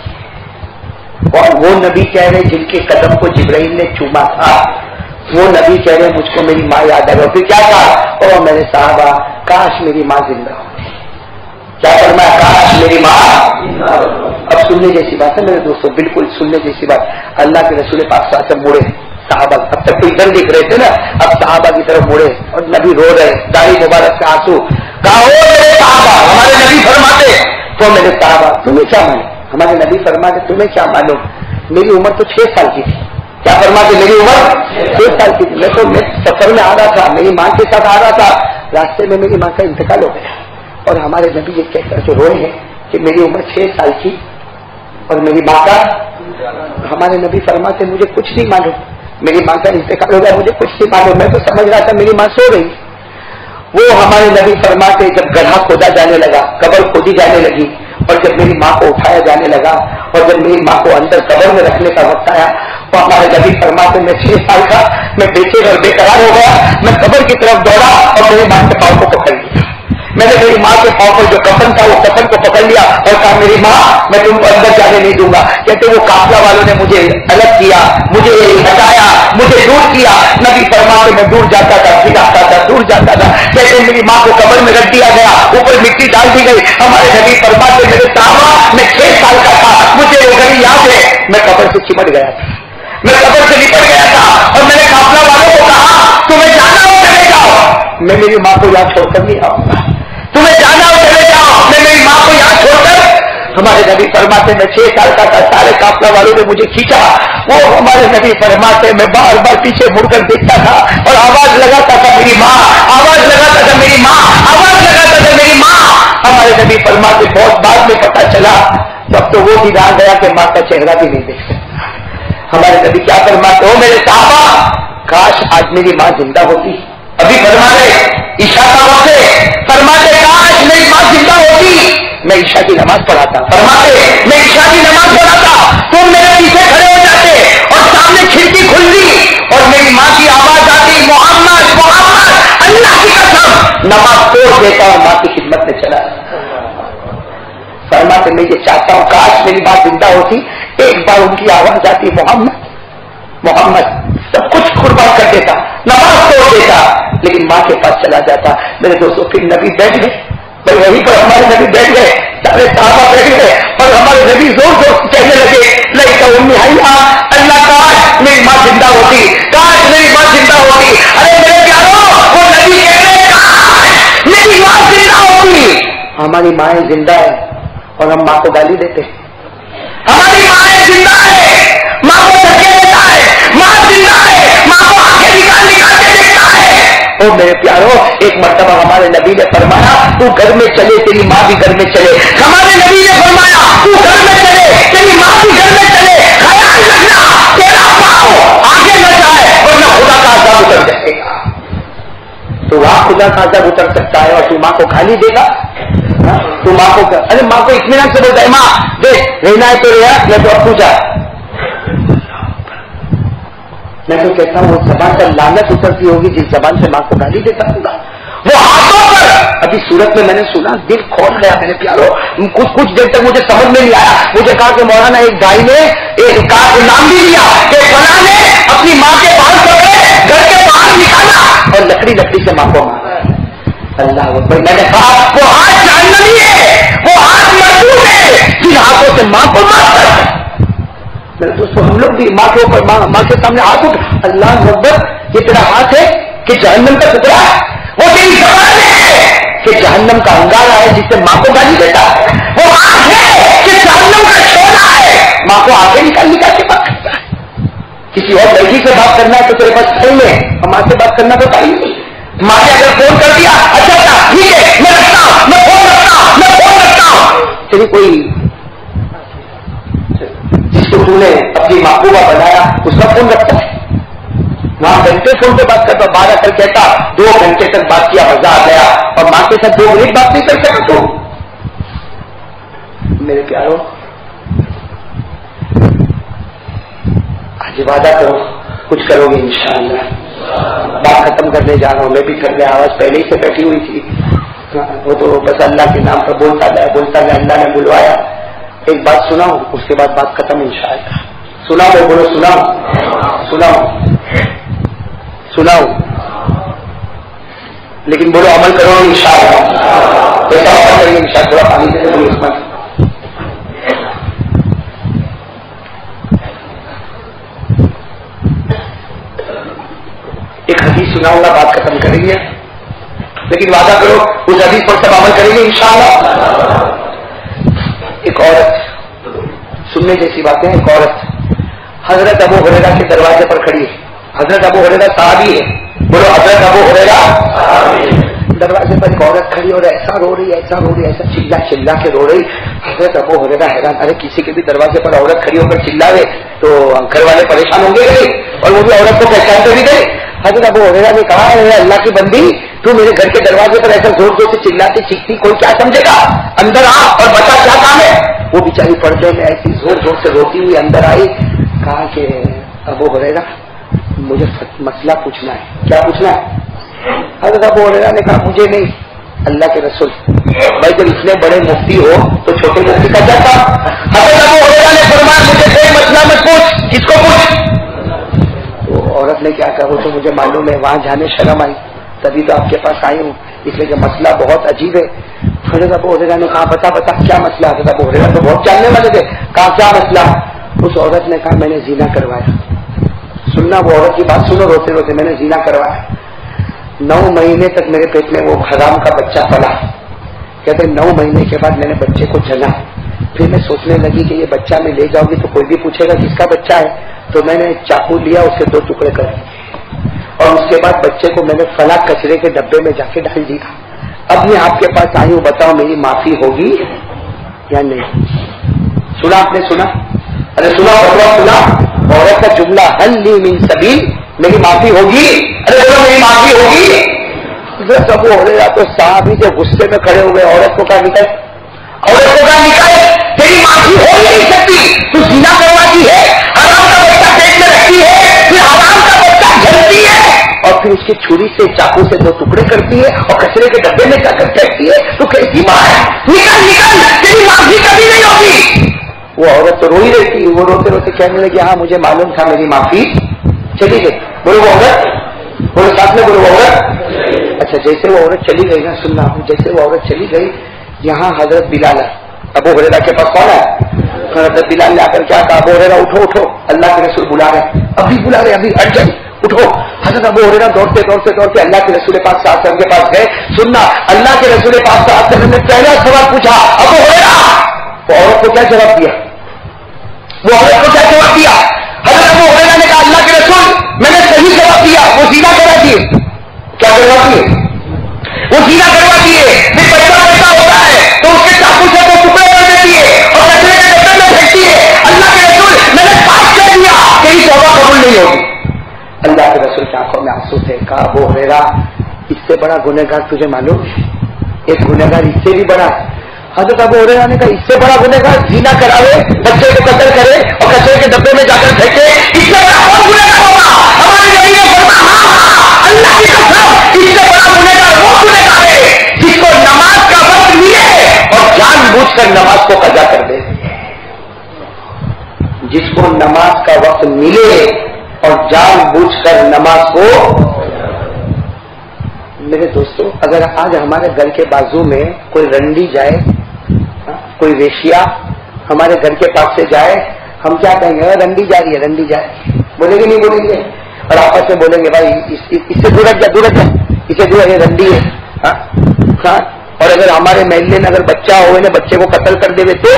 اور وہ نبی کہہ رہے جن کے قدم کو جبرائیل نے چوما تھا، وہ نبی کہہ رہے مجھ کو میری ماں یاد آ گئی. پھر کیا کہا؟ اور میرے صحابہ کاش میری ماں زندہ ہوتی. کیا فرمایا؟ کاش میری ماں. اب سننے جیسی بات ہے میرے دوستوں، بالکل سننے جیسی بات. اللہ کے رسول پاک صلی اللہ علیہ وسلم مڑے، صحابہ اب تک تو ادھر دیکھ رہے تھے نا، اب صحابہ کی طرف مڑے اور نبی رو رہے، داڑھی مبارک سے آنسو. کہا او میرے صحابہ، ہمارے نبی فرماتے تو میرے صحابہ تمہیں کیا معلوم، ہمارے نبی فرماتے تمہیں کیا معلوم، میری عمر تو 6 سال کی تھی. کیا فرماتے؟ میری عمر 6 سال کی تھی. میں سفر میں آ رہا تھا، میری ماں کے ساتھ آ رہا تھا، راستے میں میری ماں کا انتقال ہو گیا اور ہمارے نبی یہ کہہ کر جو روئے ہیں کہ میری عمر 6 سال کی اور میری ماں کا. ہمارے نبی فرماتے مجھے کچھ نہیں معلوم، میری ماں کا انتقال ہو گیا، مجھے کچھ نہیں معلوم، میں تو سمجھ رہا تھا میری ماں سو رہی. وہ ہمارے نبی فرماتے جب گڑھا کھودا جانے لگا، قبر کھودی جانے لگی اور جب میری ماں کو اٹھایا جانے لگا اور جب میری ماں کو اندر قبر میں رکھنے کا وقت آیا تو ہمارے نبی فرماتے میں 6 سال کا، میں بے چین اور بے قرار ہو گیا. میں قبر کی طرف دوڑا اور میری ماں کے پاؤں کو پکڑ لیا. میں نے میری ماں کے پاؤں پر جو کفن تھا وہ کفن کو پکڑ لیا اور کہا میری ماں میں تم کو اندر جانے نہیں دوں گا. کہتے وہ قافلہ والوں نے مجھے الگ کیا، مجھے ہٹایا، مجھے دور کیا. نبی فرماتے میں دور جاتا تھا، پھر آتا تھا، دور جاتا تھا. کہتے میری ماں کو قبر میں رکھ دیا گیا، اوپر مٹی ڈال دی گئی. ہمارے نبی فرماتے میرے صحابہ میں 6 سال کا تھا، مجھے وہ گھڑی یاد ہے، میں قبر سے چمٹ گیا تھا، میں قبر سے نپٹ گیا تھا اور میں نے قافلہ والوں کو کہا تمہیں جانا ہو چلے جاؤ، میں میری ماں کو یہاں چھوڑ کر نہیں آؤں گا. تمہیں جانا ہو چلے جاؤ، میں میری ماں کو یہاں چھوڑ کر. ہمارے نبی فرماتے میں 6 سال کا تھا، سارے قافلہ والوں نے مجھے کھینچا. وہ ہمارے نبی فرماتے میں بار بار پیچھے مڑ کر دیکھتا تھا اور آواز لگاتا تھا میری ماں، آواز لگاتا تھا میری ماں، آواز لگاتا تھا میری ماں. ہمارے نبی فرماتے بہت بعد میں پتا چلا، تب تو وہ دن آ گیا کہ ماں کا چہرہ بھی نہیں دیکھ سکتا. ہمارے نبی کیا فرماتے ہو میرے صحابہ کاش آج میری ماں زندہ ہوتی. ابھی فرما رہے عشاء کا وقت ہے، فرماتے کاش میری ماں زندہ ہوتی، میں عشاء کی نماز پڑھاتا. فرماتے میں عشاء کی نماز پڑھاتا، تم میرے پیچھے کھڑے ہو جاتے اور سامنے کھڑکی کھلتی اور میری ماں کی آواز آتی محمد محمد. اللہ کی قسم میری ماں زندہ ہوتی ایک بار ان کی آواز آتی محمد محمد سب کچھ قربان کر دیتا, نماز توڑ دیتا, لیکن ماں کے پاس چلا جاتا. میرے دوستوں پھر نبی بیٹھ گئے, بھائی وہیں پر ہمارے نبی بیٹھ گئے, سارے صحابہ بیٹھ گئے اور ہمارے نبی زور زور سے کہنے لگے لئیتا امی حیا, اللہ کاش میری ماں زندہ ہوتی, کاش میری ماں زندہ ہوتی. ارے میرے پیارو وہ نبی کہتے ہیں کاش میری ماں زندہ ہوتی. ہماری مائیں زندہ ہے اور ہم ماں کو گالی دیتے ہیں. ہماری مائیں زندہ ہے, ماں کو دھکے دیتا ہے, ماں زندہ ہے, ماں کو آنکھیں نکال نکال کے دیکھتا ہے. او میرے پیارو, ایک مرتبہ ہمارے نبی نے فرمایا تو گھر میں چلے تیری ماں بھی گھر میں چلے. ہمارے نبی نے فرمایا تو گھر میں چلے تیری ماں بھی گھر میں چلے, خیال رکھنا تیرا پاؤں آگے نہ جائے ورنہ خدا کا عذاب اتر جائے گا. تو وہاں خدا کا عذاب اتر سکتا ہے اور تو ماں کو گالی دے گا. تو ماں کو ارے ماں کو اطمینان سے بولتا ہے ماں دیکھ رہنا ہے تو رہا, میں تو اب پوچھا. میں تو کہتا ہوں وہ زبان پر لعنت اترتی ہوگی جس زبان سے ماں کو گالی دیتا ہوگا. وہ ہاتھوں پر ابھی صورت میں میں نے سنا دل کھول گیا میرے پیارو. کچھ دیر تک مجھے سمجھ میں نہیں آیا. مجھے کہا کہ مولانا ایک بھائی نے ایک نام بھی لیا کہ فلاں نے اپنی ماں کے بال پکڑے گھر کے باہر نکالا اور لکڑی سے ماں کو مارا. اللہ اکبر. میں نے کہا وہ ہاتھ جہنمی ہے, وہ ہاتھ مردود ہے جن ہاتھوں سے ماں کو مارتا ہے. میرے دوستوں ہم لوگ بھی ماں کے اوپر ماں کے سامنے ہاتھ اٹھ. اللہ اکبر, یہ تیرا ہاتھ ہے کہ جہنم کا ٹکڑا ہے, وہ تیری زبان ہے کہ جہنم کا انگارہ ہے جس سے ماں کو گالی دیتا ہے, وہ آنکھ ہے کہ جہنم کا شعلہ ہے ماں کو آنکھیں نکال نکال کے بات کرتا ہے. کسی اور لڑکی سے بات کرنا ہے تو تیرے پاس ٹائم ہے, اور ماں سے بات کرنا تو ٹائم نہیں. ماں نے اگر فون کر دیا اچھا ٹھیک ہے میں رکھتا ہوں, میں فون رکھتا ہوں. تیری کوئی جس کو تم نے اپنی محبوبہ بنایا اس کا فون رکھتا ہے, وہاں گھنٹے فون پہ بات کرتا, بعد آ کر کہتا 2 گھنٹے تک بات کیا مزہ آ گیا, اور ماں کے ساتھ 2 منٹ بات نہیں کر سکتا. تو میرے پیارو آج وعدہ کرو کچھ کرو گے انشاءاللہ. بات ختم کرنے جا رہا ہوں, میں بھی کر لیا, آواز پہلے ہی سے بیٹھی ہوئی تھی. وہ تو بس اللہ کے نام پر بولتا گیا, اللہ نے بلوایا. ایک بات سناؤں اس کے بعد بات ختم انشاءاللہ. سناؤ بولو سناؤ لیکن بولو عمل کرو انشاءاللہ. ایسا عمل کریے انشاءاللہ. تھوڑا پانی دے دو اس میں. ایک حدیث سناؤں گا, بات ختم کریں گے, لیکن وعدہ کرو اس حدیث پر سب عمل کریں گے انشاءاللہ. ایک عورت, سننے جیسی باتیں, ایک عورت حضرت ابو ہریرہ کے دروازے پر کھڑی ہے. حضرت ابو ہریرہ صحابی ہے, بولو حضرت ابو ہریرہ. دروازے پر ایک عورت کھڑی اور ایسا رو رہی ایسا چلا کے رو رہی. حضرت ابو ہریرہ حیران, ارے کسی کے بھی دروازے پر عورت کھڑی ہو کر چلاوے تو گھر والے پریشان ہوں گے نہیں, اور وہ بھی عورت کو پہچانتے بھی گئے. حضرت ابو ہریرہ نے کہا اے اللہ کی بندی, تو میرے گھر کے دروازے پر ایسا زور زور سے چلاتی چیختی کوئی کیا سمجھے گا, اندر آ اور بتا کیا کام ہے. وہ بیچاری پردے میں ایسی زور زور سے روتی ہوئی اندر آئی. کہا کہ ابو ہریرہ مجھے مسئلہ پوچھنا ہے. کیا پوچھنا ہے؟ حضرت ابو ہریرہ نے کہا مجھے نہیں, اللہ کے رسول. بھائی جب اتنے بڑے مفتی ہو تو چھوٹے مفتی کا کیا تھا؟ حضرت ابو ہریرہ نے فرمایا مجھے کوئی مسئلہ مت پوچھ, کس کو پوچھ. تو عورت نے کیا کہا, وہ تو مجھے معلوم ہے, وہاں جانے شرم آئی تبھی تو آپ کے پاس آئی ہوں, اس لیے کہ مسئلہ بہت عجیب ہے. حضرت ابو ہریرہ نے کہا بتا کیا مسئلہ. حضرت ابو ہریرہ تو بہت جاننے والے تھے, کہا کیا مسئلہ. اس عورت نے کہا میں نے زنا کروایا. سننا, وہ عورت کی بات سنو روتے روتے, میں نے زنا کروایا. 9 مہینے تک میرے پیٹ میں وہ حرام کا بچہ پلا. کہتے 9 مہینے کے بعد میں نے بچے کو جنا. پھر میں سوچنے لگی کہ یہ بچہ میں لے جاؤں گی تو کوئی بھی پوچھے گا کس کا بچہ ہے, تو میں نے چاقو لیا, اس کے 2 ٹکڑے کر اور اس کے بعد بچے کو میں نے فلاں کچرے کے ڈبے میں جا کے ڈال دیا. اب میں آپ کے پاس آئی ہوں, بتاؤ میری معافی ہوگی یا نہیں. سنا آپ نے سنا؟ ارے سنا عورت کا جملہ حل لی من سبیل, میری معافی ہوگی. ارے بولو میری معافی ہوگی. سب ہو رہا تو صحابی جو غصے میں کھڑے ہوئے, عورت کو کہا نکل, تیری معافی ہو ہی نہیں سکتی, تو زنا کرواتی ہے, حرام کا بچہ پیٹ میں رکھتی ہے, پھر حرام کا بچہ جلتی ہے, اور پھر اس کی چھری سے چاقو سے 2 ٹکڑے کرتی ہے اور کچرے کے ڈبے میں جا کر پھینکتی ہے. تو کیسی ماں ہے, نکل تیری معافی کبھی نہیں ہوگی. وہ عورت تو رو ہی رہی تھی، وہ روتے روتے کہنے لگی ہاں مجھے معلوم تھا میری معافی چلی گئی. بولو وہ عورت، بولو ساتھ میں بولو وہ عورت. اچھا جیسے وہ عورت چلی گئی نا، سننا، جیسے وہ عورت چلی گئی یہاں حضرت بلال ہے، ابو ہریرہ کے پاس کون ہے؟ حضرت بلال نے آ کر کیا کہا، ابو ہریرہ اٹھو اٹھو، اللہ کے رسول بلا رہے، ابھی بلا رہے، ابھی ہٹ جائیں، اٹھو. حضرت ابو ہریرہ دوڑتے دوڑتے دوڑتے اللہ کے رسول پاک صلی اللہ علیہ وسلم کے پاس گئے. سننا، اللہ کے رسول پاک صلی اللہ علیہ وسلم نے پہلا سوال پوچھا، ابو ہریرہ. وہ عورت کو کیا جواب دیا؟ وہ عورت کو کیا جواب دیا؟ حضرت ابو ہریرہ نے کہا اللہ کے رسول میں نے صحیح جواب دیا، وہ زنا کروا دیے. کیا کروا دیے؟ وہ زنا کروا دیے. پھر بچہ پیدا ہوتا ہے تو اس کے چاقو سے وہ ٹکڑے کر دیتی ہے اور کچرے کے ڈبے میں پھینکتی ہے. اللہ کے رسول میں نے صاف کہہ دیا کہ یہ توبہ قبول نہیں ہوگی. اللہ کے رسول کی آنکھوں میں آنسو تھے. کہا ابو ہریرہ اس سے بڑا گنہگار تجھے معلوم ہے؟ ایک گنہگار اس سے بھی بڑا ہے. حضرت ابو ہریرہ نے کہا اس سے بڑا گنہگار زنا کراوے، بچے کو قتل کرے اور کچرے کے ڈبے میں جا کر پھینکے، اس سے بڑا کون گنہگار ہوگا؟ ہمارے نبی نے فرمایا ہاں اللہ کی قسم اس سے بڑا گنہگار وہ گنہگار ہے جس کو نماز کا وقت ملے اور جان بوجھ کر نماز کو قضا کر دے. جس کو نماز کا وقت ملے اور جان بوجھ کر نماز کو. میرے دوستو اگر آج ہمارے گھر کے بازو میں کوئی رنڈی جائے، کوئی ویشیا ہمارے گھر کے پاس سے جائے، ہم کیا کہیں گے؟ رنڈی جا رہی ہے، رنڈی جا رہی ہے. بولیں گے نہیں بولیں گے؟ اور آپس میں بولیں گے بھائی اس سے دور ہٹ جا، دور ہٹ جا، اسے دور، یہ رنڈی ہے. ہاں. اور اگر ہمارے محلے میں اگر بچہ ہوئے نا، بچے کو قتل کر دے تو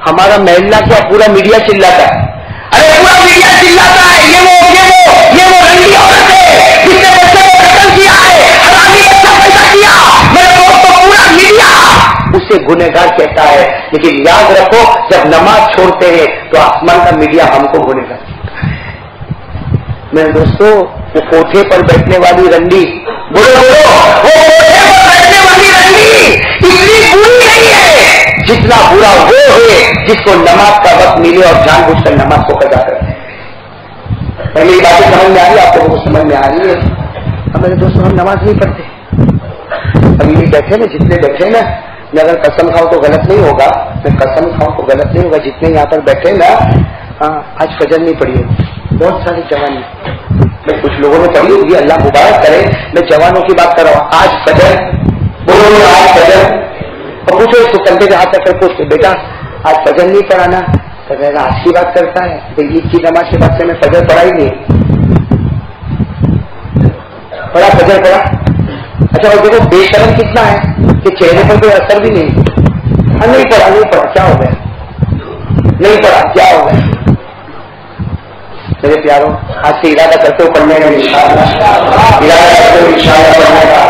ہمارا محلہ کیا پورا میڈیا چلاتا ہے. ارے پورا میڈیا چلاتا ہے یہ وہ رنڈی عورت ہے جس نے بچے کو قتل کیا ہے، حرامی بچہ پیدا کیا. میرے دوست تو پورا میڈیا اسے گنہگار کہتا ہے. لیکن یاد رکھو جب نماز چھوڑتے ہیں تو آسمان کا میڈیا ہم کو گنہگار کہتا ہے. میرے دوستو وہ کوٹھے پر بیٹھنے والی رنڈی، بولو بولو، وہ کوٹھے پر بیٹھنے والی رنڈی اتنی بری نہیں ہے جتنا برا وہ ہے جس کو نماز کا وقت ملے اور جان بوجھ کر نماز کو قضا کرتے ہیں. میری باتیں سمجھ میں آ رہی ہے؟ آپ کو سمجھ میں آ رہی ہے؟ میرے دوستوں ہم نماز نہیں پڑھتے. ابھی بھی بیٹھے نا، جتنے بیٹھے نا، میں اگر قسم کھاؤں تو غلط نہیں ہوگا، میں قسم کھاؤں تو غلط نہیں ہوگا، جتنے یہاں پر بیٹھے نا آج فجر نہیں پڑھی ہوگی. بہت ساری جوانی میں کچھ لوگوں نے پڑھی ہوگی، اللہ مبارک کرے. میں جوانوں کی بات کر رہا ہوں. آج فجر بولو، آج فجر. اور پوچھو اس کو کندھے پہ ہاتھ رکھ کر پوچھ کے بیٹا آج فجر نہیں پڑھانا تو کہنا آج کی بات کرتا ہے. تو عید کی نماز کے بعد سے میں فجر پڑھا ہی نہیں. پڑھا فجر پڑھا. اچھا اور دیکھو بے شرم کتنا ہے کہ چہرے پر کوئی اثر بھی نہیں. ہاں نہیں پڑھا کیا ہو گیا؟ نہیں پڑھا کیا ہو گیا؟ میرے پیاروں آج سے ارادہ کرتے ہو پڑھنے کا، انشاءاللہ ارادہ کرتے ہو انشاءاللہ پڑھنے کا.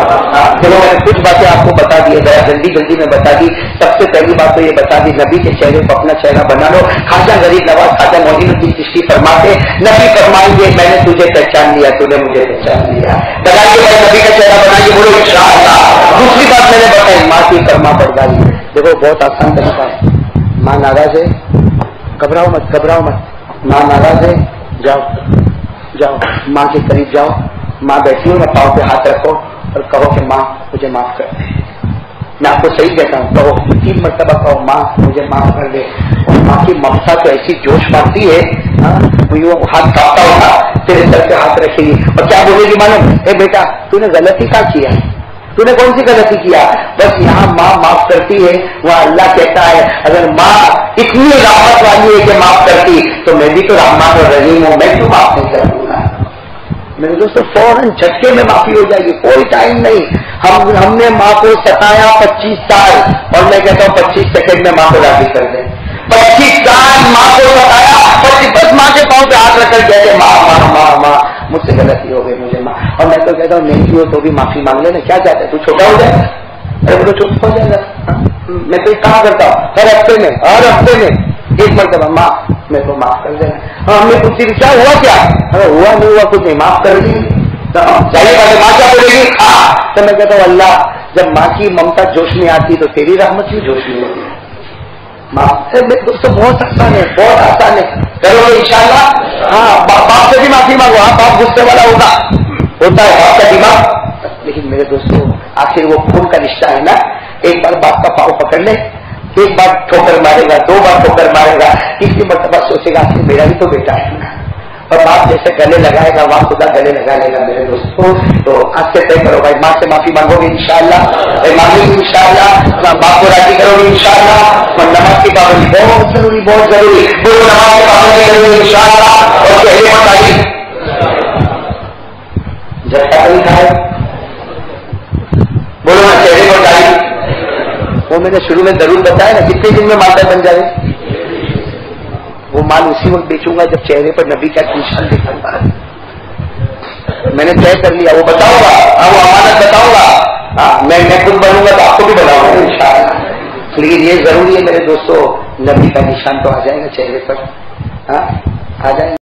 چلو میں نے کچھ باتیں آپ کو بتا دی، ذرا جلدی میں بتا دی. سب سے پہلی بات تو یہ بتا دی نبی کے چہرے کو اپنا چہرہ بنا لو. خواجہ غریب نواز خواجہ معین الدین چشتی فرماتے نبی فرمائیں گے میں نے تجھے پہچان لیا، تو نے مجھے پہچان لیا. بتائیے بھائی نبی کا چہرہ بنائیے، بولو انشاءاللہ. دوسری بات میں نے بتائی ماں کی فرما برداری. دیکھو بہت آسان طریقہ ہے. ماں ناراض ہے، گھبراؤ مت. ماں ناراض ہے، جاؤ ماں کے قریب جاؤ. ماں بیٹھی ہو نا، پاؤں پہ ہاتھ رکھو اور کہو کہ ماں مجھے معاف کر دے. میں آپ کو صحیح کہتا ہوں، کہو 3 مرتبہ کہو ماں مجھے معاف کر دے. اور ماں کی ممتا تو ایسی جوش مارتی ہے، وہ ہاتھ کاپتا ہوگا تیرے سر پہ ہاتھ رکھے گی اور کیا بولے گی معلوم؟ اے بیٹا تو نے غلطی کیا کیا ہے؟ تو نے کون سی غلطی کیا؟ بس یہاں ماں معاف کرتی ہے، وہاں اللہ کہتا ہے اگر ماں اتنی رحمت والی ہے کہ معاف کرتی تو میں بھی تو رحمان اور رحیم ہوں، میں کیوں معاف نہیں کر دوں گا؟ میرے دوستوں فوراً جھٹکے میں معافی ہو جائے گی، کوئی ٹائم نہیں. ہم نے ماں کو ستایا 25 سال اور میں کہتا ہوں 25 سیکنڈ میں ماں کو راضی کر دیں. 25 سال ماں کو ستایا، بس ماں کے پاؤں پہ ہاتھ رکھ کر کہتے ماں مجھ سے غلطی ہو گئی مجھے ماں. اور میں تو کہتا ہوں نہیں کی ہو تو بھی معافی مانگ لینا. کیا چاہتا ہے تو چھوٹا ہو جائے؟ ارے وہ تو چھوٹا ہو جائے گا. میں تو ایک کام کرتا ہوں ہر ہفتے میں 1 مرتبہ ماں میں تو معاف کر دینا. ہاں ہم نے پوچھی کیا ہوا؟ کیا ہوا نہیں ہوا کچھ نہیں، معاف کر دی. ظاہر بات ہے ماں کیا بولے گی؟ تو میں کہتا ہوں اللہ جب ماں کی ممتا جوش میں آتی تو تیری رحمت بھی جوش میں ہوتی ہے. دوستوں بہت آسان ہے، بہت آسان ہے. کرو انشاءاللہ. ہاں باپ سے بھی معافی مانگو. ہاں باپ غصے والا ہوتا ہے باپ کا دماغ، لیکن میرے دوستوں آخر وہ خون کا رشتہ ہے نا. ایک بار باپ کا پاؤں پکڑ لے ایک بار ٹھوکر مارے گا، 2 بار ٹھوکر مارے گا، تیسری مرتبہ سوچے گا کہ میرا بھی تو بیٹا ہے نا، اور باپ جیسے گلے لگائے گا وہاں خدا گلے لگا لے گا میرے دوستوں. تو آج سے طے کرو بھائی، ماں سے معافی مانگو گے انشاءاللہ، مانگو گے انشاءاللہ، باپ کو راضی کرو گے انشاءاللہ. اور نماز کی پابندی بہت ضروری، بہت ضروری، بولو نماز کی پابندی کرو گے انشاءاللہ. اور چہرے پر داڑھی جھٹکا نہیں کھائے، بولو نا چہرے پر داڑھی. وہ میں نے شروع میں ضرور بتایا نا، کتنے دن میں مالدار بن جائے. وہ مال اسی وقت بیچوں گا جب چہرے پر نبی کا نشان دکھاؤں گا. میں نے طے کر لیا، وہ بتاؤں گا، وہ امانت بتاؤں گا. میں خود بنوں گا تو آپ کو بھی بناؤں گا انشاءاللہ. لیکن یہ ضروری ہے میرے دوستوں، نبی کا نشان تو آ جائے گا چہرے پر، آ جائے گا.